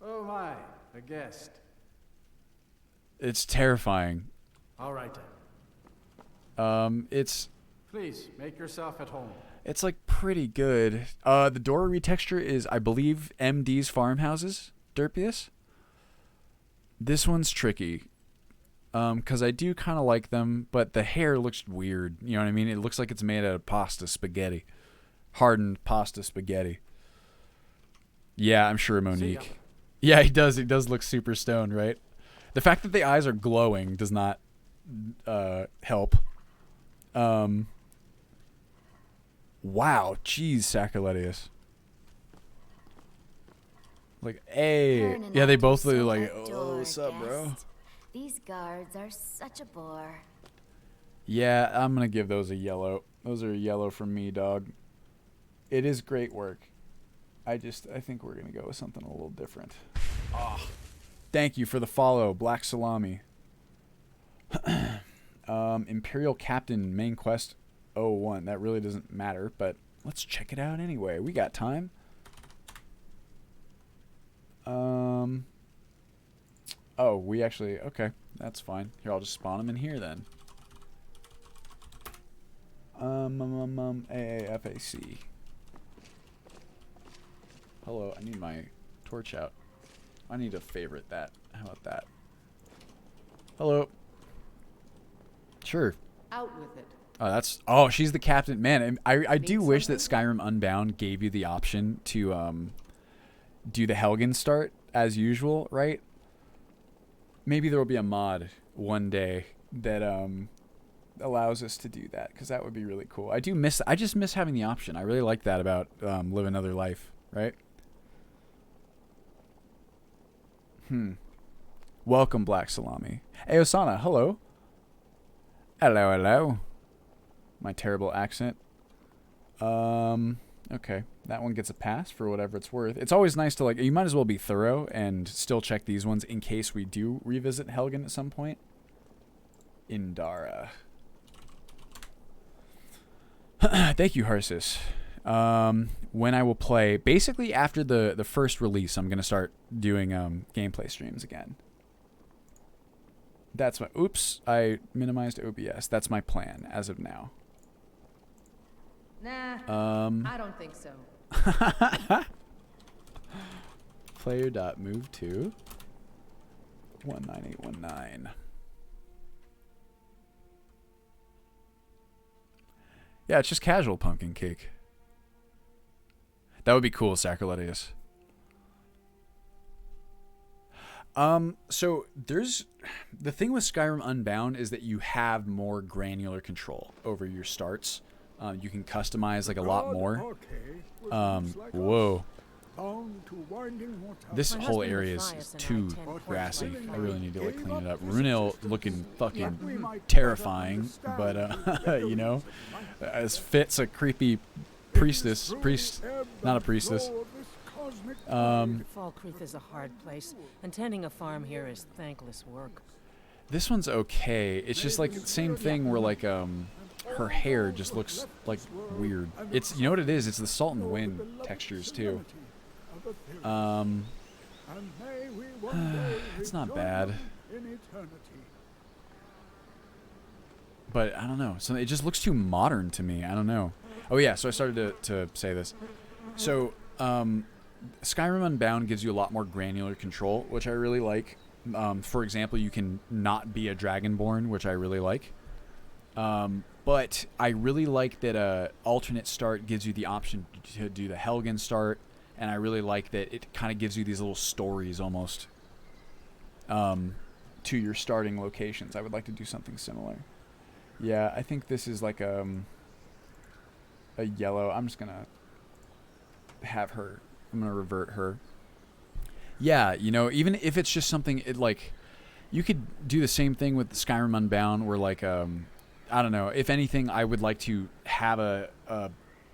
Oh my, a guest. It's terrifying. All right then. It's... Please, make yourself at home. It's like pretty good. The door retexture is, I believe, MD's Farmhouses, Derpius. This one's tricky. Because I do kind of like them, but the hair looks weird. You know what I mean? It looks like it's made out of pasta spaghetti. Hardened pasta spaghetti. Yeah, I'm sure Monique. Yeah, he does. He does look super stoned, right? The fact that the eyes are glowing does not help. Wow, jeez, Sacriletius. Like, hey. Yeah, they both look like, oh, what's up, bro? These guards are such a bore. Yeah, I'm going to give those a yellow. Those are a yellow from me, dog. It is great work. I think we're going to go with something a little different. Oh, thank you for the follow, Black Salami. Imperial Captain Main Quest 01. That really doesn't matter, but let's check it out anyway. We got time. Oh, we actually... Okay, that's fine. Here, I'll just spawn them in here then. AAFAC. Hello, I need my torch out. I need to favorite that. How about that? Hello. Sure. Out with it. Oh, that's... Oh, she's the captain. Man, I do wish that Skyrim Unbound gave you the option to do the Helgen start as usual, right? Maybe there will be a mod one day that allows us to do that, because that would be really cool. I just miss having the option. I really like that about Live Another Life, right? Welcome, Black Salami. Hey, Osana, hello. Hello, hello. My terrible accent. Okay. That one gets a pass for whatever it's worth. It's always nice to, like, you might as well be thorough and still check these ones in case we do revisit Helgen at some point. Indara. Thank you, Harsis. When I will play, basically after the first release, I'm going to start doing gameplay streams again. That's my... Oops, I minimized OBS. That's my plan as of now. Nah, I don't think so. Player.move to 19819. Yeah, it's just casual pumpkin cake. That would be cool, Sacriletius. So there's the thing with Skyrim Unbound is that you have more granular control over your starts. You can customize like a lot more. Whoa. This whole area is too grassy. I really need to like clean it up. Runil looking fucking terrifying, but you know, as fits a creepy priest, not a priestess. Falkreath is a hard place, and tending a farm here is thankless work. This one's okay. It's just like the same thing where like her hair just looks like weird. It's, you know what it is? It's the salt and wind textures too. It's not bad. But I don't know. So it just looks too modern to me. I don't know. Oh yeah, so I started to say this. So Skyrim Unbound gives you a lot more granular control, which I really like. For example, you can not be a Dragonborn, which I really like. But I really like that alternate start gives you the option to do the Helgen start, and I really like that it kind of gives you these little stories almost to your starting locations. I would like to do something similar. Yeah, I think this is like a yellow. I'm just gonna have her. I'm gonna revert her. Yeah, you know, even if it's just something, like, you could do the same thing with Skyrim Unbound, where like I don't know. If anything, I would like to have a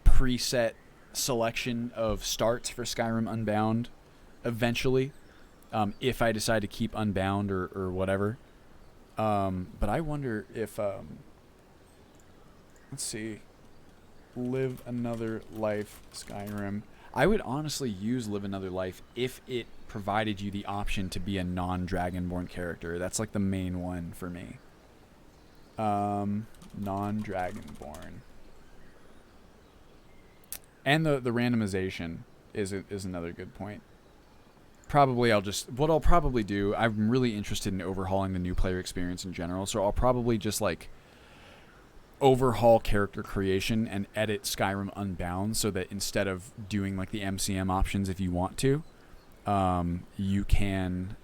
preset selection of starts for Skyrim Unbound eventually, if I decide to keep Unbound or whatever. But I wonder if let's see, Live Another Life Skyrim. I would honestly use Live Another Life if it provided you the option to be a non-Dragonborn character. That's like the main one for me. Non-Dragonborn. And the randomization is another good point. Probably what I'll probably do, I'm really interested in overhauling the new player experience in general, so I'll probably just like overhaul character creation and edit Skyrim Unbound so that instead of doing like the MCM options, if you want to, you can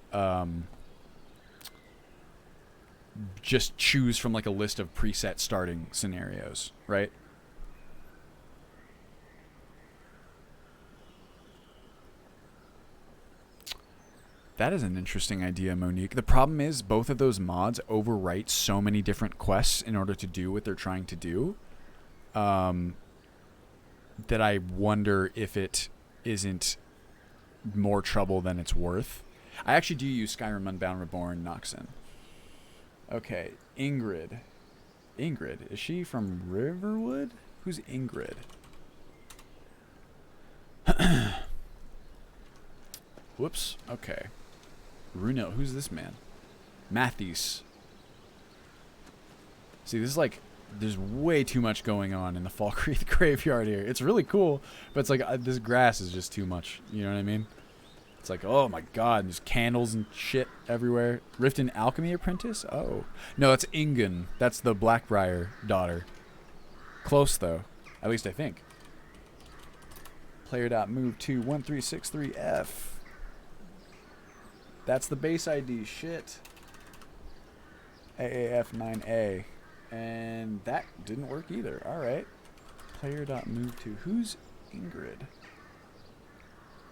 just choose from like a list of preset starting scenarios, right? That is an interesting idea, Monique. The problem is both of those mods overwrite so many different quests in order to do what they're trying to do, that I wonder if it isn't more trouble than it's worth. I actually do use Skyrim Unbound Reborn Noxon. Okay, Ingrid. Ingrid, is she from Riverwood? Who's Ingrid? Whoops. Okay. Runil, who's this man? Matthews. See, this is like, there's way too much going on in the Falkreath graveyard here. It's really cool, but it's like, this grass is just too much. You know what I mean? It's like, oh my god, there's candles and shit everywhere. Riften Alchemy Apprentice? Oh. No, that's Ingen. That's the Blackbriar daughter. Close, though. At least I think. Player.move to 1363F. That's the base ID. Shit. AAF9A. And that didn't work either. All right. Player.move to. Who's Ingrid?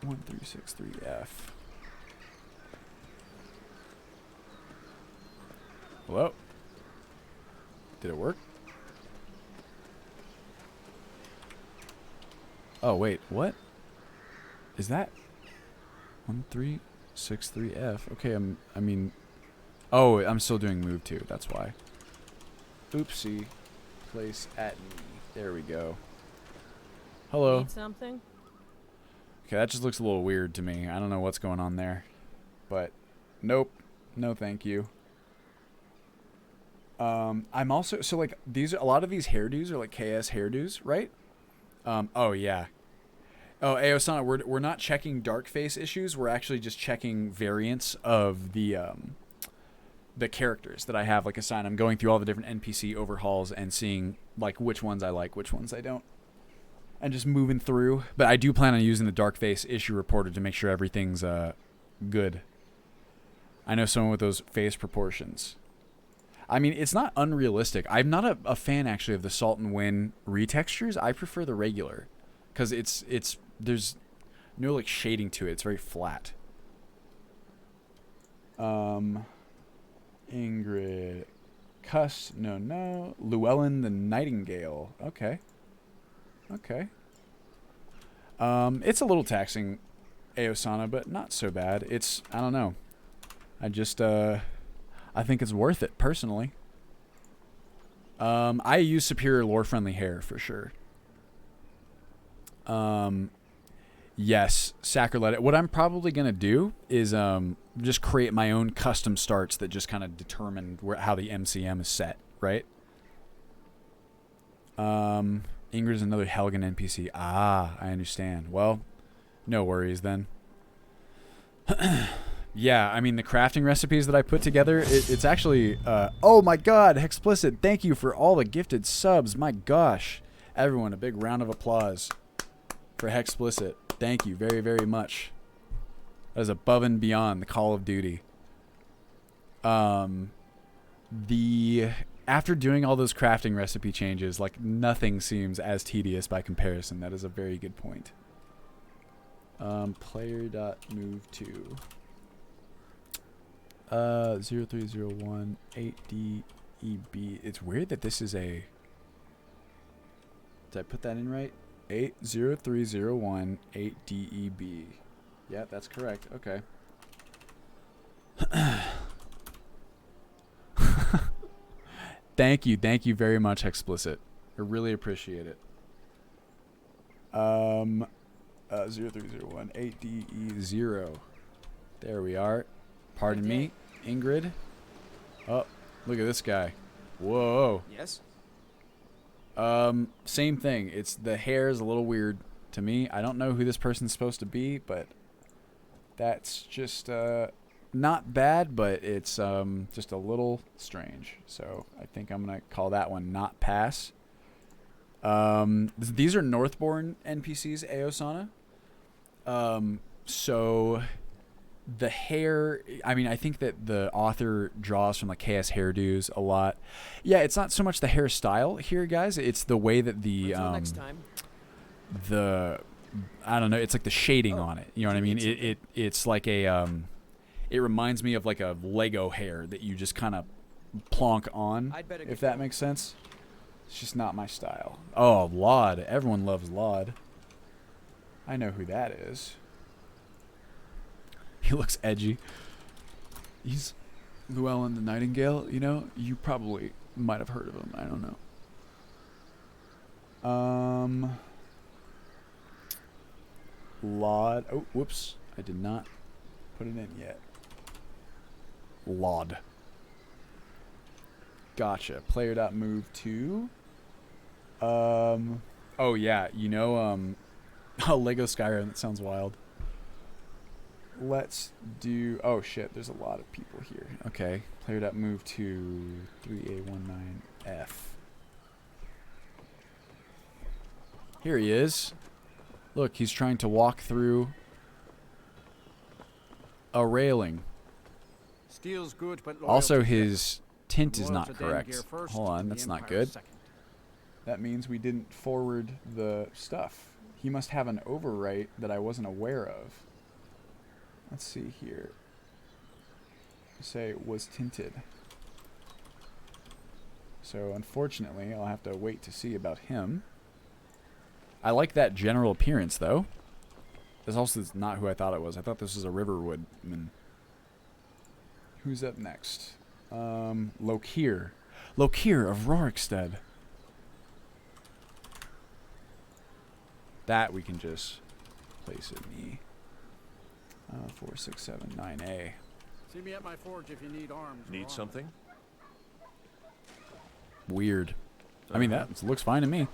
1363F. Hello? Did it work? Oh, wait. What? Is that 1363F? Okay, I mean... Oh, I'm still doing move to. That's why. Oopsie. Place at me. There we go. Hello. Need something? Okay, that just looks a little weird to me. I don't know what's going on there. But, nope. No thank you. I'm also... So, like, a lot of these hairdos are, like, KS hairdos, right? Oh, yeah. Oh, Aosana, we're not checking dark face issues. We're actually just checking variants of the characters that I have, like, assigned. I'm going through all the different NPC overhauls and seeing, like, which ones I like, which ones I don't. And just moving through. But I do plan on using the dark face issue reporter to make sure everything's good. I know someone with those face proportions. I mean, it's not unrealistic. I'm not a fan, actually, of the Salt and Wind retextures. I prefer the regular. Because there's no, like, shading to it. It's very flat. Ingrid. Cuss. No. Llewellyn the Nightingale. Okay. It's a little taxing, Aosana, but not so bad. I don't know. I think it's worth it, personally. I use superior lore-friendly hair, for sure. Yes, sacrilege. What I'm probably going to do is just create my own custom starts that just kind of determine how the MCM is set, right? Ingrid's another Helgen NPC. Ah, I understand. Well, no worries then. Yeah, I mean, the crafting recipes that I put together, it's actually... oh my god, Hexplicit, thank you for all the gifted subs. My gosh. Everyone, a big round of applause for Hexplicit. Thank you very, very much. That is above and beyond the Call of Duty. After doing all those crafting recipe changes, like, nothing seems as tedious by comparison. That is a very good point. Player.move to 0301 8DEB. It's weird that this is a... Did I put that in right? 80301 8DEB. Yeah, that's correct. Okay. Thank you very much, Explicit. I really appreciate it. 0301 8DE0. There we are. Pardon me, Ingrid. Oh, look at this guy. Whoa. Yes? Same thing. The hair is a little weird to me. I don't know who this person's supposed to be, but that's just not bad, but it's just a little strange. So I think I'm gonna call that one not pass. These are Northbourne NPCs, Aosana. So the hair, I mean, I think that the author draws from, like, KS hairdos a lot. Yeah, it's not so much the hairstyle here, guys. It's the way that Until next time. I don't know, it's like the shading on it. You know what I mean? It's like a it reminds me of, like, a Lego hair that you just kind of plonk on, if that makes sense. It's just not my style. Oh, Laud. Everyone loves Laud. I know who that is. He looks edgy. He's Llewellyn the Nightingale, you know? You probably might have heard of him. I don't know. Laud. Oh, whoops. I did not put it in yet. Laud. Gotcha. Player.move to... Oh, yeah. You know, oh, Lego Skyrim. That sounds wild. Let's do... Oh, shit. There's a lot of people here. Okay. Player.move to 3A19F. Here he is. Look, he's trying to walk through a railing. Steel's good, but Also, loyalty his Tint is not correct. Hold on, that's not good. That means we didn't forward the stuff. He must have an overwrite that I wasn't aware of. Let's see here. Say was tinted. So unfortunately, I'll have to wait to see about him. I like that general appearance, though. This also is not who I thought it was. I thought this was a Riverwoodman. Who's up next? Lokir. Lokir of Rorikstead. That we can just place in the 4, 6, 7, 9A. See me at my forge if you need arms. Need something? Weird. I mean, that looks fine to me.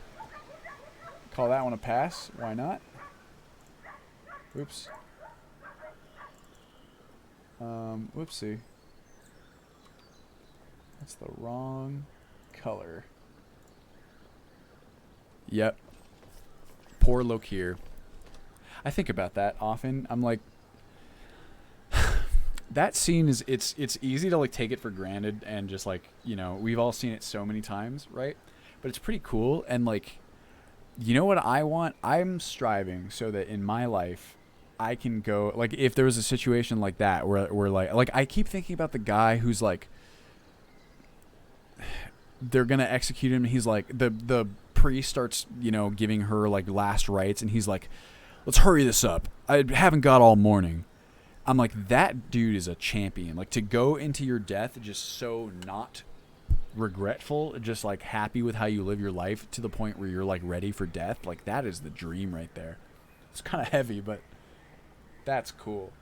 Call that one a pass. Why not? Oops. Whoopsie. That's the wrong color. Yep. Poor Lokir. I think about that often. I'm like, that scene is, it's easy to like take it for granted and just like, you know, we've all seen it so many times, right? But it's pretty cool. And like, you know what I want? I'm striving so that in my life I can go, like, if there was a situation like that where like I keep thinking about the guy who's like, they're gonna execute him, and he's like, the priest starts, you know, giving her like last rites, and he's like, let's hurry this up, I haven't got all morning. I'm like, that dude is a champion. Like, to go into your death just so not regretful, just like happy with how you live your life to the point where you're like ready for death, like that is the dream right there. It's kind of heavy, but that's cool.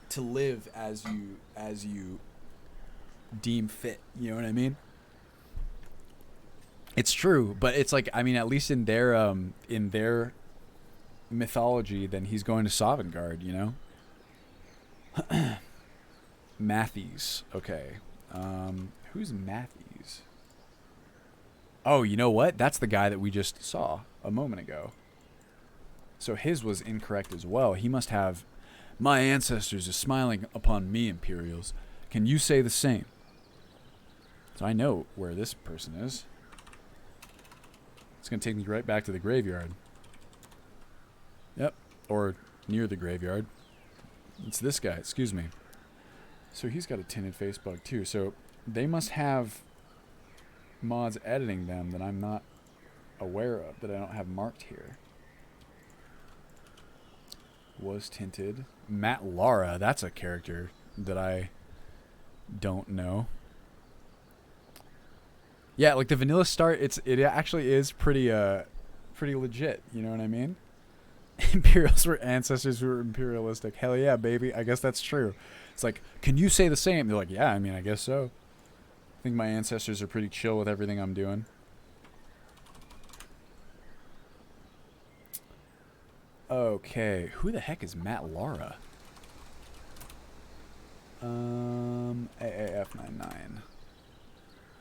To live as you deem fit, you know what I mean? It's true, but it's like, I mean, at least in their mythology, then he's going to Sovngarde, you know? Matthews. Okay. Who's Matthews? Oh, you know what? That's the guy that we just saw a moment ago. So his was incorrect as well. He must have, my ancestors are smiling upon me, Imperials. Can you say the same? So I know where this person is. It's going to take me right back to the graveyard. Yep. Or near the graveyard. It's this guy. Excuse me. So he's got a tinted face bug too. So they must have mods editing them that I'm not aware of, that I don't have marked here. Was tinted. Matt Lara. That's a character that I don't know. Yeah, like the vanilla start, it actually is pretty legit, you know what I mean? Imperials were ancestors who were imperialistic. Hell yeah, baby. I guess that's true. It's like, can you say the same? They're like, yeah, I mean, I guess so. I think my ancestors are pretty chill with everything I'm doing. Okay, who the heck is Matt Lara? AAF99.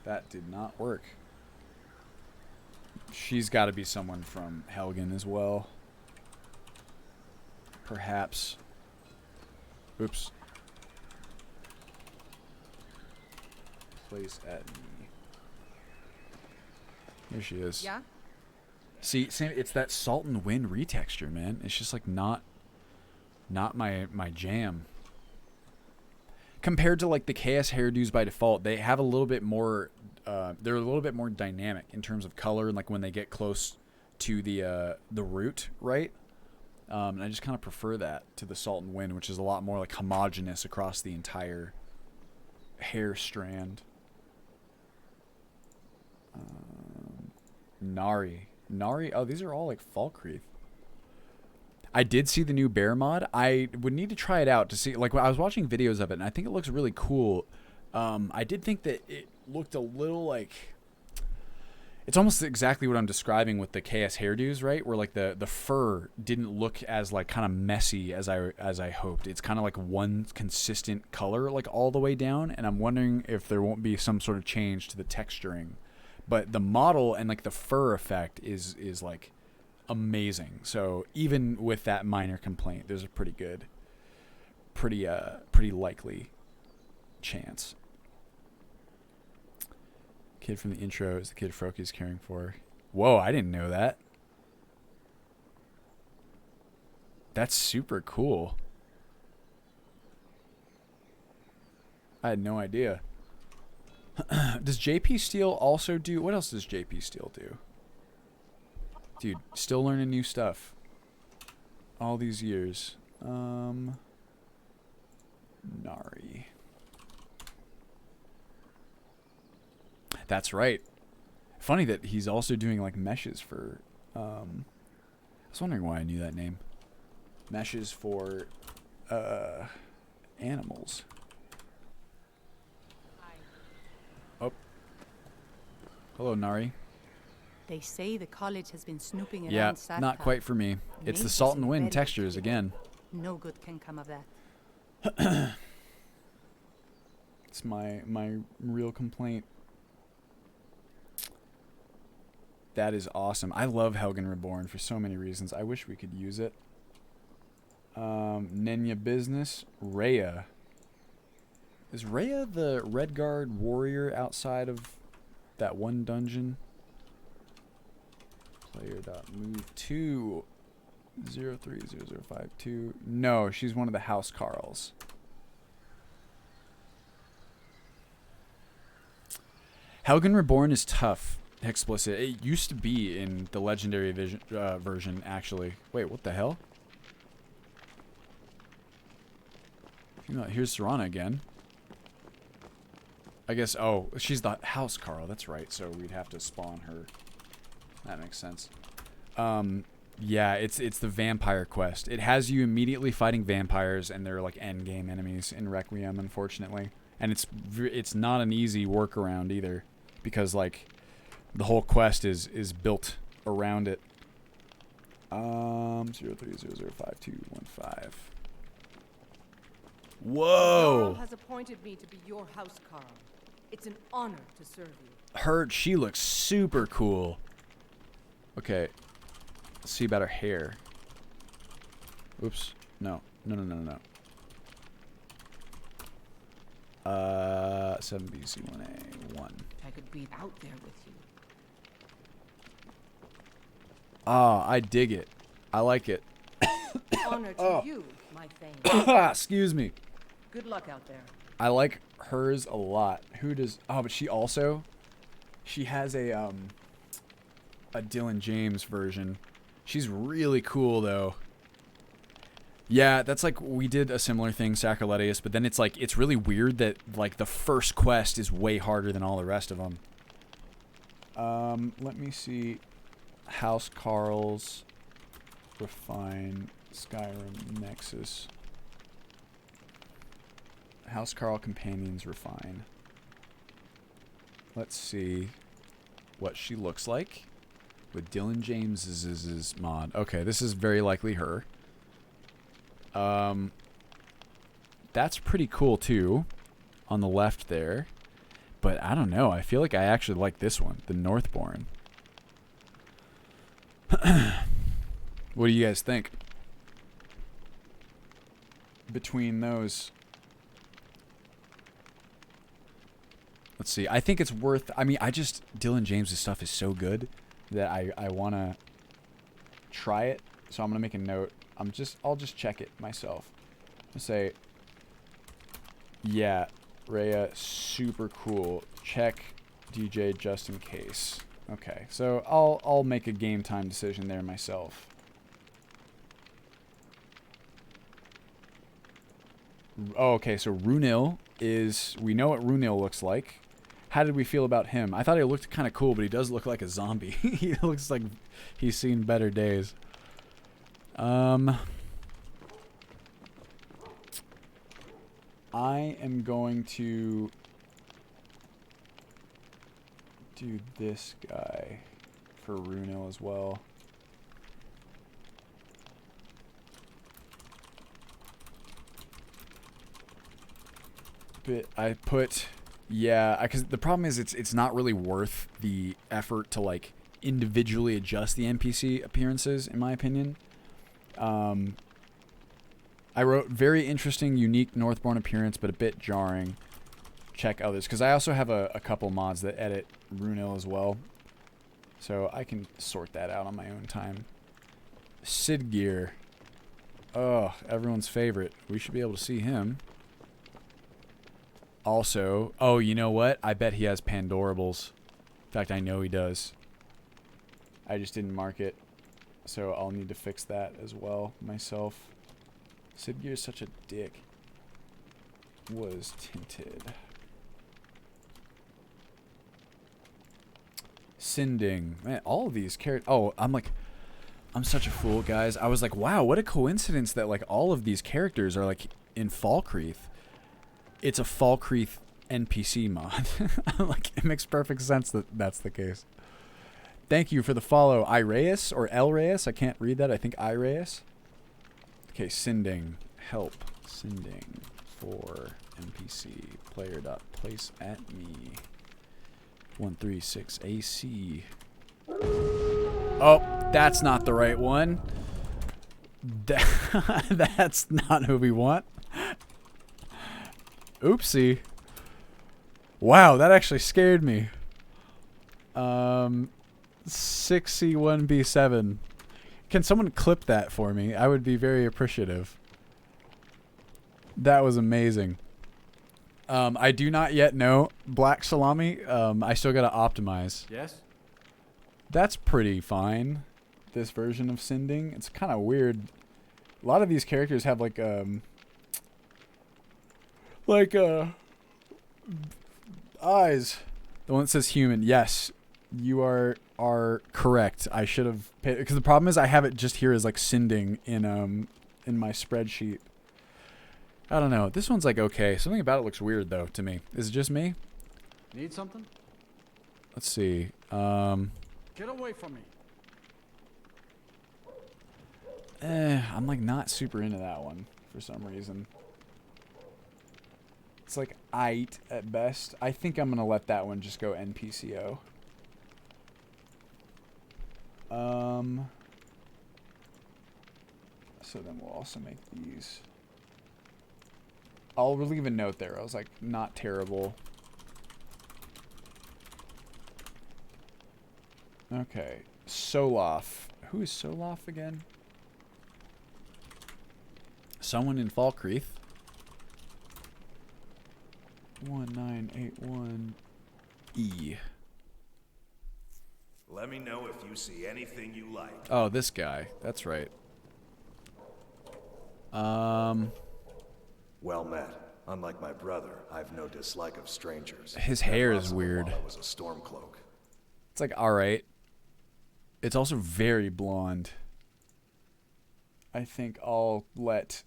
That did not work. She's got to be someone from Helgen as well. Perhaps. Oops. Place at me. Here she is. Yeah? See, Sam, it's that Salt and Wind retexture, man. It's just like not my jam. Compared to like the KS hairdos by default, they have a little bit more. They're a little bit more dynamic in terms of color, and like when they get close to the root, right? And I just kind of prefer that to the Salt and Wind, which is a lot more like homogeneous across the entire hair strand. Nari. Oh, these are all like Falkreath. I did see the new bear mod. I would need to try it out to see. Like, I was watching videos of it, and I think it looks really cool. I did think that it looked a little like, it's almost exactly what I'm describing with the KS hairdos, right? Where like the fur didn't look as like kind of messy as I hoped. It's kind of like one consistent color like all the way down, and I'm wondering if there won't be some sort of change to the texturing. But the model and like the fur effect is like amazing. So even with that minor complaint, there's a pretty likely chance. Kid from the intro is the kid Froki's caring for. Whoa, I didn't know that. That's super cool. I had no idea. Does JP Steel also do... What else does JP Steel do? Dude, still learning new stuff. All these years. Nari. That's right. Funny that he's also doing like meshes for... I was wondering why I knew that name. Meshes for animals. Oh. Hello, Nari. They say the college has been snooping around Yeah, Satka. not quite for me. It's the Maybe salt and some wind very textures again. No good can come of that. It's my real complaint. That is awesome. I love Helgen Reborn for so many reasons. I wish we could use it. Nenya Business. Rhea. Is Rhea the Redguard warrior outside of that one dungeon? Player.move to 030052. No, she's one of the House Carls. Helgen Reborn is tough. Explicit. It used to be in the legendary version, actually. Wait, what the hell? Here's Serana again. I guess, oh, she's the House Carl. That's right, so we'd have to spawn her. That makes sense. Yeah, it's the vampire quest. It has you immediately fighting vampires, and they're like endgame enemies in Requiem, unfortunately. And it's not an easy workaround either, because like the whole quest is built around it. 03005215. Whoa! Jarl has appointed me to be your house Carl. It's an honor to serve you. She looks super cool. Okay. Let's see about her hair. Oops. No. 7BC1A1. I could be out there with you. Ah, I dig it. I like it. Honor to you, my thane. Excuse me. Good luck out there. I like hers a lot. Who does... Oh, but she has a Dylan James version. She's really cool, though. Yeah, that's like... We did a similar thing, Sacrilegious, but then it's like... It's really weird that, like, the first quest is way harder than all the rest of them. Let me see... House Carl's... Refine... Skyrim Nexus... House Carl Companions Refine. Let's see what she looks like with Dylan James's mod. Okay, this is very likely her. That's pretty cool too, on the left there. But I don't know. I feel like I actually like this one, the Northborn. What do you guys think? Between those... Let's see. I think it's worth... I mean, Dylan James' stuff is so good that I want to try it. So I'm going to make a note. I'll just check it myself. I'll say, yeah, Rhea, super cool. Check DJ just in case. Okay, so I'll make a game time decision there myself. Oh, okay, so Runil is... We know what Runil looks like. How did we feel about him? I thought he looked kind of cool, but he does look like a zombie. He looks like he's seen better days. I am going to do this guy for Runil as well. But I put... Yeah, because the problem is it's not really worth the effort to like individually adjust the NPC appearances, in my opinion. I wrote very interesting, unique Northborn appearance, but a bit jarring. check others, because I also have a couple mods that edit Runil as well, so I can sort that out on my own time. Sid Gear. Oh, everyone's favorite. We should be able to see him. Also, oh, you know what? I bet he has Pandorables. In fact, I know he does. I just didn't mark it, so I'll need to fix that as well myself. Sid Gear is such a dick. Was tinted. Sinding. Man, all of these characters. Oh, I'm such a fool, guys. I was like, wow, what a coincidence that like all of these characters are like in Falkreath. It's a Falkreath NPC mod. Like, it makes perfect sense that that's the case. Thank you for the follow, Ireus or Elreus. I can't read that. I think Ireus. Okay, Sinding. Help. Sinding for NPC. Player dot place at me. 136 AC. Oh, that's not the right one. That's not who we want. Oopsie. Wow, that actually scared me. 6C1B7. Can someone clip that for me? I would be very appreciative. That was amazing. I do not yet know Black Salami. I still gotta optimize. Yes? That's pretty fine. This version of Sinding. It's kind of weird. A lot of these characters have like eyes. The one that says human. Yes, you are correct. I should have paid, because the problem is I have it just here as like Sinding in my spreadsheet. I don't know. This one's like okay. Something about it looks weird though to me. Is it just me? Need something? Let's see. Get away from me. I'm like not super into that one for some reason. It's like aight at best. I think I'm gonna let that one just go NPCO. So then we'll also make these. I'll leave a note there. I was like, not terrible. Okay. Soloth. Who is Soloth again? Someone in Falkreath. 1981E. Let me know if you see anything you like. Oh, this guy. That's right. Well met. Unlike my brother, I've no dislike of strangers. His hair is weird. I was a stormcloak. It's like alright. It's also very blonde. I think I'll let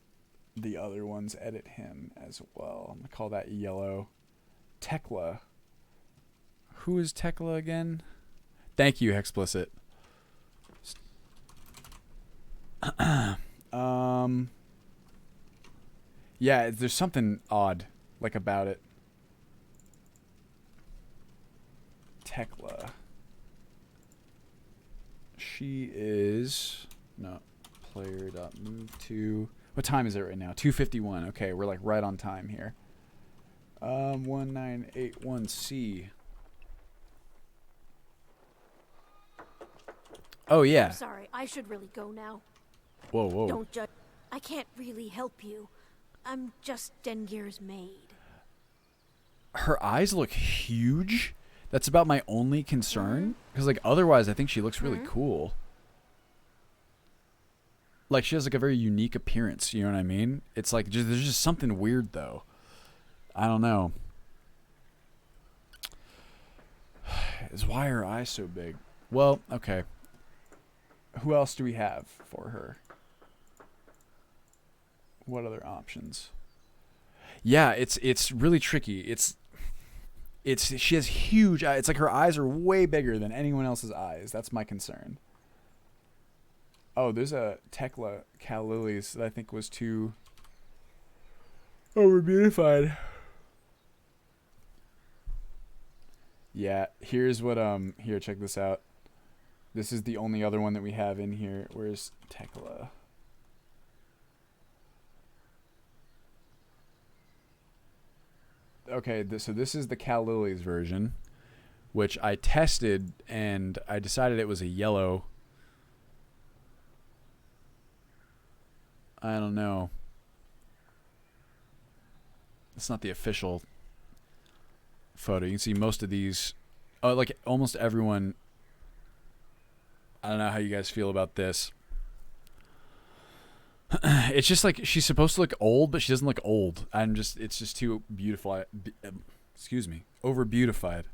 the other ones edit him as well. I'm gonna call that yellow. Tekla. Who is Tekla again? Thank you, Explicit. Yeah, there's something odd like about it. Tekla. She is no player dot move to. What time is it right now? 2:51. Okay, we're like right on time here. 1981C. Oh yeah. I'm sorry, I should really go now. Whoa, whoa. Don't judge. I can't really help you. I'm just Dengir's maid. Her eyes look huge. That's about my only concern. Because like otherwise I think she looks really cool. Like she has like a very unique appearance, you know what I mean? It's like there's just something weird though. I don't know. Why are her eyes so big? Well, okay. Who else do we have for her? What other options? Yeah, it's really tricky. It's she has huge eyes. It's like her eyes are way bigger than anyone else's eyes. That's my concern. Oh, there's a Tekla Cal Lilies that I think was too over beautified. Yeah, here's what here, check this out. This is the only other one that we have in here. Where's Tekla? okay, so this is the Cal Lilies version, which I tested and I decided it was a yellow. I don't know. It's not the official photo. You can see most of these, like almost everyone. I don't know how you guys feel about this. It's just like she's supposed to look old, but she doesn't look old. It's just too beautiful. Excuse me, over beautified.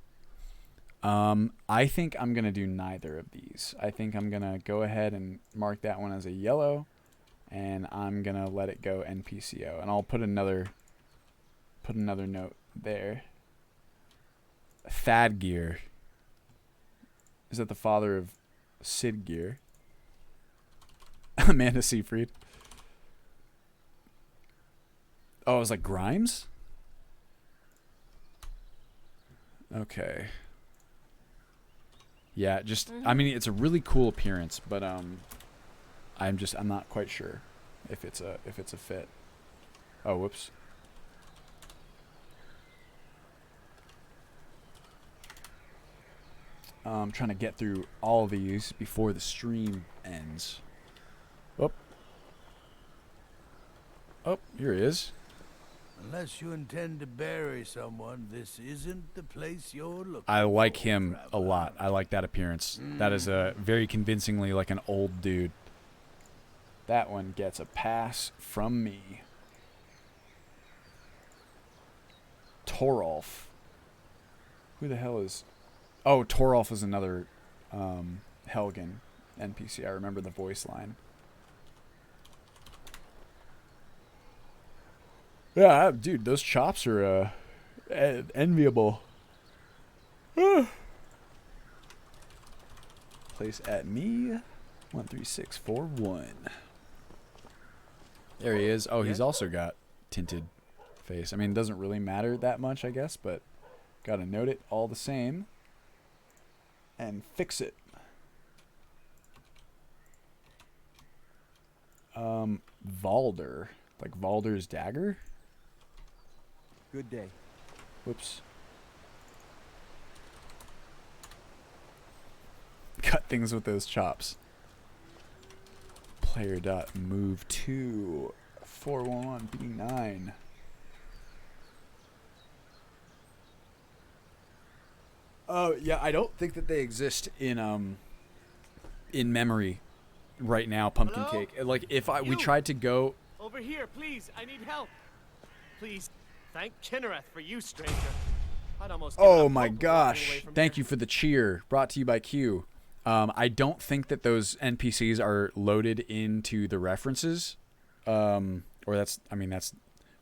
I think I'm gonna do neither of these. I think I'm gonna go ahead and mark that one as a yellow, and I'm gonna let it go NPCO, and I'll put another note there. Thad Gear. Is that the father of Sid Gear? Amanda Seyfried. Oh, it was like Grimes? Okay. Yeah, just I mean it's a really cool appearance, but I'm not quite sure if it's a fit. Oh, whoops. I'm trying to get through all of these before the stream ends. Oh, here he is. Unless you intend to bury someone, this isn't the place you're looking I like him a lot. I like that appearance. That is a very convincingly like an old dude. That one gets a pass from me. Torolf. Who the hell is... Oh, Torolf is another Helgen NPC. I remember the voice line. Yeah, dude, those chops are enviable. Place at me. 13641. There he is. Oh, he's also got tinted face. I mean, it doesn't really matter that much, I guess, but gotta note it all the same. And fix it. Valder. Like Valder's dagger? Good day. Whoops. Cut things with those chops. Player dot move to 411 B9. Oh yeah, I don't think that they exist in memory right now. Pumpkin Hello? cake. Like if we tried to go. Over here, please. I need help. Please. Thank Kinnereth for you, stranger. I'd almost given Oh up my hope of walking gosh! away from Thank here. you for the cheer. Brought to you by Q. I don't think that those NPCs are loaded into the references. Or that's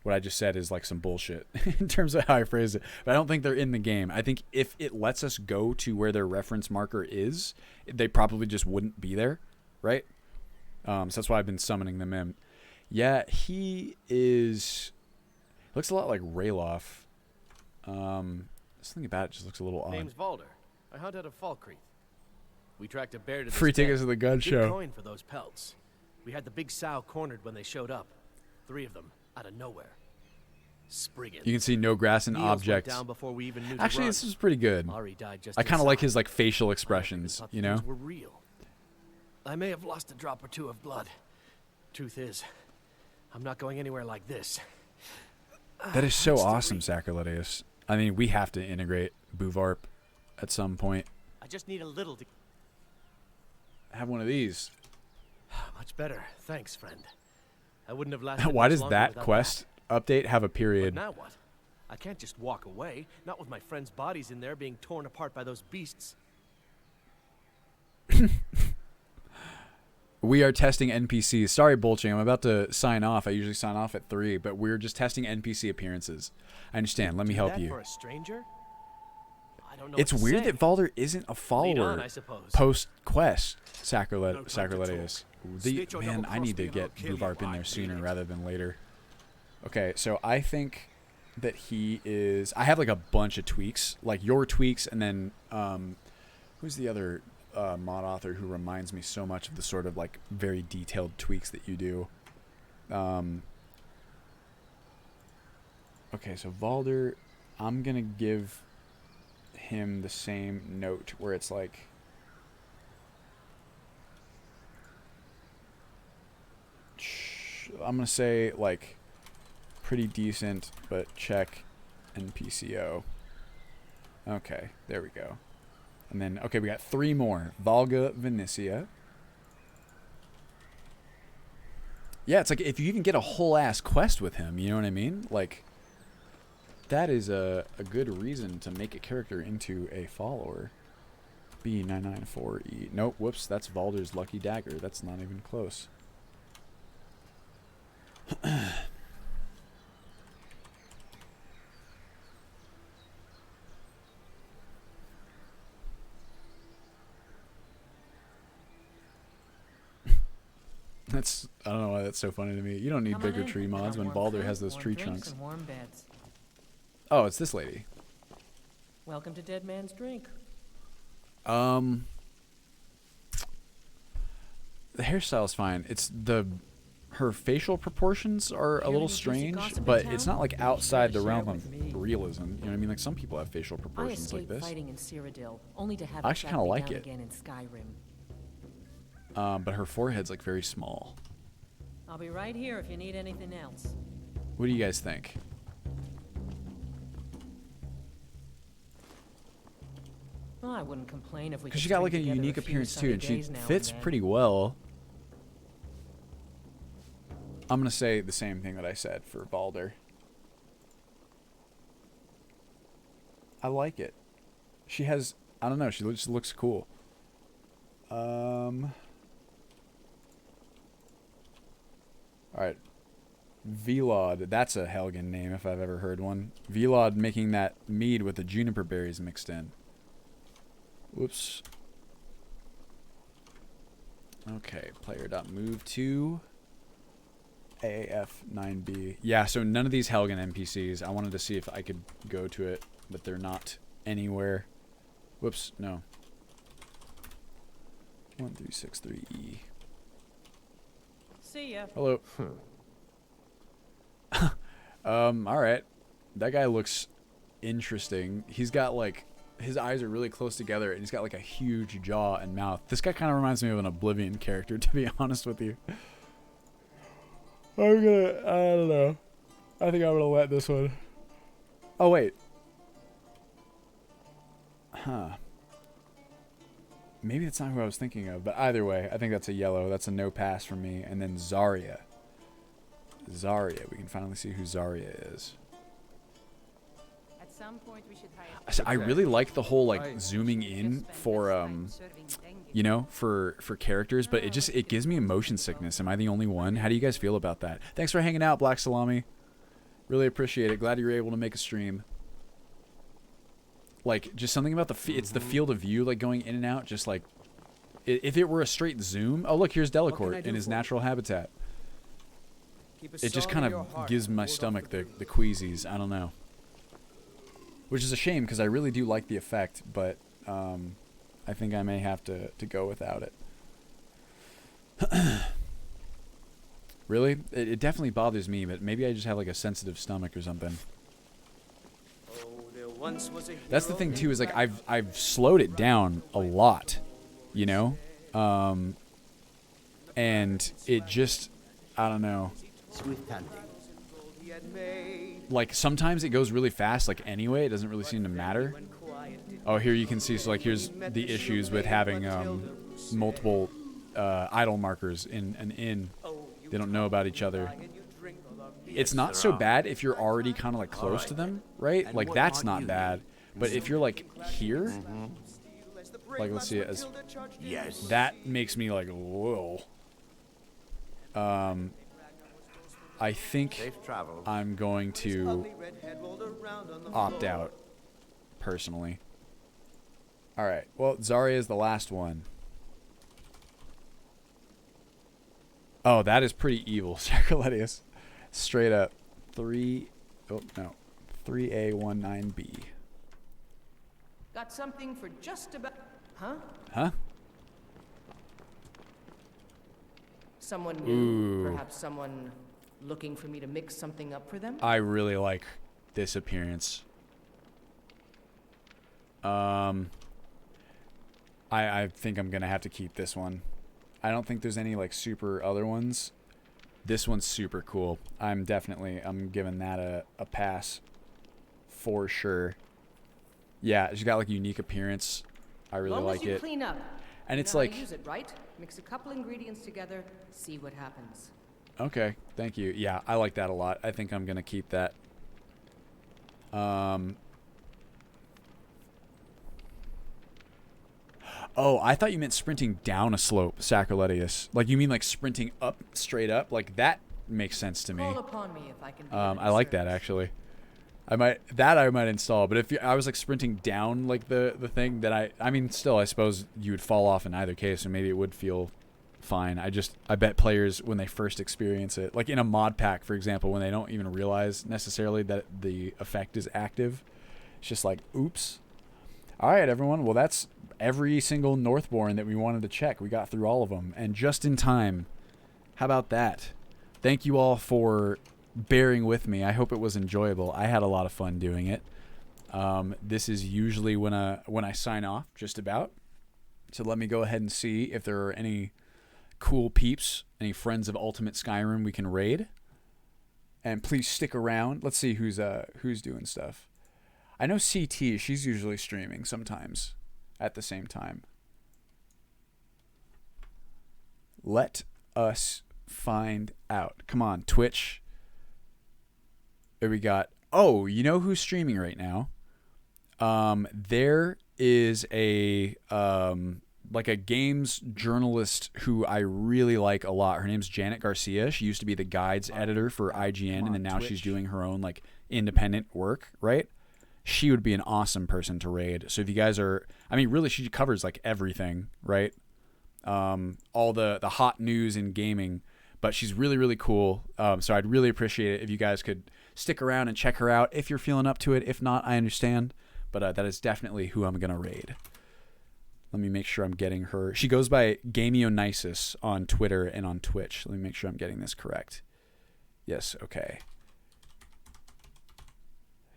what I just said is like some bullshit in terms of how I phrased it. But I don't think they're in the game. I think if it lets us go to where their reference marker is, they probably just wouldn't be there, right? So that's why I've been summoning them in. Yeah, he is... Looks a lot like Rayloff. Something about it just looks a little odd. Name's Valder. I hunt out of Falkreath. We tracked a bear to this Free tickets den. to the gun Good show. coin for those pelts. We had the big sow cornered when they showed up. 3 of them out of nowhere. Spriggans. You can see no grass and Meals went objects. down before we even knew to Actually, run. this is pretty good. Laurie died just I kind of like inside. his like facial expressions, you know? Things were real. I may have lost a drop or two of blood. Truth is, I'm not going anywhere like this. That is so awesome, Sacrilegious. I mean, we have to integrate Buvarp at some point. I just need a little to... Have one of these. Much better. Thanks, friend. I wouldn't have lasted Why much does longer that without quest update have a But period? now what? I can't just walk away. Not with my friends' bodies in there being torn apart by those beasts. We are testing NPCs. Sorry, Bolching. I'm about to sign off. I usually sign off at 3, but we're just testing NPC appearances. I understand. Let me help that you. For a stranger? I don't know It's what to weird say. that Valder isn't a follower I suppose. post-quest, No time to Sacrilegious. Snitch or Man, I need to double-cross me and I'll get kill you. Buvarp in I there mean sooner it. rather than later. Okay, so I think that he is... I have like a bunch of tweaks, like your tweaks, and then who's the other mod author who reminds me so much of the sort of like very detailed tweaks that you do? Okay, so Valder, I'm going to give him the same note where it's like, I'm going to say like pretty decent, but check NPCO. Okay, there we go. And then, okay, we got 3 more. Valga Venetia. Yeah, it's like if you can get a whole ass quest with him, you know what I mean? Like, that is a good reason to make a character into a follower. B994E. Nope, whoops, that's Valder's Lucky Dagger. That's not even close. That's, I don't know why that's so funny to me. You don't need bigger tree mods when Baldur has those tree trunks. And warm beds. Oh, it's this lady. Welcome to Dead Man's Drink. The hairstyle's fine. It's her facial proportions are a little strange, but it's not like outside the realm of realism. You know what I mean? Like some people have facial proportions like this. Fighting in Cyrodiil, only to have I actually kind of like it. Again in Skyrim. But her forehead's like very small. I'll be right here if you need anything else. What do you guys think? Well, I wouldn't complain if we. Because she got like a unique appearance too, and she fits pretty well. I'm gonna say the same thing that I said for Baldur. I like it. She has, I don't know, she just looks cool. Alright. Velod, that's a Helgen name if I've ever heard one. Velod making that mead with the juniper berries mixed in. Whoops. Okay, player.move to AAF9B. Yeah, so none of these Helgen NPCs. I wanted to see if I could go to it, but they're not anywhere. Whoops, no. 1363E. See ya. Hello. Alright. That guy looks interesting. He's got like, his eyes are really close together and he's got like a huge jaw and mouth. This guy kind of reminds me of an Oblivion character, to be honest with you. I don't know. I think I'm gonna let this one. Oh, wait. Huh. Maybe that's not who I was thinking of, but either way, I think that's a yellow. That's a no pass for me. And then Zarya. Zarya. We can finally see who Zarya is. At some point we should hire. I really like the whole like zooming in for you know, for characters, but it gives me motion sickness. Am I the only one? How do you guys feel about that? Thanks for hanging out, Black Salami. Really appreciate it. Glad you were able to make a stream. Like, just something about it's the field of view, like, going in and out, just like, if it were a straight zoom. Oh, look, here's Delacourt in his natural habitat. It just kind of gives my stomach the queasies. I don't know. Which is a shame, because I really do like the effect, but I think I may have to go without it. Really? It definitely bothers me, but maybe I just have, like, a sensitive stomach or something. That's the thing too, is like I've slowed it down a lot, you know, and it just, I don't know. Like sometimes it goes really fast. Like anyway, it doesn't really seem to matter. Oh, here you can see. So like here's the issues with having multiple idle markers in an inn. They don't know about each other. It's not so bad if you're already kind of like close to them, right? Like that's not bad. But if you're like here, like let's see it as, yes, that makes me like whoa. I think I'm going to opt out personally. All right. Well, Zarya is the last one. Oh, that is pretty evil, Sacrilegious. Straight up. 3A19B. Got something for just about... Huh? Huh? Someone new? Ooh. Perhaps someone looking for me to mix something up for them? I really like this appearance. I think I'm gonna have to keep this one. I don't think there's any like super other ones. This one's super cool. I'm giving that a pass for sure. Yeah, it's got like a unique appearance. I really like it. Clean up. And it's know how like to use it, right? Mix a couple ingredients together, see what happens. Okay, thank you. Yeah, I like that a lot. I think I'm gonna keep that. Oh, I thought you meant sprinting down a slope, Sacriletius. Like you mean like sprinting up, straight up? Like that makes sense to me. Call upon me if I can. I like that actually. I might install, but if I was like sprinting down like the thing, that I mean still I suppose you would fall off in either case, and maybe it would feel fine. I bet players when they first experience it, like in a mod pack for example, when they don't even realize necessarily that the effect is active, it's just like oops. All right, everyone. Well, that's every single Northbourne that we wanted to check. We got through all of them, and just in time. How about that? Thank you all for bearing with me. I hope it was enjoyable. I had a lot of fun doing it. This is usually when I sign off, just about. So let me go ahead and see if there are any cool peeps, any friends of Ultimate Skyrim we can raid. And please stick around. Let's see who's doing stuff. I know CT, she's usually streaming sometimes at the same time. Let us find out. Come on, Twitch. There we got. Oh, you know who's streaming right now? There is a like a games journalist who I really like a lot. Her name's Janet Garcia. She used to be the guides editor for IGN, and then now she's doing her own like independent work, right? She would be an awesome person to raid. So if you guys are, I mean, really, she covers like everything, right? All the hot news in gaming, but she's really, really cool. So I'd really appreciate it if you guys could stick around and check her out if you're feeling up to it. If not, I understand. But that is definitely who I'm going to raid. Let me make sure I'm getting her. She goes by Gamionisis on Twitter and on Twitch. Let me make sure I'm getting this correct. Yes, okay.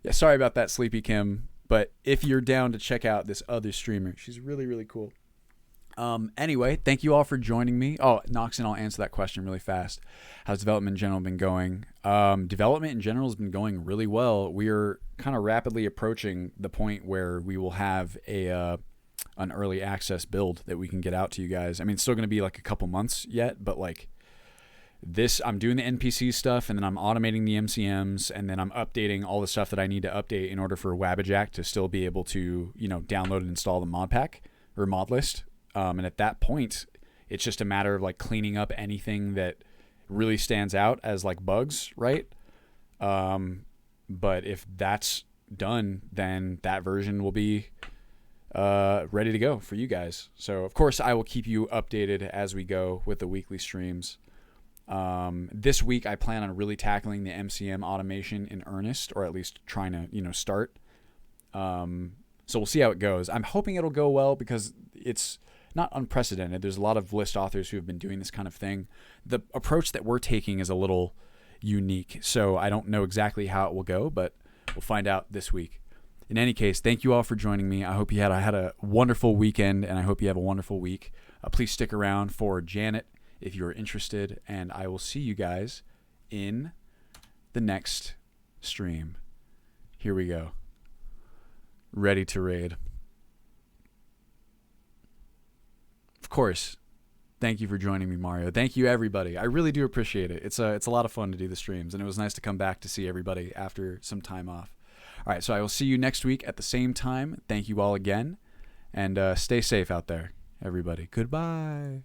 Yeah, sorry about that, Sleepy Kim. But if you're down to check out this other streamer, she's really, really cool. Anyway, thank you all for joining me. Oh, Noxon, I'll answer that question really fast. How's development in general been going? Development in general has been going really well. We are kind of rapidly approaching the point where we will have an early access build that we can get out to you guys. I mean, it's still going to be like a couple months yet, but like this, I'm doing the NPC stuff, and then I'm automating the MCMs, and then I'm updating all the stuff that I need to update in order for Wabbajack to still be able to, you know, download and install the mod pack or mod list. And at that point, it's just a matter of like cleaning up anything that really stands out as like bugs, right? But if that's done, then that version will be ready to go for you guys. So of course I will keep you updated as we go with the weekly streams. This week I plan on really tackling the MCM automation in earnest, or at least trying to, you know, start. So we'll see how it goes. I'm hoping it'll go well because it's not unprecedented. There's a lot of list authors who have been doing this kind of thing. The approach that we're taking is a little unique, so I don't know exactly how it will go, but we'll find out this week. In any case, thank you all for joining me. I hope I had a wonderful weekend, and I hope you have a wonderful week. Please stick around for Janet if you're interested, and I will see you guys in the next stream. Here we go. Ready to raid. Of course. Thank you for joining me, Mario. Thank you, everybody. I really do appreciate it. It's a lot of fun to do the streams, and it was nice to come back to see everybody after some time off. All right, so I will see you next week at the same time. Thank you all again, and stay safe out there, everybody. Goodbye.